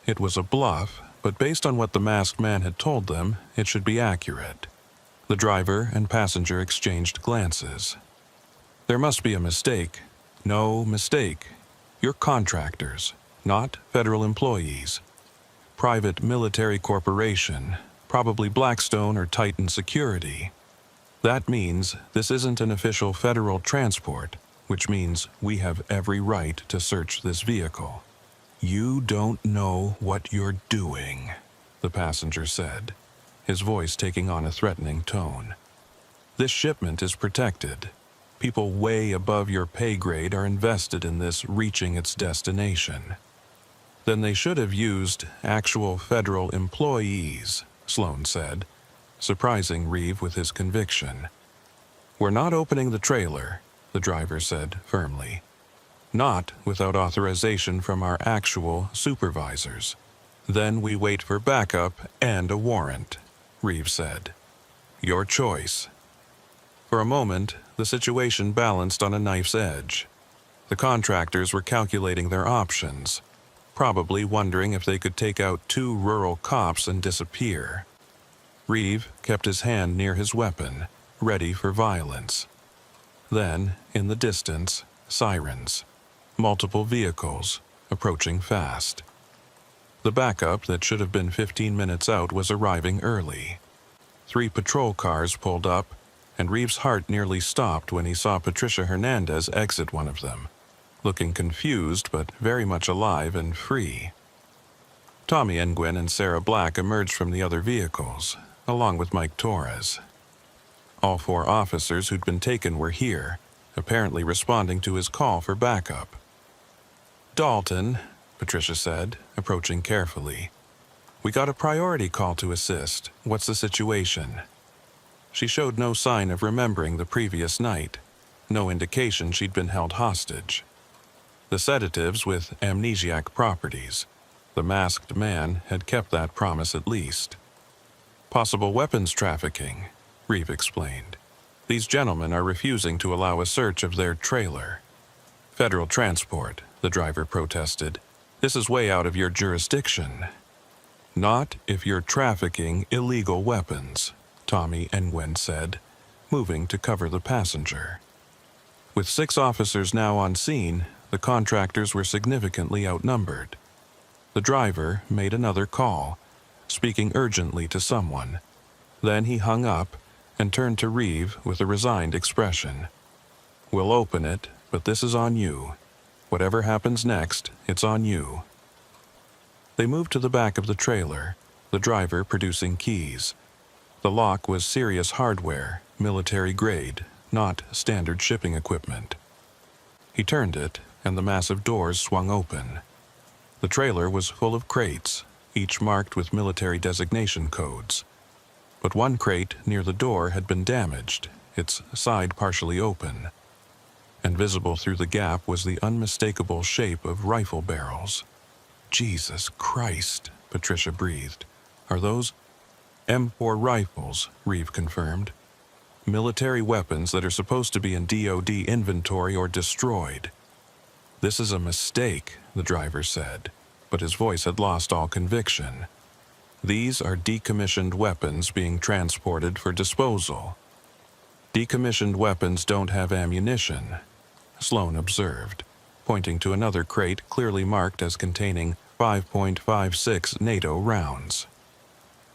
It was a bluff, but based on what the masked man had told them, it should be accurate. The driver and passenger exchanged glances. "There must be a mistake." "No mistake. You're contractors, not federal employees. Private military corporation, probably Blackstone or Titan Security. That means this isn't an official federal transport, which means we have every right to search this vehicle." "You don't know what you're doing," the passenger said, his voice taking on a threatening tone. "This shipment is protected. People way above your pay grade are invested in this reaching its destination." "Then they should have used actual federal employees," Sloan said, surprising Reeve with his conviction. "We're not opening the trailer," the driver said firmly. "Not without authorization from our actual supervisors. Then we wait for backup and a warrant," Reeve said. "Your choice." For a moment, the situation balanced on a knife's edge. The contractors were calculating their options, probably wondering if they could take out 2 rural cops and disappear. Reeve kept his hand near his weapon, ready for violence. Then, in the distance, sirens. Multiple vehicles, approaching fast. The backup that should have been 15 minutes out was arriving early. 3 patrol cars pulled up, and Reeve's heart nearly stopped when he saw Patricia Hernandez exit one of them, looking confused but very much alive and free. Tommy Nguyen and Sarah Black emerged from the other vehicles, along with Mike Torres. All 4 officers who'd been taken were here, apparently responding to his call for backup. "Dalton," Patricia said, approaching carefully. "We got a priority call to assist. What's the situation?" She showed no sign of remembering the previous night, no indication she'd been held hostage. The sedatives with amnesiac properties. The masked man had kept that promise at least. "Possible weapons trafficking," Reeve explained. "These gentlemen are refusing to allow a search of their trailer." "Federal transport," the driver protested. "This is way out of your jurisdiction." "Not if you're trafficking illegal weapons," Tommy Nguyen said, moving to cover the passenger. With 6 officers now on scene, the contractors were significantly outnumbered. The driver made another call, speaking urgently to someone. Then he hung up and turned to Reeve with a resigned expression. "We'll open it, but this is on you. Whatever happens next, it's on you." They moved to the back of the trailer, the driver producing keys. The lock was serious hardware, military grade, not standard shipping equipment. He turned it, and the massive doors swung open. The trailer was full of crates, each marked with military designation codes. But one crate near the door had been damaged, its side partially open, and visible through the gap was the unmistakable shape of rifle barrels. "Jesus Christ," Patricia breathed. "Are those M4 rifles?" Reeve confirmed. "Military weapons that are supposed to be in DoD inventory or destroyed." "This is a mistake," the driver said, but his voice had lost all conviction. "These are decommissioned weapons being transported for disposal." "Decommissioned weapons don't have ammunition," Sloan observed, pointing to another crate clearly marked as containing 5.56 NATO rounds.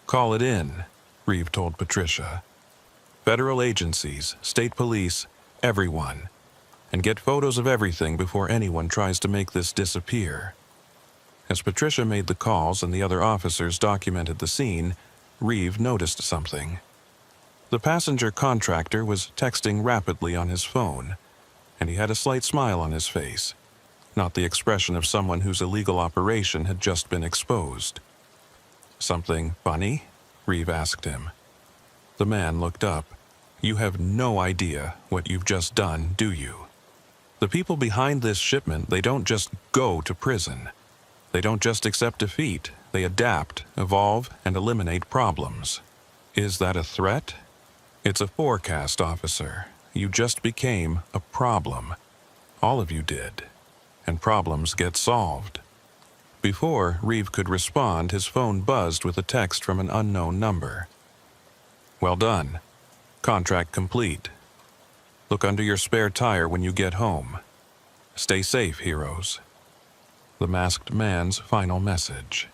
"Call it in," Reeve told Patricia. "Federal agencies, state police, everyone. And get photos of everything before anyone tries to make this disappear." As Patricia made the calls and the other officers documented the scene, Reeve noticed something. The passenger contractor was texting rapidly on his phone, and he had a slight smile on his face, not the expression of someone whose illegal operation had just been exposed. "Something funny?" Reeve asked him. The man looked up. "You have no idea what you've just done, do you? The people behind this shipment, they don't just go to prison. They don't just accept defeat. They adapt, evolve, and eliminate problems. Is that a threat? It's a forecast, officer. You just became a problem. All of you did. And problems get solved." Before Reeve could respond, his phone buzzed with a text from an unknown number. "Well done. Contract complete. Look under your spare tire when you get home. Stay safe, heroes." The masked man's final message.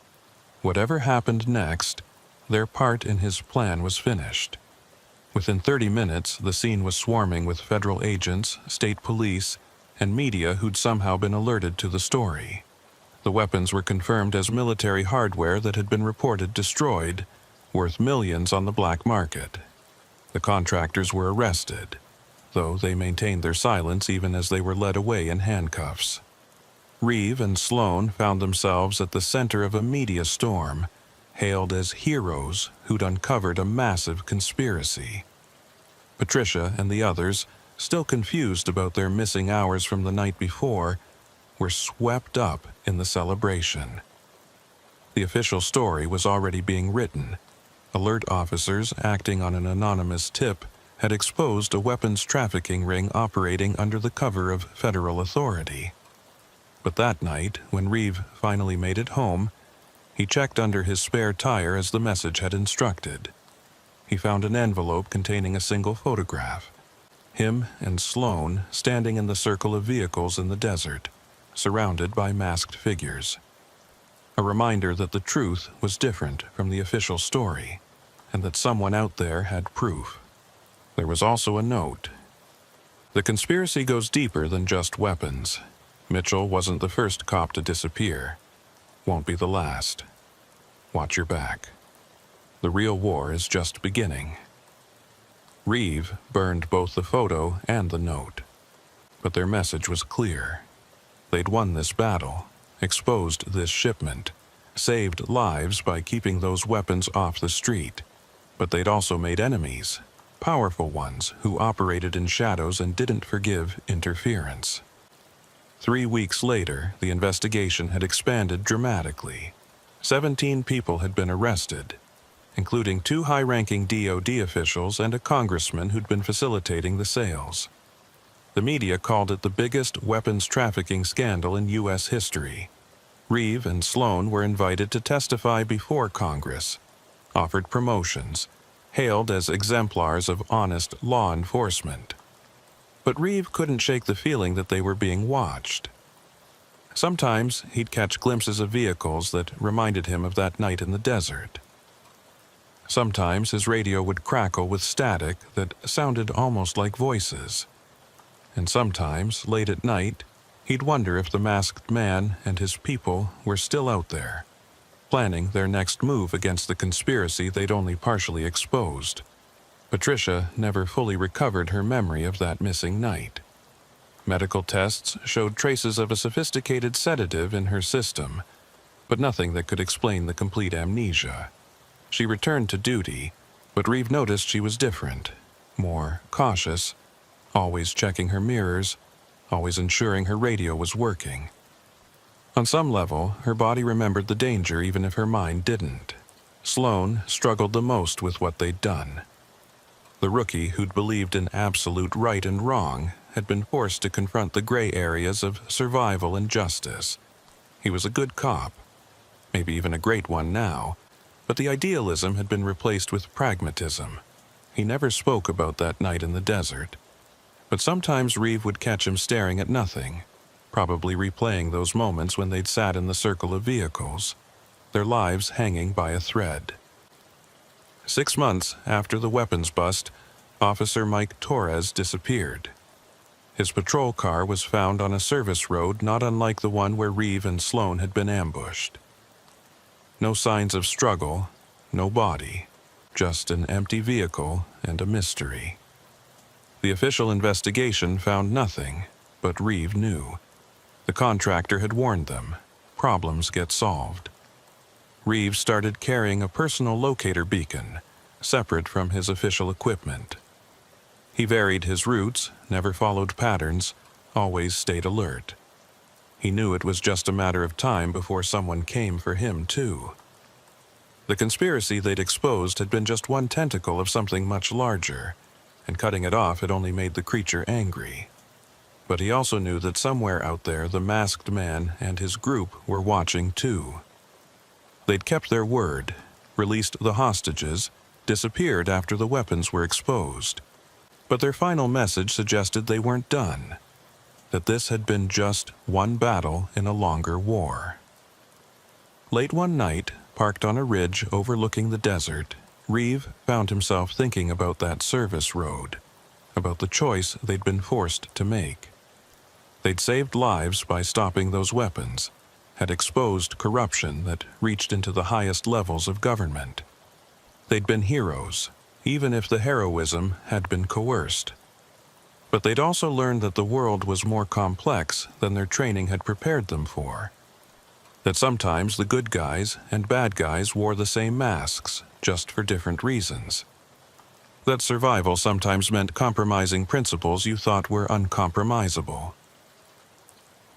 Whatever happened next, their part in his plan was finished. Within 30 minutes, the scene was swarming with federal agents, state police, and media who'd somehow been alerted to the story. The weapons were confirmed as military hardware that had been reported destroyed, worth millions on the black market. The contractors were arrested, though they maintained their silence even as they were led away in handcuffs. Reeve and Sloan found themselves at the center of a media storm, hailed as heroes who'd uncovered a massive conspiracy. Patricia and the others, still confused about their missing hours from the night before, were swept up in the celebration. The official story was already being written. Alert officers acting on an anonymous tip had exposed a weapons trafficking ring operating under the cover of federal authority. But that night, when Reeve finally made it home, he checked under his spare tire as the message had instructed. He found an envelope containing a single photograph. Him and Sloan standing in the circle of vehicles in the desert, surrounded by masked figures. A reminder that the truth was different from the official story, and that someone out there had proof. There was also a note. "The conspiracy goes deeper than just weapons. Mitchell wasn't the first cop to disappear. Won't be the last. Watch your back. The real war is just beginning." Reeve burned both the photo and the note. But their message was clear. They'd won this battle, exposed this shipment, saved lives by keeping those weapons off the street. But they'd also made enemies, powerful ones who operated in shadows and didn't forgive interference. 3 weeks later, the investigation had expanded dramatically. 17 people had been arrested, including 2 high-ranking DoD officials and a congressman who'd been facilitating the sales. The media called it the biggest weapons trafficking scandal in U.S. history. Reeve and Sloan were invited to testify before Congress, offered promotions, hailed as exemplars of honest law enforcement. But Reeve couldn't shake the feeling that they were being watched. Sometimes he'd catch glimpses of vehicles that reminded him of that night in the desert. Sometimes his radio would crackle with static that sounded almost like voices. and sometimes, late at night, he'd wonder if the masked man and his people were still out there, planning their next move against the conspiracy they'd only partially exposed. Patricia never fully recovered her memory of that missing night. Medical tests showed traces of a sophisticated sedative in her system, but nothing that could explain the complete amnesia. She returned to duty, but Reeve noticed she was different, more cautious, always checking her mirrors, always ensuring her radio was working. On some level, her body remembered the danger even if her mind didn't. Sloane struggled the most with what they'd done. The rookie who'd believed in absolute right and wrong had been forced to confront the gray areas of survival and justice. He was a good cop, maybe even a great one now, but the idealism had been replaced with pragmatism. He never spoke about that night in the desert, but sometimes Reeve would catch him staring at nothing, probably replaying those moments when they'd sat in the circle of vehicles, their lives hanging by a thread. 6 months after the weapons bust, Officer Mike Torres disappeared. His patrol car was found on a service road not unlike the one where Reeve and Sloane had been ambushed. No signs of struggle, no body, just an empty vehicle and a mystery. The official investigation found nothing, but Reeve knew. The contractor had warned them. Problems get solved. Reeve started carrying a personal locator beacon, separate from his official equipment. He varied his routes, never followed patterns, always stayed alert. He knew it was just a matter of time before someone came for him, too. The conspiracy they'd exposed had been just one tentacle of something much larger, and cutting it off had only made the creature angry. But he also knew that somewhere out there the masked man and his group were watching, too. They'd kept their word, released the hostages, disappeared after the weapons were exposed. But their final message suggested they weren't done, that this had been just one battle in a longer war. Late one night, parked on a ridge overlooking the desert, Reeve found himself thinking about that service road, about the choice they'd been forced to make. They'd saved lives by stopping those weapons, had exposed corruption that reached into the highest levels of government. They'd been heroes, even if the heroism had been coerced. But they'd also learned that the world was more complex than their training had prepared them for. That sometimes the good guys and bad guys wore the same masks, just for different reasons. That survival sometimes meant compromising principles you thought were uncompromisable.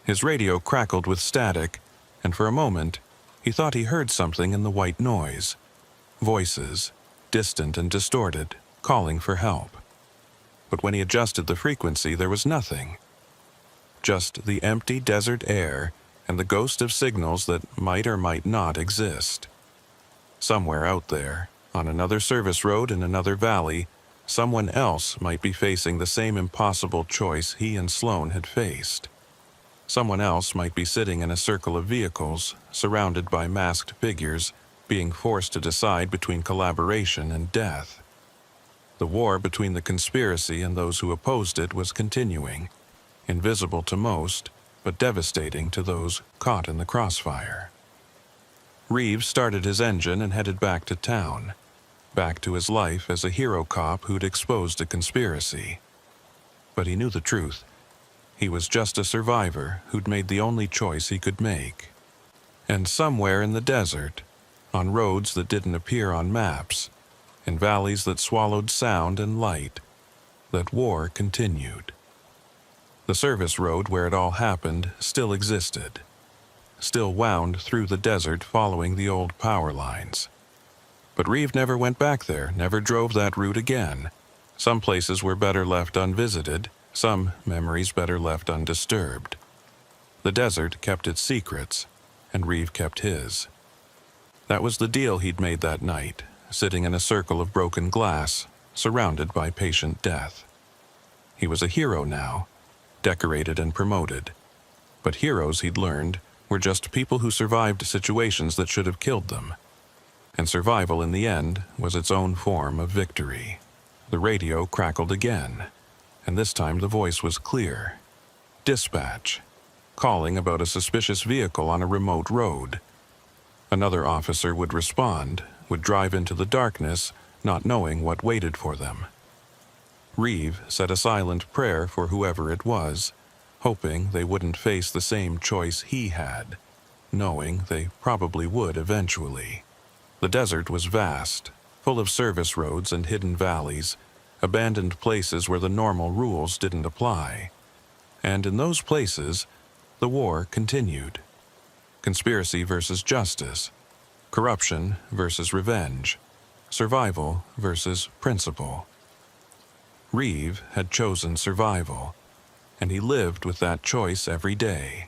His radio crackled with static, and for a moment, he thought he heard something in the white noise. Voices, distant and distorted, calling for help. But when he adjusted the frequency, there was nothing. Just the empty desert air and the ghost of signals that might or might not exist. Somewhere out there, on another service road in another valley, someone else might be facing the same impossible choice he and Sloane had faced. Someone else might be sitting in a circle of vehicles, surrounded by masked figures, being forced to decide between collaboration and death. The war between the conspiracy and those who opposed it was continuing, invisible to most, but devastating to those caught in the crossfire. Reeve started his engine and headed back to town, back to his life as a hero cop who'd exposed a conspiracy. But he knew the truth. He was just a survivor who'd made the only choice he could make. And somewhere in the desert, on roads that didn't appear on maps, in valleys that swallowed sound and light, that war continued. The service road where it all happened still existed, still wound through the desert following the old power lines. But Reeve never went back there, never drove that route again. Some places were better left unvisited, some memories better left undisturbed. The desert kept its secrets, and Reeve kept his. That was the deal he'd made that night, sitting in a circle of broken glass, surrounded by patient death. He was a hero now, decorated and promoted. But heroes, he'd learned, were just people who survived situations that should have killed them. And survival, in the end, was its own form of victory. The radio crackled again, and this time the voice was clear. Dispatch, calling about a suspicious vehicle on a remote road. Another officer would respond, would drive into the darkness, not knowing what waited for them. Reeve said a silent prayer for whoever it was, hoping they wouldn't face the same choice he had, knowing they probably would eventually. The desert was vast, full of service roads and hidden valleys, abandoned places where the normal rules didn't apply. And in those places, the war continued. Conspiracy versus justice, corruption versus revenge, survival versus principle. Reeve had chosen survival, and he lived with that choice every day.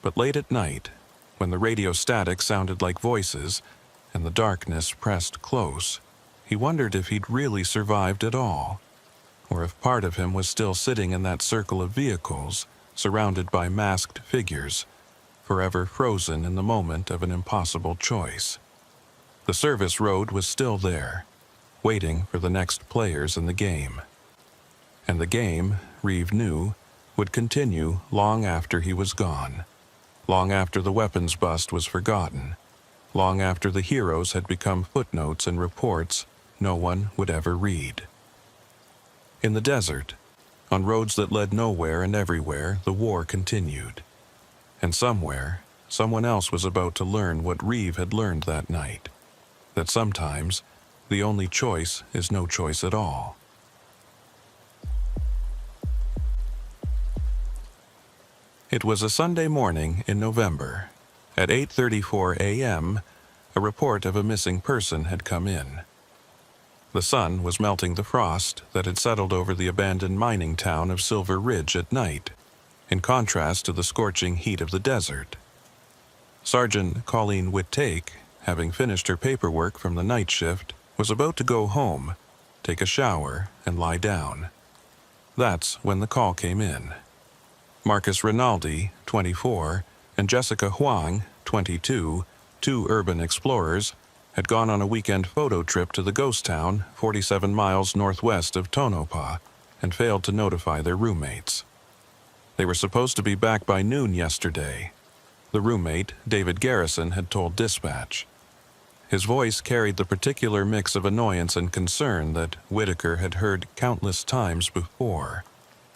But late at night, when the radio static sounded like voices and the darkness pressed close, he wondered if he'd really survived at all, or if part of him was still sitting in that circle of vehicles, surrounded by masked figures, forever frozen in the moment of an impossible choice. The service road was still there, waiting for the next players in the game. And the game, Reeve knew, would continue long after he was gone, long after the weapons bust was forgotten, long after the heroes had become footnotes in reports no one would ever read. In the desert, on roads that led nowhere and everywhere, the war continued. And somewhere, someone else was about to learn what Reeve had learned that night, that sometimes the only choice is no choice at all. It was a Sunday morning in November. At 8:34 a.m., a report of a missing person had come in. The sun was melting the frost that had settled over the abandoned mining town of Silver Ridge at night, in contrast to the scorching heat of the desert. Sergeant Colleen Whittake, having finished her paperwork from the night shift, was about to go home, take a shower, and lie down. That's when the call came in. Marcus Rinaldi, 24, and Jessica Huang, 22, two urban explorers, had gone on a weekend photo trip to the ghost town 47 miles northwest of Tonopah and failed to notify their roommates. They were supposed to be back by noon yesterday. The roommate, David Garrison, had told dispatch. His voice carried the particular mix of annoyance and concern that Whitaker had heard countless times before.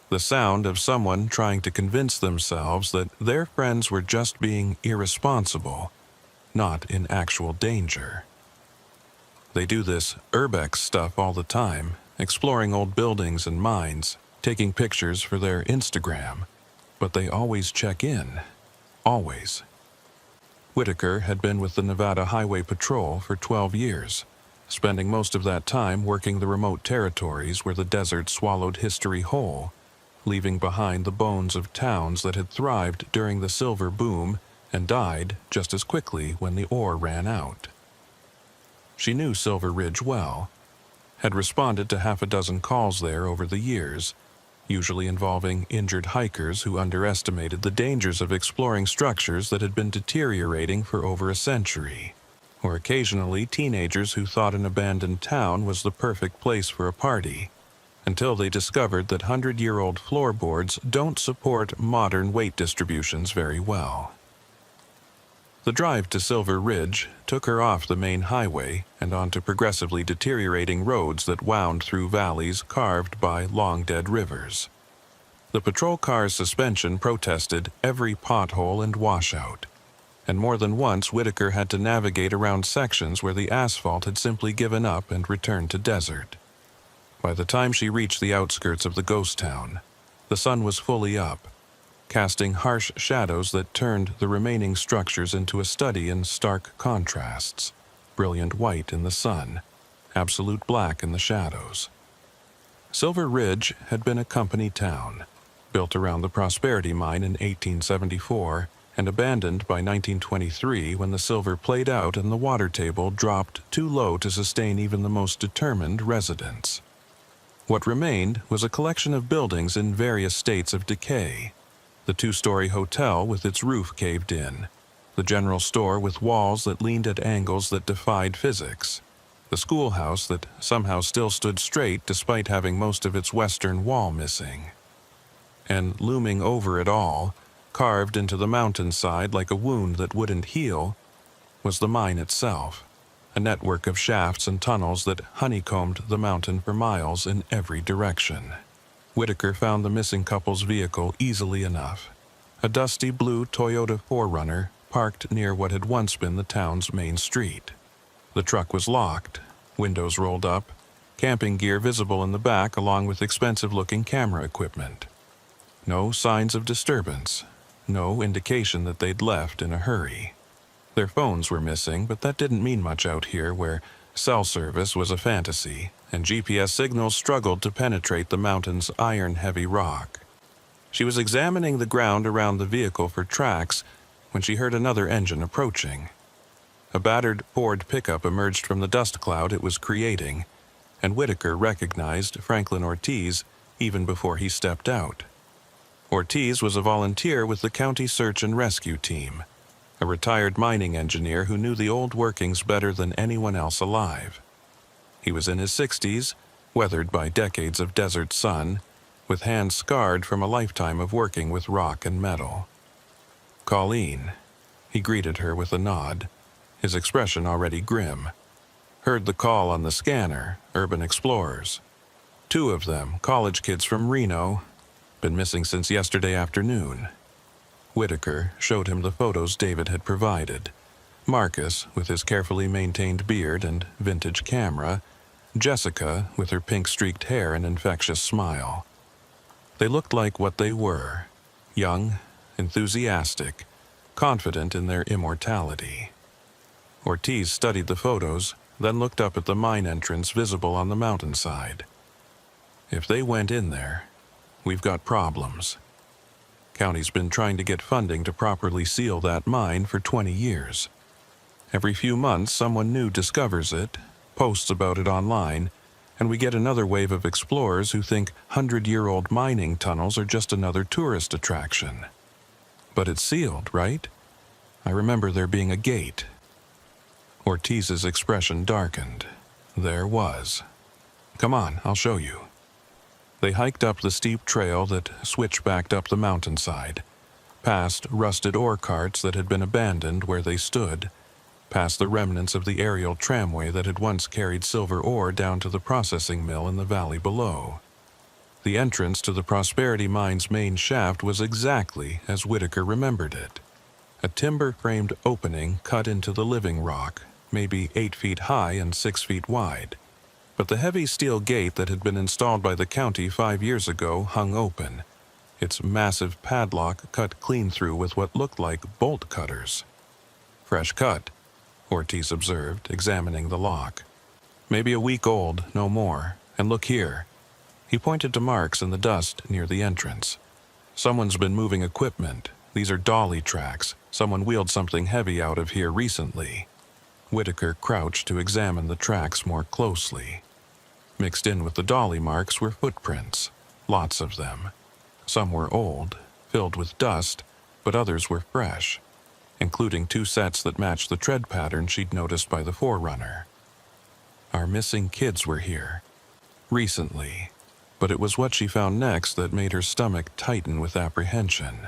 The sound of someone trying to convince themselves that their friends were just being irresponsible, not in actual danger. They do this urbex stuff all the time, exploring old buildings and mines, taking pictures for their Instagram, but they always check in. Always. Whitaker had been with the Nevada Highway Patrol for 12 years, spending most of that time working the remote territories where the desert swallowed history whole, leaving behind the bones of towns that had thrived during the silver boom and died just as quickly when the ore ran out. She knew Silver Ridge well, had responded to half a dozen calls there over the years, usually involving injured hikers who underestimated the dangers of exploring structures that had been deteriorating for over a century, or occasionally teenagers who thought an abandoned town was the perfect place for a party, until they discovered that 100-year-old floorboards don't support modern weight distributions very well. The drive to Silver Ridge took her off the main highway and onto progressively deteriorating roads that wound through valleys carved by long-dead rivers. The patrol car's suspension protested every pothole and washout, and more than once Whitaker had to navigate around sections where the asphalt had simply given up and returned to desert. By the time she reached the outskirts of the ghost town, the sun was fully up, casting harsh shadows that turned the remaining structures into a study in stark contrasts, brilliant white in the sun, absolute black in the shadows. Silver Ridge had been a company town, built around the Prosperity Mine in 1874 and abandoned by 1923 when the silver played out and the water table dropped too low to sustain even the most determined residents. What remained was a collection of buildings in various states of decay. The two-story hotel with its roof caved in, the general store with walls that leaned at angles that defied physics, The schoolhouse that somehow still stood straight despite having most of its western wall missing. And looming over it all, carved into the mountainside like a wound that wouldn't heal, was the mine itself, a network of shafts and tunnels that honeycombed the mountain for miles in every direction. Whitaker found the missing couple's vehicle easily enough, a dusty blue Toyota 4Runner parked near what had once been the town's main street. The truck was locked, windows rolled up, camping gear visible in the back along with expensive-looking camera equipment. No signs of disturbance, no indication that they'd left in a hurry. Their phones were missing, but that didn't mean much out here where cell service was a fantasy and GPS signals struggled to penetrate the mountain's iron-heavy rock. She was examining the ground around the vehicle for tracks when she heard another engine approaching. A battered Ford pickup emerged from the dust cloud it was creating, and Whitaker recognized Franklin Ortiz even before he stepped out. Ortiz was a volunteer with the county search and rescue team, a retired mining engineer who knew the old workings better than anyone else alive. He was in his 60s, weathered by decades of desert sun, with hands scarred from a lifetime of working with rock and metal. "Colleen," he greeted her with a nod, his expression already grim. "Heard the call on the scanner, urban explorers. 2 of them, college kids from Reno, been missing since yesterday afternoon." Whitaker showed him the photos David had provided. Marcus, with his carefully maintained beard and vintage camera, Jessica, with her pink-streaked hair and infectious smile. They looked like what they were, young, enthusiastic, confident in their immortality. Ortiz studied the photos, then looked up at the mine entrance visible on the mountainside. "If they went in there, we've got problems. County's been trying to get funding to properly seal that mine for 20 years. Every few months, someone new discovers it, posts about it online, and we get another wave of explorers who think 100-year-old mining tunnels are just another tourist attraction. But it's sealed, right? I remember there being a gate." Ortiz's expression darkened. There was. "Come on, I'll show you." They hiked up the steep trail that switchbacked up the mountainside, past rusted ore carts that had been abandoned where they stood, past the remnants of the aerial tramway that had once carried silver ore down to the processing mill in the valley below. The entrance to the Prosperity Mine's main shaft was exactly as Whitaker remembered it. A timber-framed opening cut into the living rock, maybe 8 feet high and 6 feet wide. But the heavy steel gate that had been installed by the county 5 years ago hung open, its massive padlock cut clean through with what looked like bolt cutters. "Fresh cut," Ortiz observed, examining the lock. "Maybe a week old, no more. And look here." He pointed to marks in the dust near the entrance. "Someone's been moving equipment. These are dolly tracks. Someone wheeled something heavy out of here recently." Whitaker crouched to examine the tracks more closely. Mixed in with the dolly marks were footprints, lots of them. Some were old, filled with dust, but others were fresh, including 2 sets that matched the tread pattern she'd noticed by the 4Runner. Our missing kids were here. Recently. But it was what she found next that made her stomach tighten with apprehension.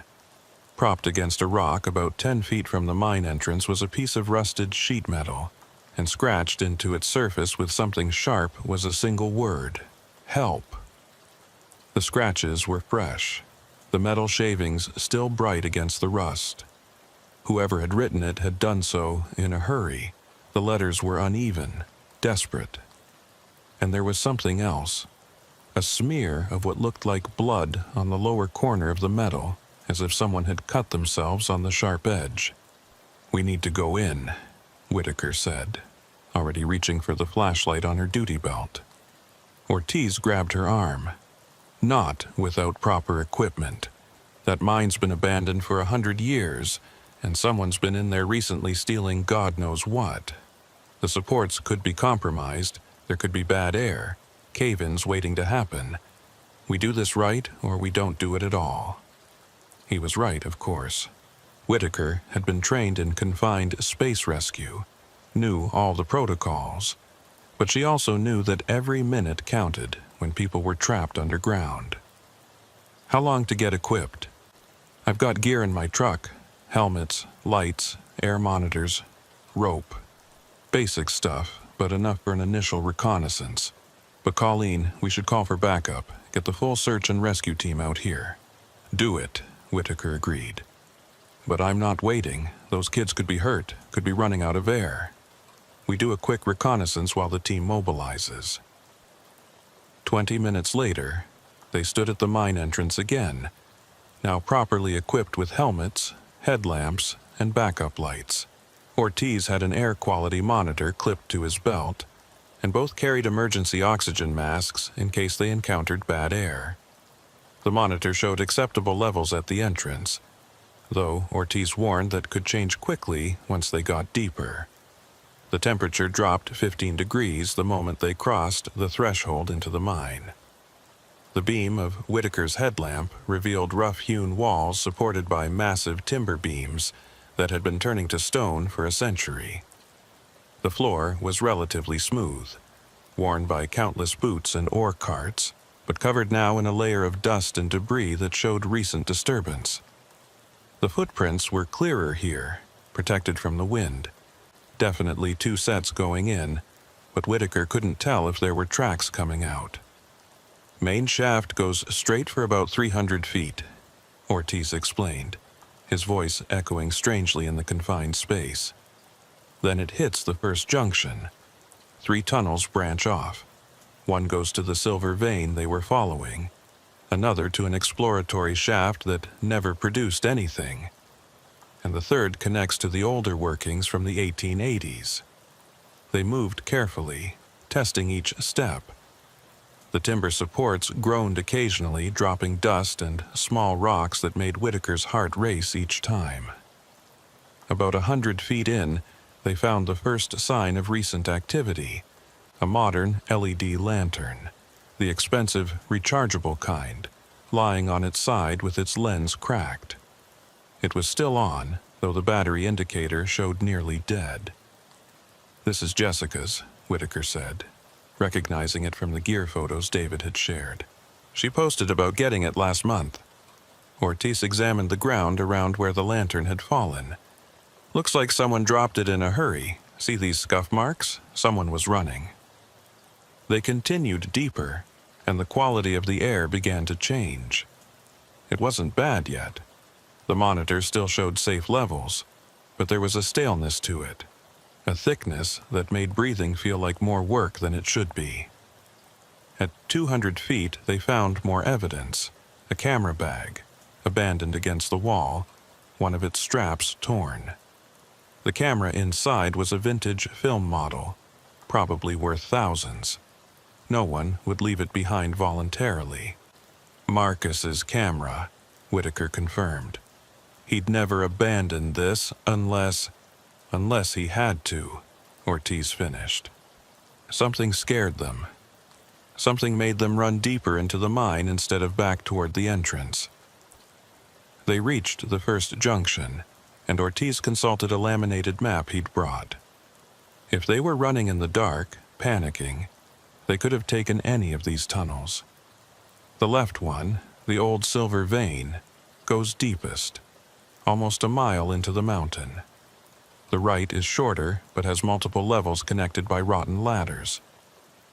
Propped against a rock about 10 feet from the mine entrance was a piece of rusted sheet metal, and scratched into its surface with something sharp was a single word: help. The scratches were fresh, the metal shavings still bright against the rust. Whoever had written it had done so in a hurry. The letters were uneven, desperate. And there was something else, a smear of what looked like blood on the lower corner of the metal, as if someone had cut themselves on the sharp edge. "We need to go in," Whitaker said, already reaching for the flashlight on her duty belt. Ortiz grabbed her arm. "Not without proper equipment. That mine's been abandoned for 100 years, and someone's been in there recently stealing God knows what. The supports could be compromised, there could be bad air, cave-ins waiting to happen. We do this right, or we don't do it at all." He was right, of course. Whitaker had been trained in confined space rescue, knew all the protocols. But she also knew that every minute counted when people were trapped underground. How long to get equipped? I've got gear in my truck: helmets, lights, air monitors, rope. Basic stuff, but enough for an initial reconnaissance. But Colleen, we should call for backup, get the full search and rescue team out here. Do it, Whitaker agreed. But I'm not waiting. Those kids could be hurt, could be running out of air. We do a quick reconnaissance while the team mobilizes. 20 minutes later, they stood at the mine entrance again, now properly equipped with helmets, headlamps, and backup lights. Ortiz had an air quality monitor clipped to his belt, and both carried emergency oxygen masks in case they encountered bad air. The monitor showed acceptable levels at the entrance, though Ortiz warned that could change quickly once they got deeper. The temperature dropped 15 degrees the moment they crossed the threshold into the mine. The beam of Whitaker's headlamp revealed rough-hewn walls supported by massive timber beams that had been turning to stone for a century. The floor was relatively smooth, worn by countless boots and ore carts, but covered now in a layer of dust and debris that showed recent disturbance. The footprints were clearer here, protected from the wind. Definitely 2 sets going in, but Whitaker couldn't tell if there were tracks coming out. Main shaft goes straight for about 300 feet, Ortiz explained, his voice echoing strangely in the confined space. Then it hits the first junction. 3 tunnels branch off. One goes to the silver vein they were following, another to an exploratory shaft that never produced anything, and the third connects to the older workings from the 1880s. They moved carefully, testing each step. The timber supports groaned occasionally, dropping dust and small rocks that made Whitaker's heart race each time. About 100 feet in, they found the first sign of recent activity: a modern LED lantern, the expensive rechargeable kind, lying on its side with its lens cracked. It was still on, though the battery indicator showed nearly dead. "This is Jessica's," Whitaker said, recognizing it from the gear photos David had shared. "She posted about getting it last month." Ortiz examined the ground around where the lantern had fallen. "Looks like someone dropped it in a hurry. See these scuff marks? Someone was running." They continued deeper, and the quality of the air began to change. It wasn't bad yet. The monitor still showed safe levels, but there was a staleness to it, a thickness that made breathing feel like more work than it should be. At 200 feet, they found more evidence: a camera bag, abandoned against the wall, one of its straps torn. The camera inside was a vintage film model, probably worth thousands. No one would leave it behind voluntarily. "Marcus's camera," Whitaker confirmed. "He'd never abandon this unless he had to," Ortiz finished. Something scared them. Something made them run deeper into the mine instead of back toward the entrance. They reached the first junction, and Ortiz consulted a laminated map he'd brought. If they were running in the dark, panicking, they could have taken any of these tunnels. The left one, the old silver vein, goes deepest, almost a mile into the mountain. The right is shorter, but has multiple levels connected by rotten ladders.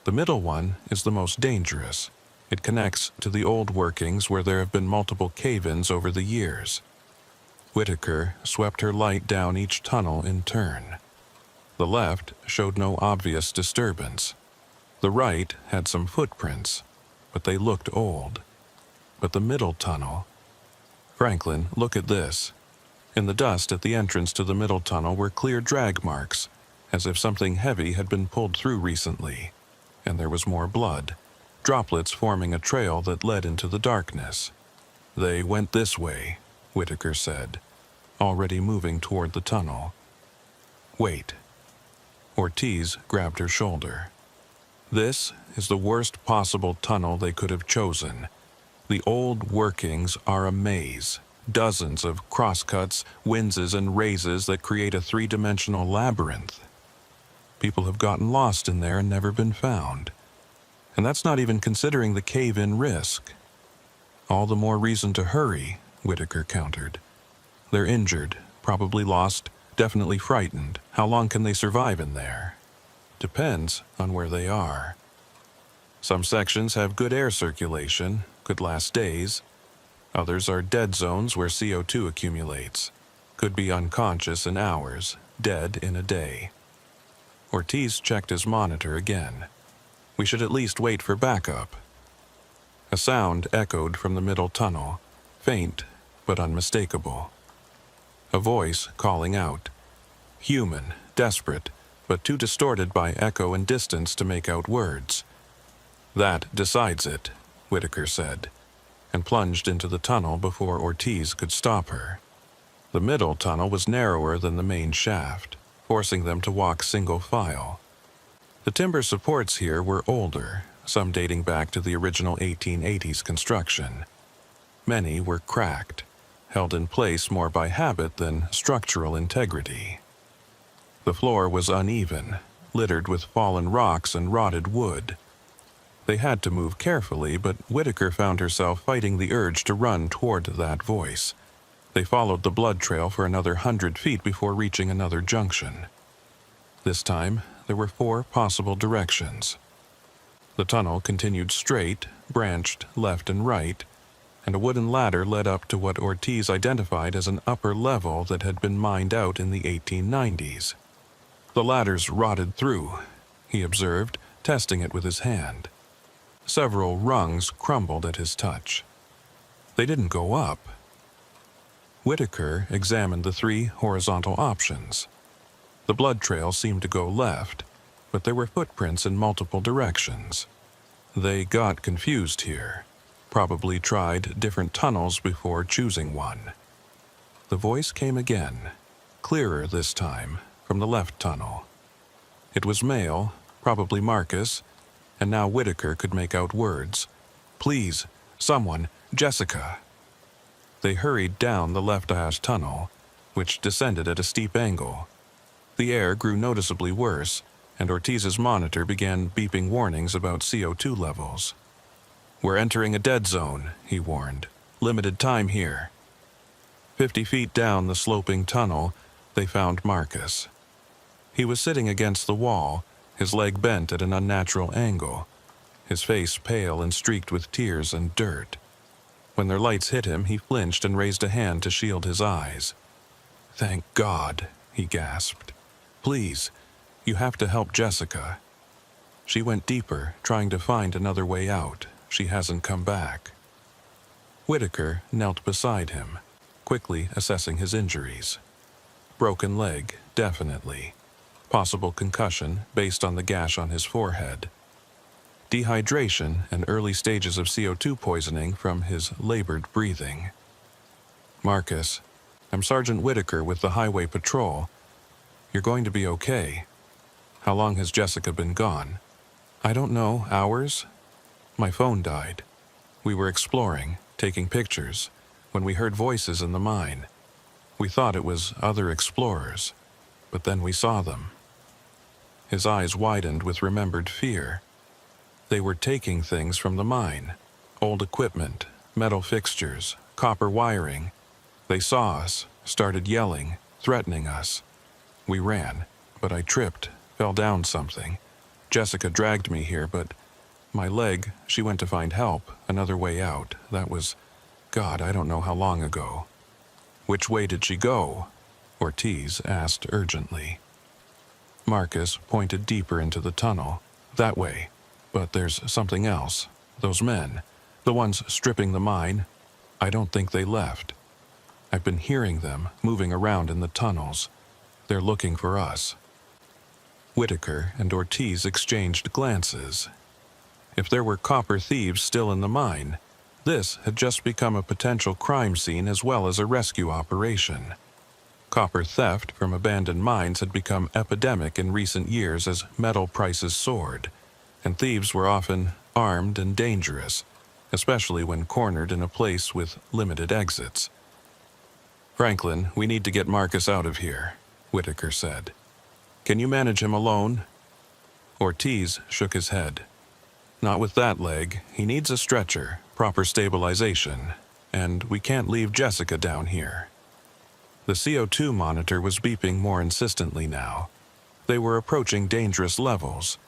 The middle one is the most dangerous. It connects to the old workings where there have been multiple cave-ins over the years. Whitaker swept her light down each tunnel in turn. The left showed no obvious disturbance. The right had some footprints, but they looked old. But the middle tunnel... "Franklin, look at this." In the dust at the entrance to the middle tunnel were clear drag marks, as if something heavy had been pulled through recently, and there was more blood, droplets forming a trail that led into the darkness. "They went this way," Whitaker said, already moving toward the tunnel. "Wait." Ortiz grabbed her shoulder. "This is the worst possible tunnel they could have chosen. The old workings are a maze. Dozens of crosscuts, winzes, and raises that create a 3-dimensional labyrinth. People have gotten lost in there and never been found. And that's not even considering the cave-in risk. All the more reason to hurry, Whitaker countered. They're injured, probably lost, definitely frightened. How long can they survive in there? Depends on where they are. Some sections have good air circulation, could last days. Others are dead zones where CO2 accumulates. Could be unconscious in hours, dead in a day. Ortiz checked his monitor again. We should at least wait for backup. A sound echoed from the middle tunnel, faint but unmistakable. A voice calling out. Human, desperate, but too distorted by echo and distance to make out words. That decides it, Whitaker said, and plunged into the tunnel before Ortiz could stop her. The middle tunnel was narrower than the main shaft, forcing them to walk single file. The timber supports here were older, some dating back to the original 1880s construction. Many were cracked, held in place more by habit than structural integrity. The floor was uneven, littered with fallen rocks and rotted wood. They had to move carefully, but Whitaker found herself fighting the urge to run toward that voice. They followed the blood trail for another 100 feet before reaching another junction. This time, there were 4 possible directions. The tunnel continued straight, branched left and right, and a wooden ladder led up to what Ortiz identified as an upper level that had been mined out in the 1890s. The ladder's rotted through, he observed, testing it with his hand. Several rungs crumbled at his touch. They didn't go up. Whitaker examined the 3 horizontal options. The blood trail seemed to go left, but there were footprints in multiple directions. They got confused here, probably tried different tunnels before choosing one. The voice came again, clearer this time, from the left tunnel. It was male, probably Marcus, and now Whitaker could make out words. Please, someone, Jessica. They hurried down the left-ass tunnel, which descended at a steep angle. The air grew noticeably worse, and Ortiz's monitor began beeping warnings about CO2 levels. We're entering a dead zone, he warned. Limited time here. 50 feet down the sloping tunnel, they found Marcus. He was sitting against the wall, his leg bent at an unnatural angle, his face pale and streaked with tears and dirt. When their lights hit him, he flinched and raised a hand to shield his eyes. Thank God, he gasped. Please, you have to help Jessica. She went deeper, trying to find another way out. She hasn't come back. Whitaker knelt beside him, quickly assessing his injuries. Broken leg, definitely. Possible concussion based on the gash on his forehead. Dehydration and early stages of CO2 poisoning from his labored breathing. Marcus, I'm Sergeant Whitaker with the Highway Patrol. You're going to be okay. How long has Jessica been gone? I don't know, hours? My phone died. We were exploring, taking pictures, when we heard voices in the mine. We thought it was other explorers, but then we saw them. His eyes widened with remembered fear. They were taking things from the mine. Old equipment, metal fixtures, copper wiring. They saw us, started yelling, threatening us. We ran, but I tripped, fell down something. Jessica dragged me here, but my leg, she went to find help, another way out. That was, God, I don't know how long ago. Which way did she go? Ortiz asked urgently. Marcus pointed deeper into the tunnel. That way. But there's something else. Those men, the ones stripping the mine, I don't think they left. I've been hearing them moving around in the tunnels. They're looking for us. Whitaker and Ortiz exchanged glances. If there were copper thieves still in the mine, this had just become a potential crime scene as well as a rescue operation. Copper theft from abandoned mines had become epidemic in recent years as metal prices soared, and thieves were often armed and dangerous, especially when cornered in a place with limited exits. Franklin, we need to get Marcus out of here, Whitaker said. Can you manage him alone? Ortiz shook his head. Not with that leg. He needs a stretcher, proper stabilization, and we can't leave Jessica down here. The CO2 monitor was beeping more insistently now. They were approaching dangerous levels,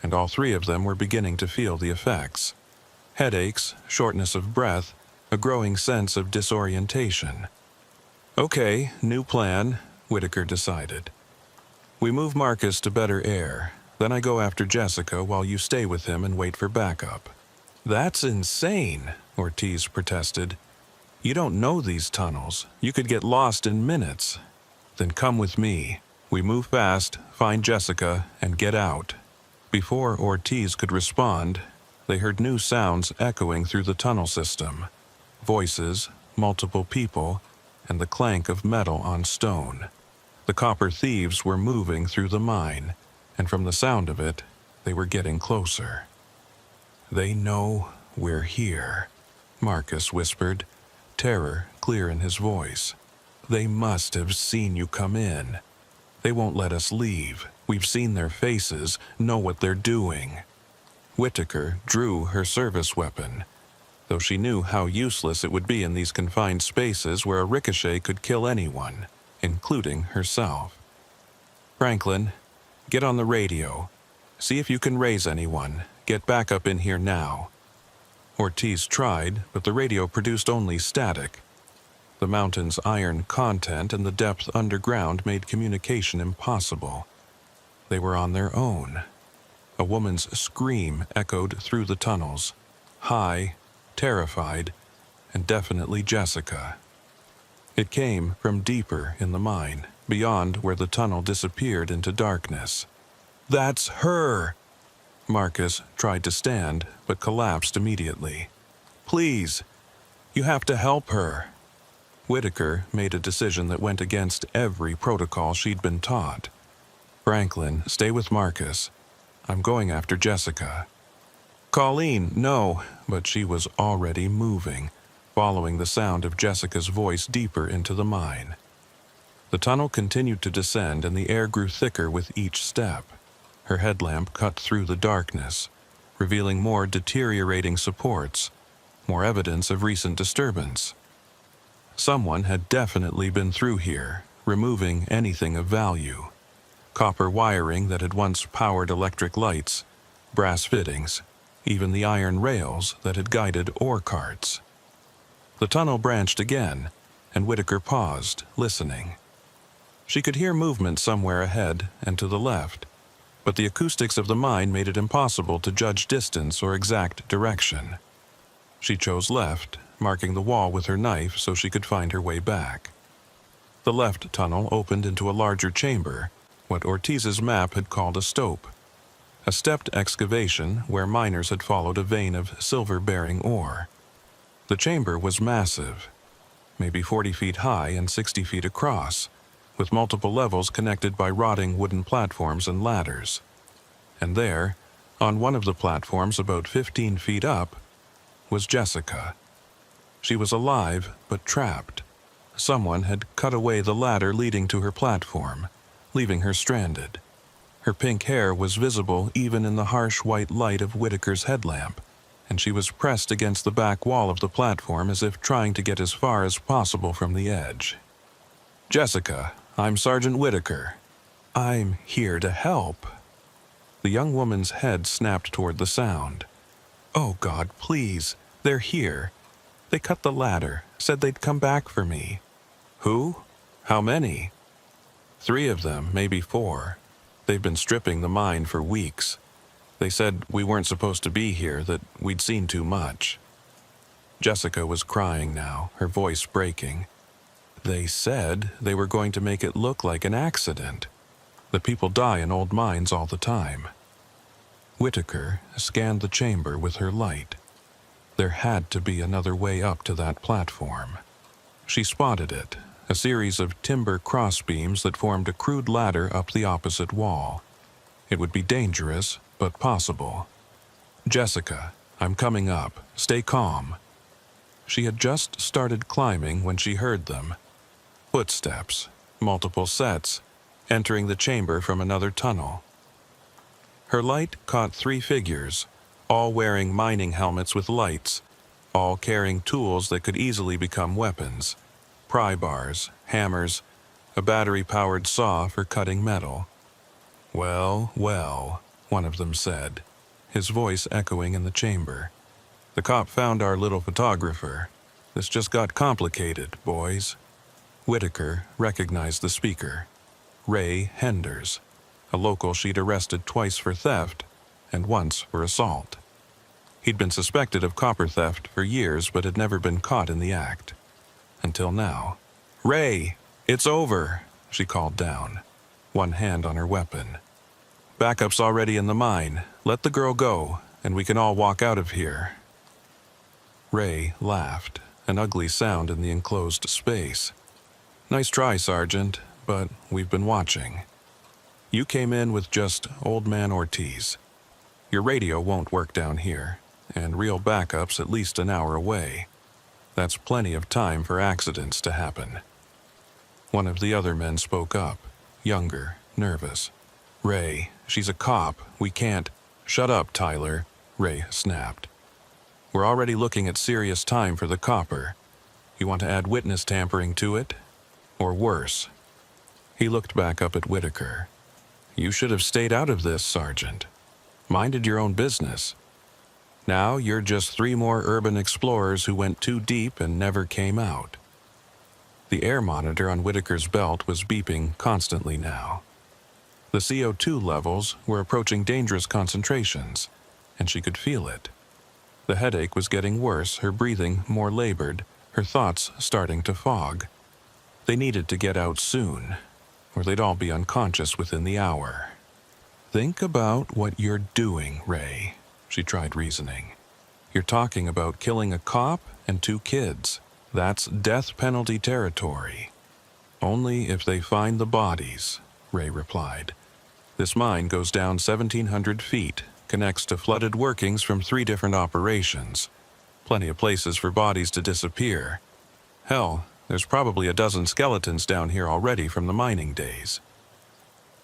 and all three of them were beginning to feel the effects. Headaches, shortness of breath, a growing sense of disorientation. Okay, new plan, Whitaker decided. We move Marcus to better air. Then I go after Jessica while you stay with him and wait for backup. That's insane, Ortiz protested. You don't know these tunnels. You could get lost in minutes. Then come with me. We move fast, find Jessica, and get out. Before Ortiz could respond, they heard new sounds echoing through the tunnel system. Voices, multiple people, and the clank of metal on stone. The copper thieves were moving through the mine, and from the sound of it, they were getting closer. They know we're here, Marcus whispered, terror clear in his voice. They must have seen you come in. They won't let us leave. We've seen their faces, know what they're doing. Whitaker drew her service weapon, though she knew how useless it would be in these confined spaces where a ricochet could kill anyone, including herself. Franklin, get on the radio. See if you can raise anyone. Get backup in here now. Ortiz tried, but the radio produced only static. The mountain's iron content and the depth underground made communication impossible. They were on their own. A woman's scream echoed through the tunnels, high, terrified, and definitely Jessica. It came from deeper in the mine, beyond where the tunnel disappeared into darkness. That's her! Marcus tried to stand, but collapsed immediately. Please, you have to help her. Whitaker made a decision that went against every protocol she'd been taught. Franklin, stay with Marcus. I'm going after Jessica. Colleen, no, but she was already moving, following the sound of Jessica's voice deeper into the mine. The tunnel continued to descend and the air grew thicker with each step. Her headlamp cut through the darkness, revealing more deteriorating supports, more evidence of recent disturbance. Someone had definitely been through here, removing anything of value. Copper wiring that had once powered electric lights, brass fittings, even the iron rails that had guided ore carts. The tunnel branched again, and Whitaker paused, listening. She could hear movement somewhere ahead and to the left, but the acoustics of the mine made it impossible to judge distance or exact direction. She chose left, marking the wall with her knife so she could find her way back. The left tunnel opened into a larger chamber, what Ortiz's map had called a stope, a stepped excavation where miners had followed a vein of silver-bearing ore. The chamber was massive, maybe 40 feet high and 60 feet across, with multiple levels connected by rotting wooden platforms and ladders. And there, on one of the platforms about 15 feet up, was Jessica. She was alive, but trapped. Someone had cut away the ladder leading to her platform, leaving her stranded. Her pink hair was visible even in the harsh white light of Whitaker's headlamp, and she was pressed against the back wall of the platform as if trying to get as far as possible from the edge. Jessica, I'm Sergeant Whitaker. I'm here to help. The young woman's head snapped toward the sound. Oh God, please, they're here. They cut the ladder, said they'd come back for me. Who? How many? 3 of them, maybe 4. They've been stripping the mine for weeks. They said we weren't supposed to be here, that we'd seen too much. Jessica was crying now, her voice breaking. They said they were going to make it look like an accident. The people die in old mines all the time. Whitaker scanned the chamber with her light. There had to be another way up to that platform. She spotted it, a series of timber crossbeams that formed a crude ladder up the opposite wall. It would be dangerous, but possible. Jessica, I'm coming up. Stay calm. She had just started climbing when she heard them. Footsteps, multiple sets, entering the chamber from another tunnel. Her light caught 3 figures, all wearing mining helmets with lights, all carrying tools that could easily become weapons: pry bars, hammers, a battery-powered saw for cutting metal. "Well, well," one of them said, his voice echoing in the chamber. "The cop found our little photographer. This just got complicated, boys." Whitaker recognized the speaker. Ray Henders, a local she'd arrested twice for theft and once for assault. He'd been suspected of copper theft for years but had never been caught in the act. Until now. "Ray, it's over," she called down, one hand on her weapon. "Backup's already in the mine. Let the girl go, and we can all walk out of here." Ray laughed, an ugly sound in the enclosed space. "Nice try, Sergeant, but we've been watching. You came in with just Old Man Ortiz. Your radio won't work down here, and real backup's at least an hour away. That's plenty of time for accidents to happen." One of the other men spoke up, younger, nervous. "Ray, she's a cop. We can't—" "Shut up, Tyler," Ray snapped. "We're already looking at serious time for the copper. You want to add witness tampering to it? Or worse?" He looked back up at Whitaker. "You should have stayed out of this, Sergeant. Minded your own business. Now you're just 3 more urban explorers who went too deep and never came out." The air monitor on Whitaker's belt was beeping constantly now. The CO2 levels were approaching dangerous concentrations, and she could feel it. The headache was getting worse, her breathing more labored, her thoughts starting to fog. They needed to get out soon, or they'd all be unconscious within the hour. "Think about what you're doing, Ray," she tried reasoning. "You're talking about killing a cop and 2 kids. That's death penalty territory." "Only if they find the bodies," Ray replied. "This mine goes down 1,700 feet, connects to flooded workings from 3 different operations. Plenty of places for bodies to disappear. Hell, there's probably a dozen skeletons down here already from the mining days."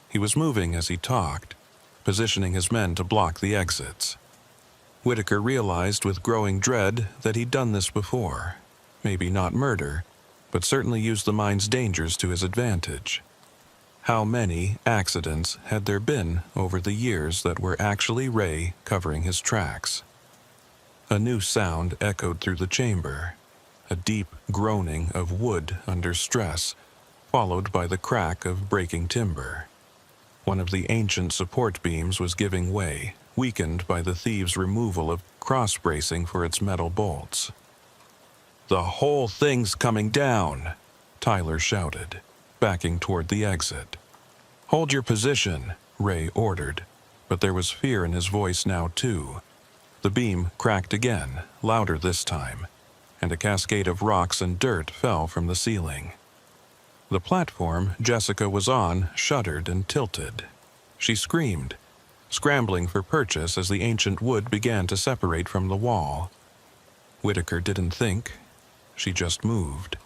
He was moving as he talked, positioning his men to block the exits. Whitaker realized with growing dread that he'd done this before. Maybe not murder, but certainly used the mine's dangers to his advantage. How many accidents had there been over the years that were actually Ray covering his tracks? A new sound echoed through the chamber, a deep groaning of wood under stress, followed by the crack of breaking timber. One of the ancient support beams was giving way, weakened by the thieves' removal of cross-bracing for its metal bolts. "The whole thing's coming down," Tyler shouted, backing toward the exit. "Hold your position," Ray ordered, but there was fear in his voice now too. The beam cracked again, louder this time, and a cascade of rocks and dirt fell from the ceiling. The platform Jessica was on shuddered and tilted. She screamed, scrambling for purchase as the ancient wood began to separate from the wall. Whitaker didn't think. She just moved.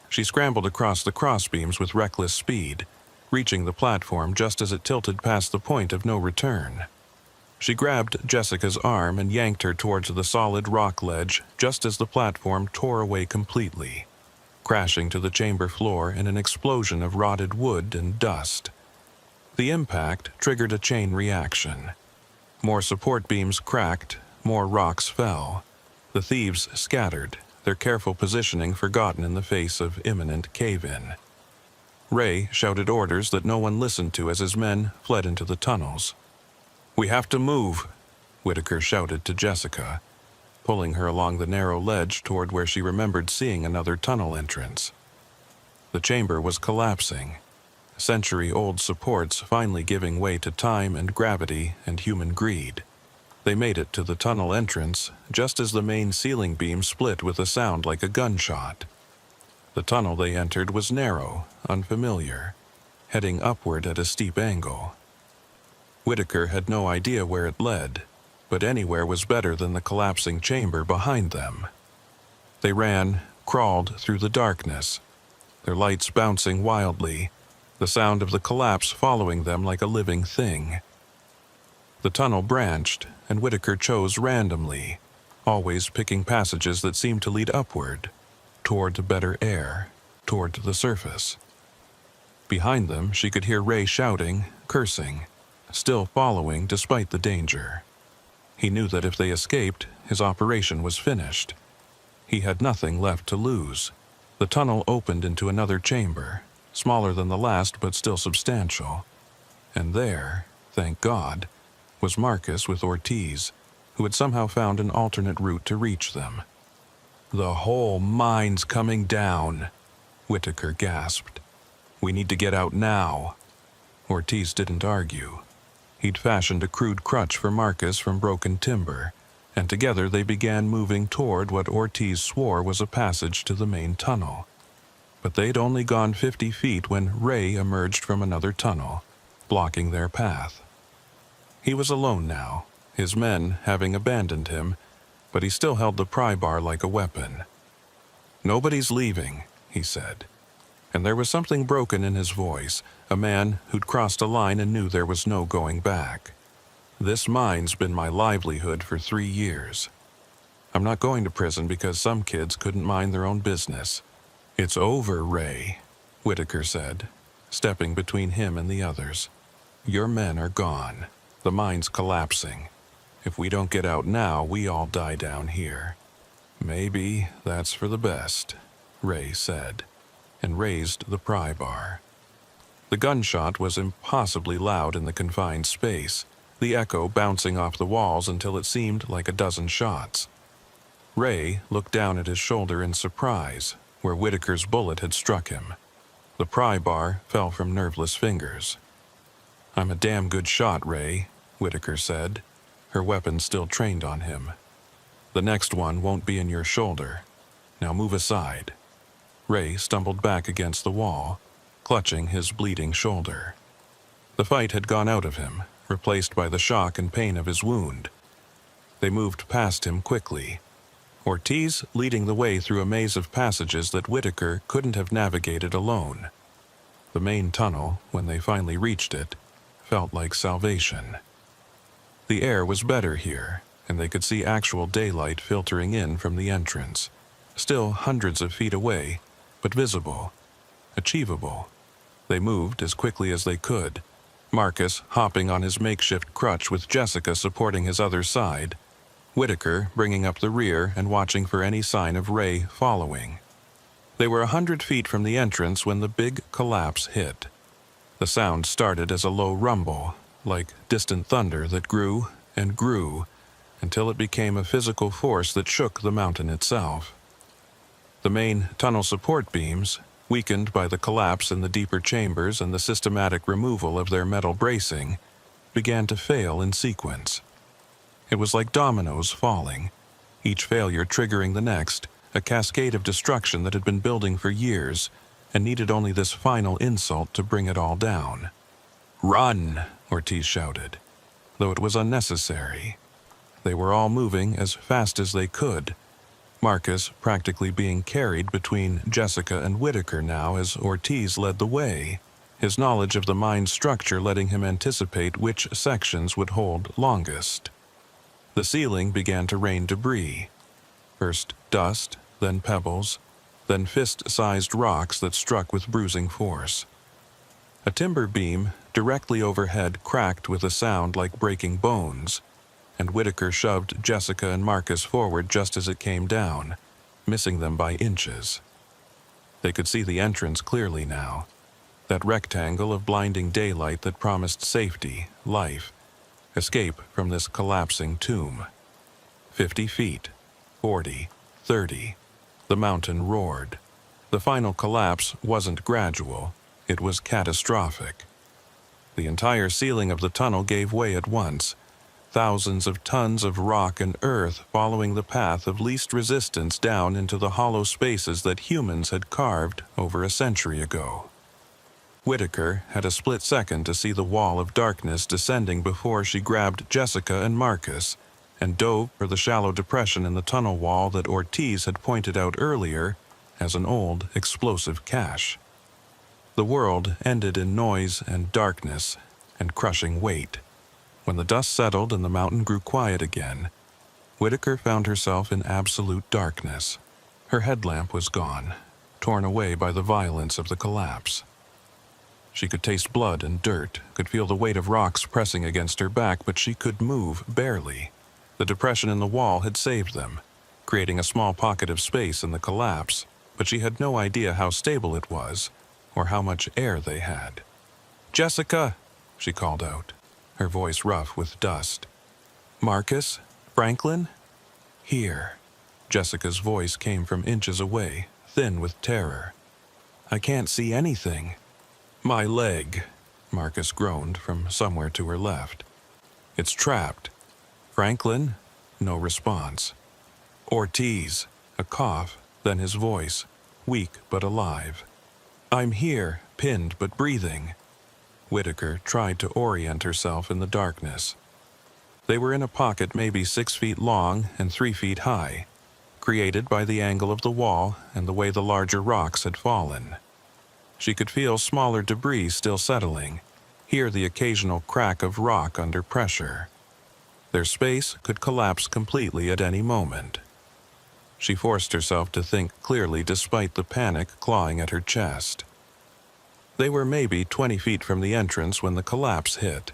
She scrambled across the crossbeams with reckless speed, reaching the platform just as it tilted past the point of no return. She grabbed Jessica's arm and yanked her towards the solid rock ledge just as the platform tore away completely, crashing to the chamber floor in an explosion of rotted wood and dust. The impact triggered a chain reaction. More support beams cracked, more rocks fell. The thieves scattered, their careful positioning forgotten in the face of imminent cave-in. Ray shouted orders that no one listened to as his men fled into the tunnels. "We have to move," Whitaker shouted to Jessica, pulling her along the narrow ledge toward where she remembered seeing another tunnel entrance. The chamber was collapsing, century-old supports finally giving way to time and gravity and human greed. They made it to the tunnel entrance just as the main ceiling beam split with a sound like a gunshot. The tunnel they entered was narrow, unfamiliar, heading upward at a steep angle. Whitaker had no idea where it led, but anywhere was better than the collapsing chamber behind them. They ran, crawled through the darkness, their lights bouncing wildly, the sound of the collapse following them like a living thing. The tunnel branched, and Whitaker chose randomly, always picking passages that seemed to lead upward, toward better air, toward the surface. Behind them, she could hear Ray shouting, cursing, still following despite the danger. He knew that if they escaped, his operation was finished. He had nothing left to lose. The tunnel opened into another chamber, smaller than the last but still substantial. And there, thank God, was Marcus with Ortiz, who had somehow found an alternate route to reach them. "The whole mine's coming down," Whitaker gasped. "We need to get out now." Ortiz didn't argue. He'd fashioned a crude crutch for Marcus from broken timber, and together they began moving toward what Ortiz swore was a passage to the main tunnel. But they'd only gone 50 feet when Ray emerged from another tunnel, blocking their path. He was alone now, his men having abandoned him, but he still held the pry bar like a weapon. "Nobody's leaving," he said. And there was something broken in his voice, a man who'd crossed a line and knew there was no going back. "This mine's been my livelihood for 3 years. I'm not going to prison because some kids couldn't mind their own business." "It's over, Ray," Whitaker said, stepping between him and the others. "Your men are gone. The mine's collapsing. If we don't get out now, we all die down here." "Maybe that's for the best," Ray said, and raised the pry bar. The gunshot was impossibly loud in the confined space, the echo bouncing off the walls until it seemed like a dozen shots. Ray looked down at his shoulder in surprise, where Whitaker's bullet had struck him. The pry bar fell from nerveless fingers. "I'm a damn good shot, Ray," Whitaker said, her weapon still trained on him. "The next one won't be in your shoulder. Now move aside." Ray stumbled back against the wall, clutching his bleeding shoulder. The fight had gone out of him, replaced by the shock and pain of his wound. They moved past him quickly, Ortiz leading the way through a maze of passages that Whitaker couldn't have navigated alone. The main tunnel, when they finally reached it, felt like salvation. The air was better here, and they could see actual daylight filtering in from the entrance, still hundreds of feet away, but visible, achievable. They moved as quickly as they could, Marcus hopping on his makeshift crutch with Jessica supporting his other side, Whitaker bringing up the rear and watching for any sign of Ray following. They were 100 feet from the entrance when the big collapse hit. The sound started as a low rumble, like distant thunder that grew and grew until it became a physical force that shook the mountain itself. The main tunnel support beams, weakened by the collapse in the deeper chambers and the systematic removal of their metal bracing, began to fail in sequence. It was like dominoes falling, each failure triggering the next, a cascade of destruction that had been building for years and needed only this final insult to bring it all down. "Run!" Ortiz shouted, though it was unnecessary. They were all moving as fast as they could, Marcus practically being carried between Jessica and Whitaker now as Ortiz led the way, his knowledge of the mine's structure letting him anticipate which sections would hold longest. The ceiling began to rain debris, first dust, then pebbles, then fist-sized rocks that struck with bruising force. A timber beam directly overhead cracked with a sound like breaking bones, and Whitaker shoved Jessica and Marcus forward just as it came down, missing them by inches. They could see the entrance clearly now, that rectangle of blinding daylight that promised safety, life, escape from this collapsing tomb. 50 feet, 40, 30. The mountain roared. The final collapse wasn't gradual, it was catastrophic. The entire ceiling of the tunnel gave way at once, thousands of tons of rock and earth following the path of least resistance down into the hollow spaces that humans had carved over a century ago. Whitaker had a split second to see the wall of darkness descending before she grabbed Jessica and Marcus and dove for the shallow depression in the tunnel wall that Ortiz had pointed out earlier as an old explosive cache. The world ended in noise and darkness and crushing weight. When the dust settled and the mountain grew quiet again, Whitaker found herself in absolute darkness. Her headlamp was gone, torn away by the violence of the collapse. She could taste blood and dirt, could feel the weight of rocks pressing against her back, but she could move barely. The depression in the wall had saved them, creating a small pocket of space in the collapse, but she had no idea how stable it was or how much air they had. "Jessica," she called out, her voice rough with dust. "Marcus? Franklin?" "Here." Jessica's voice came from inches away, thin with terror. "I can't see anything." "My leg," Marcus groaned from somewhere to her left. "It's trapped." "Franklin?" No response. "Ortiz," a cough, then his voice, weak but alive. "I'm here, pinned but breathing." Whitaker tried to orient herself in the darkness. They were in a pocket maybe 6 feet long and 3 feet high, created by the angle of the wall and the way the larger rocks had fallen. She could feel smaller debris still settling, hear the occasional crack of rock under pressure. Their space could collapse completely at any moment. She forced herself to think clearly despite the panic clawing at her chest. They were maybe 20 feet from the entrance when the collapse hit.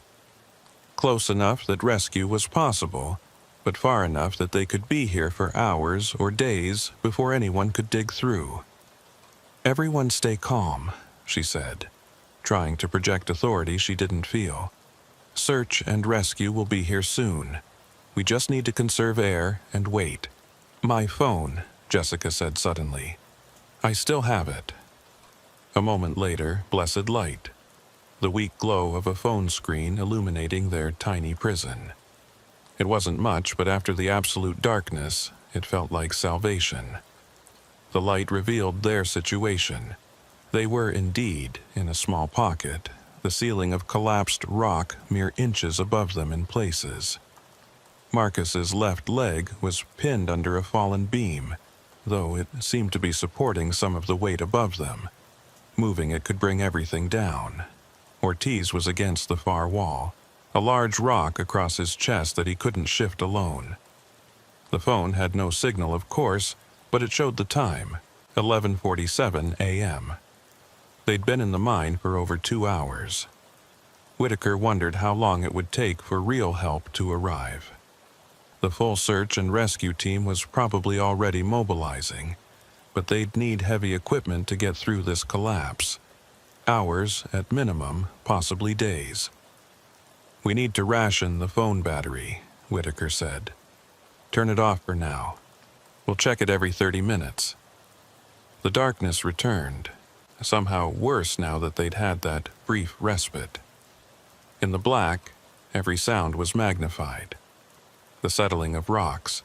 Close enough that rescue was possible, but far enough that they could be here for hours or days before anyone could dig through. "Everyone stay calm," she said, trying to project authority she didn't feel. "Search and rescue will be here soon. We just need to conserve air and wait." "My phone," Jessica said suddenly. "I still have it." A moment later, blessed light. The weak glow of a phone screen illuminating their tiny prison. It wasn't much, but after the absolute darkness, it felt like salvation. The light revealed their situation. They were indeed in a small pocket, the ceiling of collapsed rock mere inches above them in places. Marcus's left leg was pinned under a fallen beam, though it seemed to be supporting some of the weight above them. Moving it could bring everything down. Ortiz was against the far wall, a large rock across his chest that he couldn't shift alone. The phone had no signal, of course, but it showed the time, 11:47 a.m. They'd been in the mine for over 2 hours. Whitaker wondered how long it would take for real help to arrive. The full search and rescue team was probably already mobilizing, but they'd need heavy equipment to get through this collapse. Hours at minimum, possibly days. "We need to ration the phone battery," Whitaker said. "Turn it off for now. We'll check it every 30 minutes. The darkness returned, somehow worse now that they'd had that brief respite. In the black, every sound was magnified. The settling of rocks,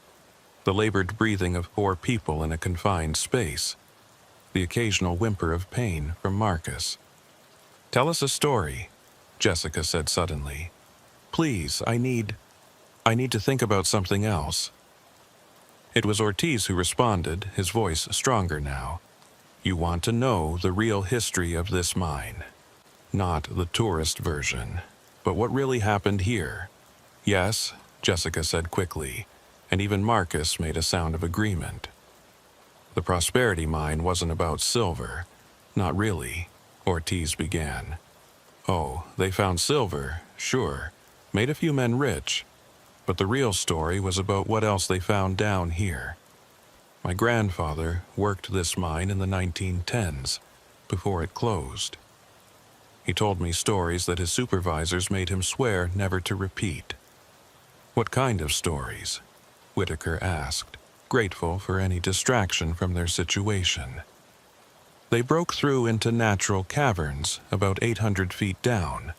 the labored breathing of 4 people in a confined space, the occasional whimper of pain from Marcus. "Tell us a story," Jessica said suddenly. "Please, I need to think about something else." It was Ortiz who responded, his voice stronger now. "You want to know the real history of this mine. Not the tourist version, but what really happened here." "Yes," Jessica said quickly, and even Marcus made a sound of agreement. "The Prosperity Mine wasn't about silver. Not really," Ortiz began. "Oh, they found silver, sure, made a few men rich, but the real story was about what else they found down here. My grandfather worked this mine in the 1910s, before it closed. He told me stories that his supervisors made him swear never to repeat." "What kind of stories?" Whitaker asked, grateful for any distraction from their situation. "They broke through into natural caverns about 800 feet down.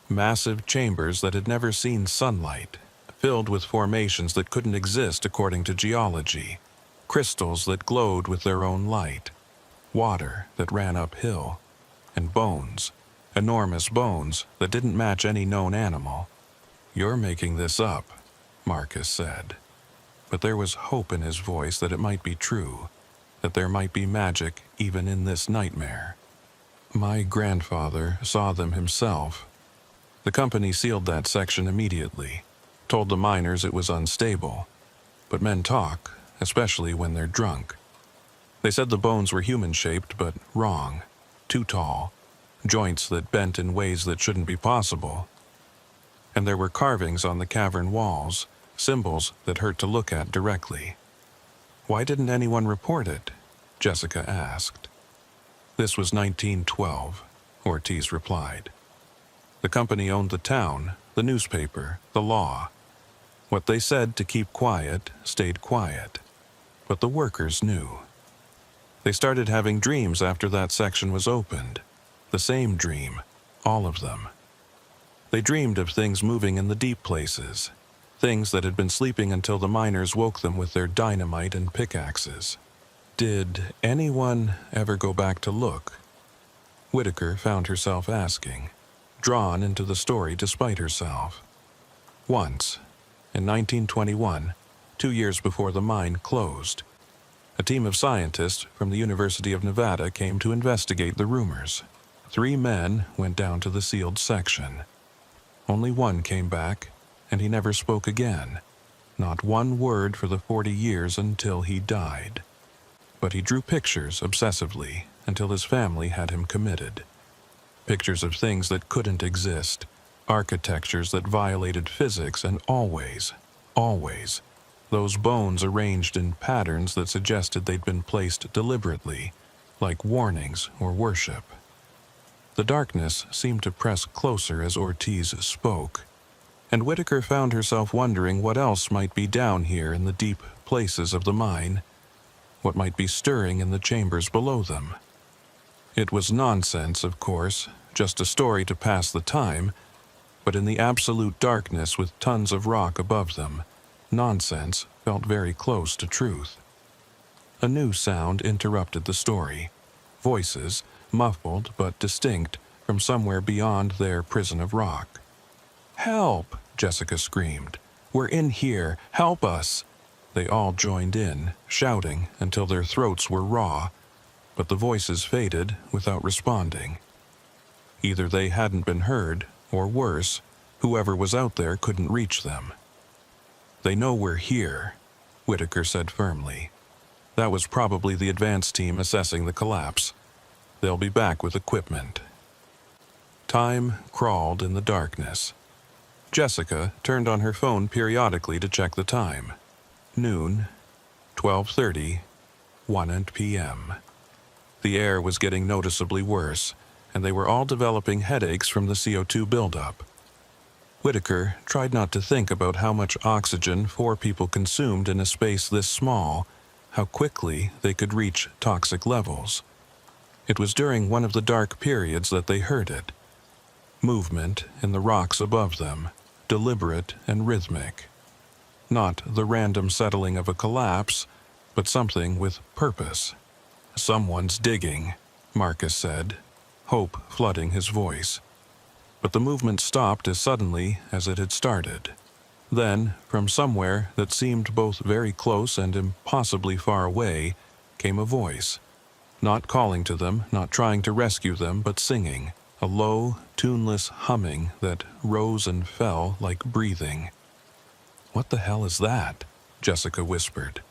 Massive chambers that had never seen sunlight, filled with formations that couldn't exist according to geology, crystals that glowed with their own light, water that ran uphill, and bones, enormous bones that didn't match any known animal." "You're making this up," Marcus said. But there was hope in his voice that it might be true, that there might be magic even in this nightmare. "My grandfather saw them himself." The company sealed that section immediately, told the miners it was unstable. But men talk, especially when they're drunk. They said the bones were human-shaped but wrong, too tall, joints that bent in ways that shouldn't be possible. And there were carvings on the cavern walls, symbols that hurt to look at directly. Why didn't anyone report it? Jessica asked. This was 1912, Ortiz replied. The company owned the town, the newspaper, the law. What they said to keep quiet stayed quiet. But the workers knew. They started having dreams after that section was opened. The same dream, all of them. They dreamed of things moving in the deep places, things that had been sleeping until the miners woke them with their dynamite and pickaxes. Did anyone ever go back to look? Whitaker found herself asking, drawn into the story despite herself. Once, in 1921, 2 years before the mine closed, a team of scientists from the University of Nevada came to investigate the rumors. 3 men went down to the sealed section. Only one came back, and he never spoke again. Not one word for the 40 years until he died. But he drew pictures obsessively until his family had him committed. Pictures of things that couldn't exist, architectures that violated physics, and always, those bones arranged in patterns that suggested they'd been placed deliberately, like warnings or worship. The darkness seemed to press closer as Ortiz spoke, and Whitaker found herself wondering what else might be down here in the deep places of the mine, what might be stirring in the chambers below them. It was nonsense, of course, just a story to pass the time, but in the absolute darkness with tons of rock above them, nonsense felt very close to truth. A new sound interrupted the story. Voices, muffled but distinct, from somewhere beyond their prison of rock. "Help!" Jessica screamed. "We're in here! Help us!" They all joined in, shouting until their throats were raw, but the voices faded without responding. Either they hadn't been heard, or worse, whoever was out there couldn't reach them. "They know we're here," Whitaker said firmly. That was probably the advance team assessing the collapse. They'll be back with equipment. Time crawled in the darkness. Jessica turned on her phone periodically to check the time. Noon, 12:30, 1 p.m. The air was getting noticeably worse, and they were all developing headaches from the CO2 buildup. Whitaker tried not to think about how much oxygen 4 people consumed in a space this small, how quickly they could reach toxic levels. It was during one of the dark periods that they heard it. Movement in the rocks above them, deliberate and rhythmic. Not the random settling of a collapse, but something with purpose. "Someone's digging," Marcus said, hope flooding his voice. But the movement stopped as suddenly as it had started. Then, from somewhere that seemed both very close and impossibly far away, came a voice. Not calling to them, not trying to rescue them, but singing, a low, tuneless humming that rose and fell like breathing. "What the hell is that?" Jessica whispered.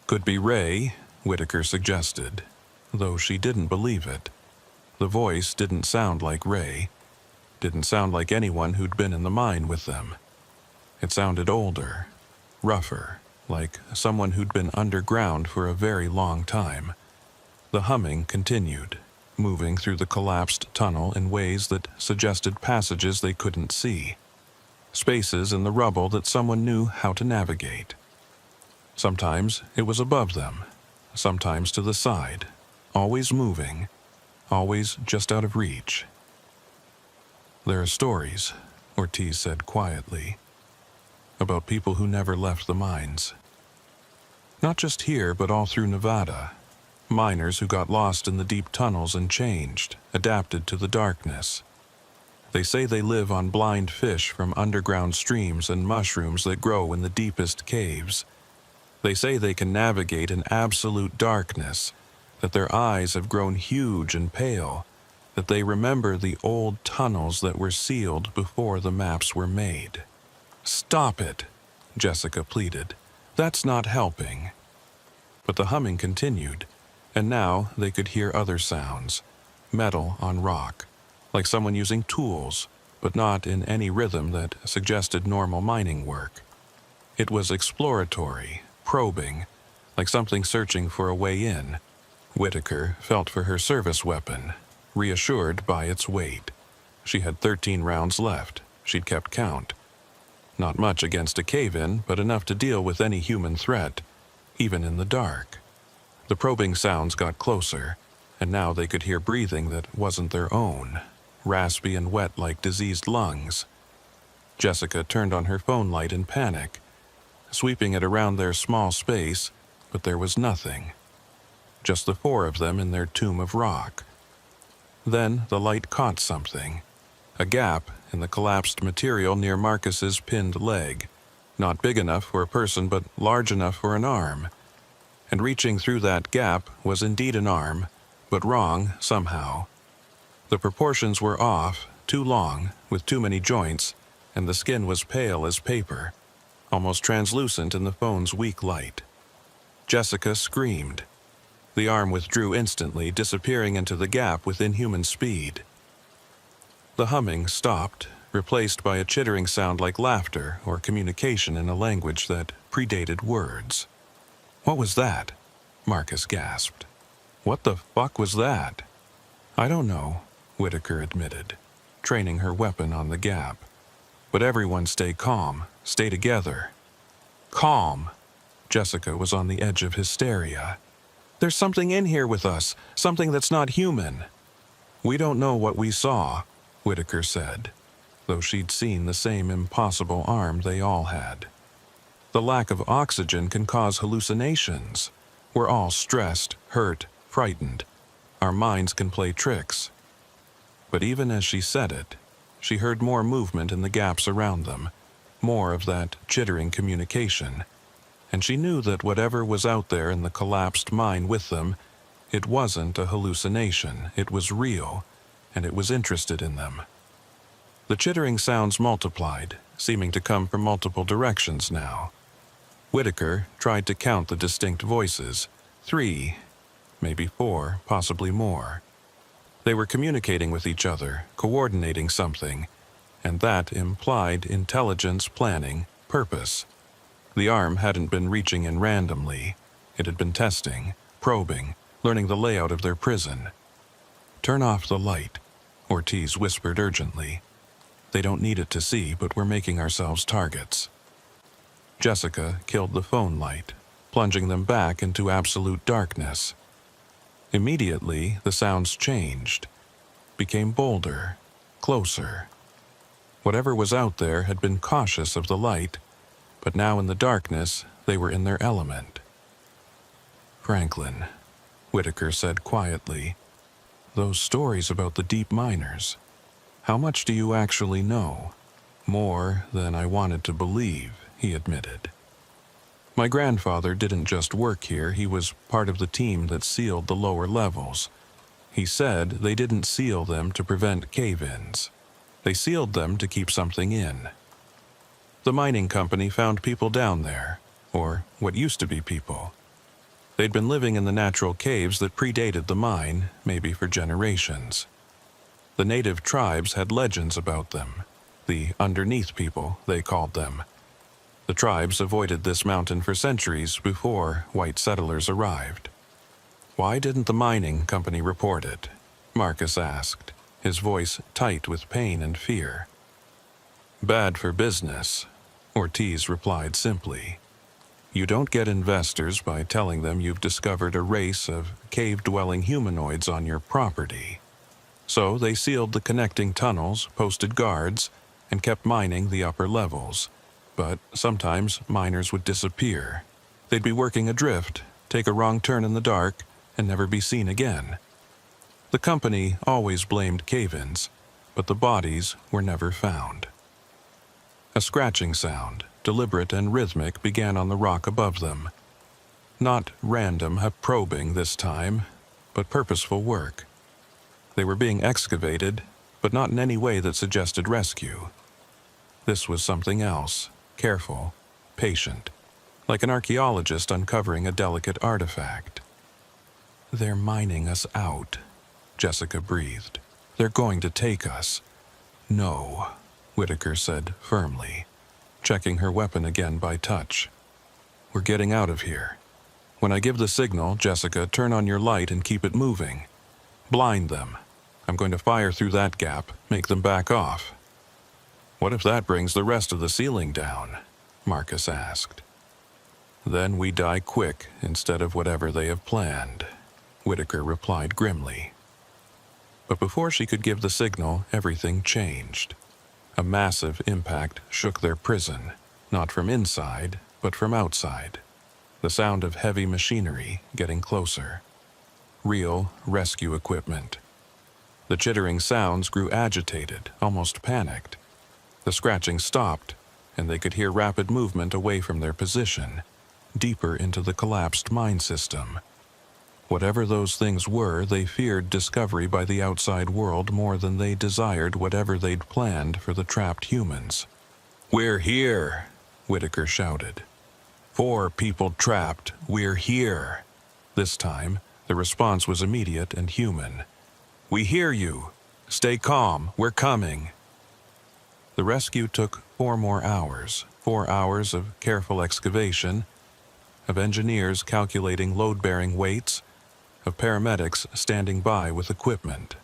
"Could be Ray," Whitaker suggested, though she didn't believe it. The voice didn't sound like Ray, didn't sound like anyone who'd been in the mine with them. It sounded older, rougher, like someone who'd been underground for a very long time. The humming continued, moving through the collapsed tunnel in ways that suggested passages they couldn't see, spaces in the rubble that someone knew how to navigate. Sometimes it was above them, sometimes to the side, always moving, always just out of reach. "There are stories," Ortiz said quietly, "about people who never left the mines. Not just here, but all through Nevada. Miners who got lost in the deep tunnels and changed, adapted to the darkness. They say they live on blind fish from underground streams and mushrooms that grow in the deepest caves. They say they can navigate in absolute darkness, that their eyes have grown huge and pale, that they remember the old tunnels that were sealed before the maps were made. "Stop it," Jessica pleaded. "That's not helping." But the humming continued, and now they could hear other sounds, metal on rock, like someone using tools, but not in any rhythm that suggested normal mining work. It was exploratory, probing, like something searching for a way in. Whitaker felt for her service weapon, reassured by its weight. She had 13 rounds left. She'd kept count. Not much against a cave-in, but enough to deal with any human threat, even in the dark. The probing sounds got closer, and now they could hear breathing that wasn't their own, raspy and wet like diseased lungs. Jessica turned on her phone light in panic, sweeping it around their small space, but there was nothing. Just the four of them in their tomb of rock. Then the light caught something. A gap in the collapsed material near Marcus's pinned leg, not big enough for a person but large enough for an arm. And reaching through that gap was indeed an arm, but wrong somehow. The proportions were off, too long, with too many joints, and the skin was pale as paper, almost translucent in the phone's weak light. Jessica screamed. The arm withdrew instantly, disappearing into the gap with inhuman speed. The humming stopped, replaced by a chittering sound like laughter or communication in a language that predated words. "What was that?" Marcus gasped. "What the fuck was that?" "I don't know," Whitaker admitted, training her weapon on the gap. "But everyone stay calm, stay together." "Calm!" Jessica was on the edge of hysteria. "There's something in here with us, something that's not human." "We don't know what we saw," Whitaker said, though she'd seen the same impossible arm they all had. "The lack of oxygen can cause hallucinations. We're all stressed, hurt, frightened. Our minds can play tricks." But even as she said it, she heard more movement in the gaps around them, more of that chittering communication, and she knew that whatever was out there in the collapsed mine with them, it wasn't a hallucination, it was real, and it was interested in them. The chittering sounds multiplied, seeming to come from multiple directions now. Whitaker tried to count the distinct voices, 3, maybe 4, possibly more. They were communicating with each other, coordinating something, and that implied intelligence, planning, purpose. The arm hadn't been reaching in randomly. It had been testing, probing, learning the layout of their prison. "Turn off the light," Ortiz whispered urgently. "They don't need it to see, but we're making ourselves targets." Jessica killed the phone light, plunging them back into absolute darkness. Immediately, the sounds changed, became bolder, closer. Whatever was out there had been cautious of the light, but now in the darkness, they were in their element. "Franklin," Whitaker said quietly, "those stories about the deep miners, how much do you actually know?" "More than I wanted to believe," he admitted. "My grandfather didn't just work here, he was part of the team that sealed the lower levels. He said they didn't seal them to prevent cave-ins. They sealed them to keep something in. The mining company found people down there, or what used to be people. They'd been living in the natural caves that predated the mine, maybe for generations. The native tribes had legends about them, the underneath people, they called them. The tribes avoided this mountain for centuries before white settlers arrived." "Why didn't the mining company report it?" Marcus asked, his voice tight with pain and fear. "Bad for business," Ortiz replied simply. "You don't get investors by telling them you've discovered a race of cave-dwelling humanoids on your property. So they sealed the connecting tunnels, posted guards, and kept mining the upper levels. But sometimes miners would disappear. They'd be working adrift, take a wrong turn in the dark, and never be seen again. The company always blamed cave-ins, but the bodies were never found." A scratching sound, deliberate and rhythmic, began on the rock above them. Not random probing this time, but purposeful work. They were being excavated, but not in any way that suggested rescue. This was something else, careful, patient, like an archaeologist uncovering a delicate artifact. "They're mining us out," Jessica breathed. "They're going to take us." "No," Whitaker said firmly, checking her weapon again by touch. "We're getting out of here. When I give the signal, Jessica, turn on your light and keep it moving. Blind them. I'm going to fire through that gap, make them back off." "What if that brings the rest of the ceiling down?" Marcus asked. "Then we die quick instead of whatever they have planned," Whitaker replied grimly. But before she could give the signal, everything changed. A massive impact shook their prison, not from inside, but from outside. The sound of heavy machinery getting closer. Real rescue equipment. The chittering sounds grew agitated, almost panicked. The scratching stopped, and they could hear rapid movement away from their position, deeper into the collapsed mine system. Whatever those things were, they feared discovery by the outside world more than they desired whatever they'd planned for the trapped humans. "We're here," Whitaker shouted. "4 people trapped. We're here." This time, the response was immediate and human. "We hear you. Stay calm. We're coming." The rescue took 4 more hours, 4 hours of careful excavation, of engineers calculating load-bearing weights, of paramedics standing by with equipment.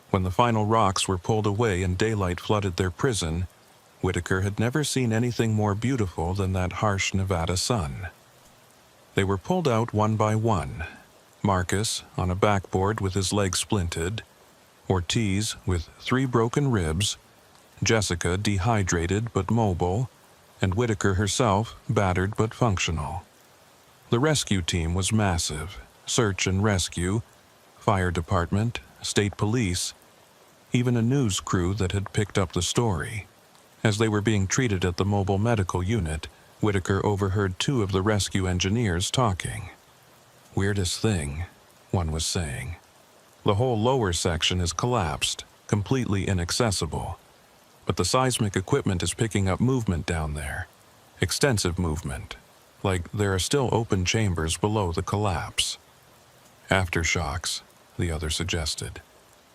When the final rocks were pulled away and daylight flooded their prison, Whitaker had never seen anything more beautiful than that harsh Nevada sun. They were pulled out one by one. Marcus, on a backboard with his leg splinted, Ortiz with 3 broken ribs, Jessica dehydrated but mobile, and Whitaker herself battered but functional. The rescue team was massive. Search and rescue, fire department, state police, even a news crew that had picked up the story. As they were being treated at the mobile medical unit, Whitaker overheard 2 of the rescue engineers talking. "Weirdest thing," one was saying. "The whole lower section is collapsed, completely inaccessible. But the seismic equipment is picking up movement down there. Extensive movement. Like there are still open chambers below the collapse." "Aftershocks," the other suggested.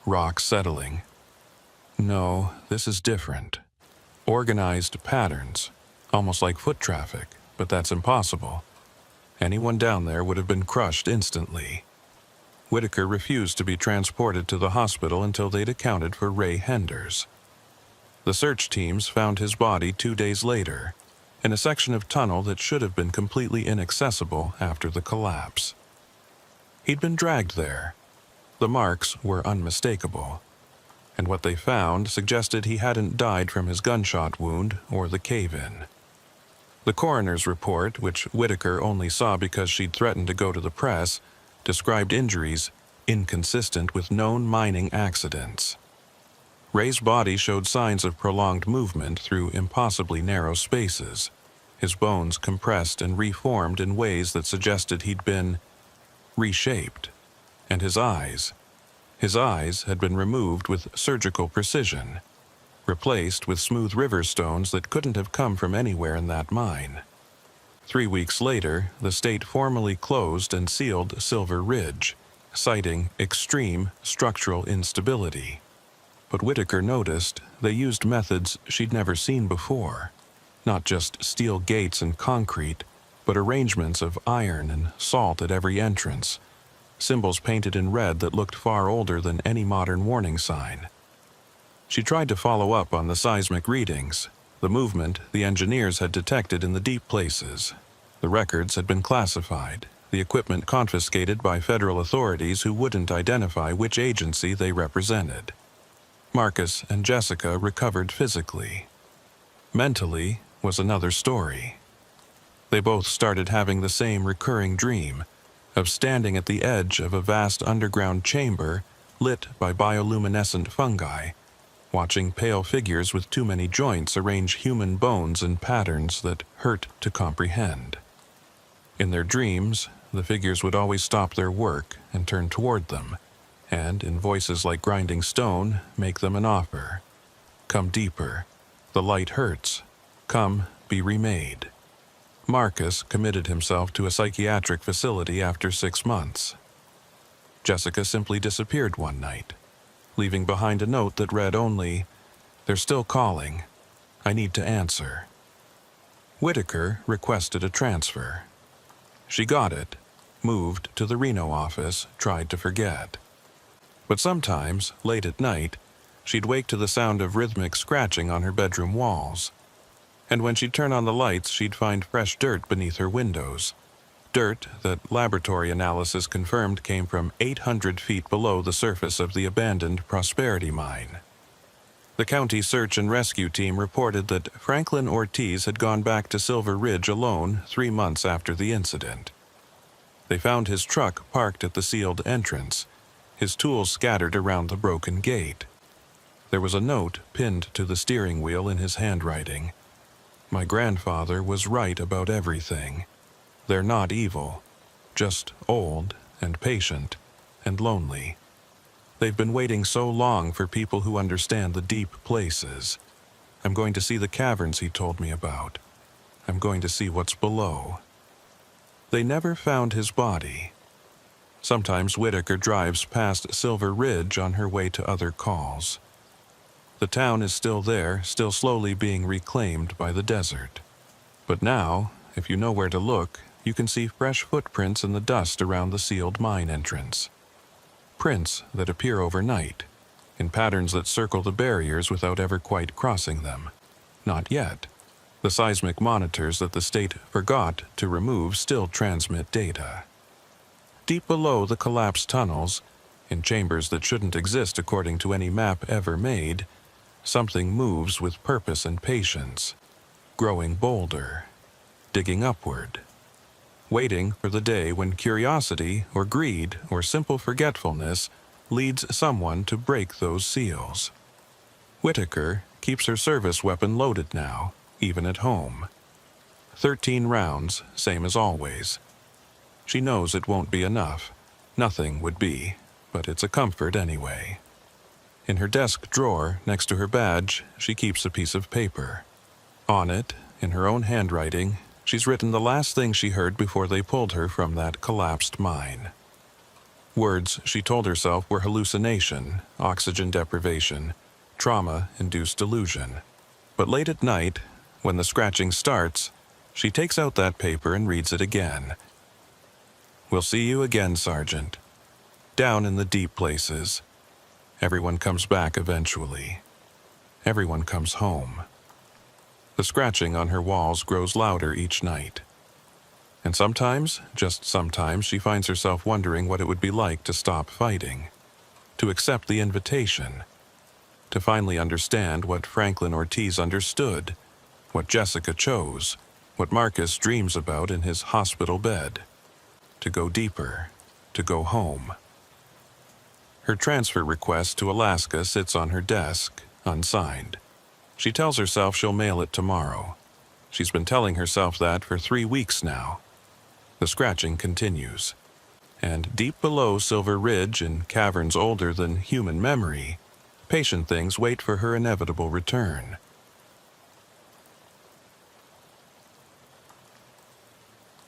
"Rock settling." "No, this is different. Organized patterns, almost like foot traffic, but that's impossible. Anyone down there would have been crushed instantly." Whitaker refused to be transported to the hospital until they'd accounted for Ray Henders. The search teams found his body 2 days later, in a section of tunnel that should have been completely inaccessible after the collapse. He'd been dragged there. The marks were unmistakable, and what they found suggested he hadn't died from his gunshot wound or the cave-in. The coroner's report, which Whitaker only saw because she'd threatened to go to the press, described injuries inconsistent with known mining accidents. Ray's body showed signs of prolonged movement through impossibly narrow spaces, his bones compressed and reformed in ways that suggested he'd been reshaped, and his eyes had been removed with surgical precision, replaced with smooth river stones that couldn't have come from anywhere in that mine. 3 weeks later, the state formally closed and sealed Silver Ridge, citing extreme structural instability. But Whitaker noticed they used methods she'd never seen before, not just steel gates and concrete, but arrangements of iron and salt at every entrance, symbols painted in red that looked far older than any modern warning sign. She tried to follow up on the seismic readings, the movement the engineers had detected in the deep places. The records had been classified, the equipment confiscated by federal authorities who wouldn't identify which agency they represented. Marcus and Jessica recovered physically. Mentally was another story. They both started having the same recurring dream of standing at the edge of a vast underground chamber lit by bioluminescent fungi, watching pale figures with too many joints arrange human bones in patterns that hurt to comprehend. In their dreams, the figures would always stop their work and turn toward them, and in voices like grinding stone make them an offer. Come deeper. The light hurts. Come, be remade. Marcus committed himself to a psychiatric facility after 6 months. Jessica simply disappeared one night, leaving behind a note that read only, "They're still calling. I need to answer." Whitaker requested a transfer. She got it, moved to the Reno office, tried to forget. But sometimes, late at night, she'd wake to the sound of rhythmic scratching on her bedroom walls. And when she'd turn on the lights, she'd find fresh dirt beneath her windows. Dirt that laboratory analysis confirmed came from 800 feet below the surface of the abandoned Prosperity Mine. The county search and rescue team reported that Franklin Ortiz had gone back to Silver Ridge alone 3 months after the incident. They found his truck parked at the sealed entrance, his tools scattered around the broken gate. There was a note pinned to the steering wheel in his handwriting. "My grandfather was right about everything. They're not evil, just old and patient and lonely. They've been waiting so long for people who understand the deep places. I'm going to see the caverns he told me about. I'm going to see what's below." They never found his body. Sometimes Whitaker drives past Silver Ridge on her way to other calls. The town is still there, still slowly being reclaimed by the desert. But now, if you know where to look, you can see fresh footprints in the dust around the sealed mine entrance. Prints that appear overnight, in patterns that circle the barriers without ever quite crossing them. Not yet. The seismic monitors that the state forgot to remove still transmit data. Deep below the collapsed tunnels, in chambers that shouldn't exist according to any map ever made, something moves with purpose and patience, growing bolder, digging upward, waiting for the day when curiosity or greed or simple forgetfulness leads someone to break those seals. Whitaker keeps her service weapon loaded now, even at home. 13 rounds, same as always. She knows it won't be enough. Nothing would be, but it's a comfort anyway. In her desk drawer, next to her badge, she keeps a piece of paper. On it, in her own handwriting, she's written the last thing she heard before they pulled her from that collapsed mine. Words she told herself were hallucination, oxygen deprivation, trauma-induced delusion. But late at night, when the scratching starts, she takes out that paper and reads it again. "We'll see you again, Sergeant. Down in the deep places. Everyone comes back eventually. Everyone comes home." The scratching on her walls grows louder each night. And sometimes, just sometimes, she finds herself wondering what it would be like to stop fighting, to accept the invitation, to finally understand what Franklin Ortiz understood, what Jessica chose, what Marcus dreams about in his hospital bed, to go deeper, to go home. Her transfer request to Alaska sits on her desk, unsigned. She tells herself she'll mail it tomorrow. She's been telling herself that for 3 weeks now. The scratching continues. And deep below Silver Ridge, in caverns older than human memory, patient things wait for her inevitable return.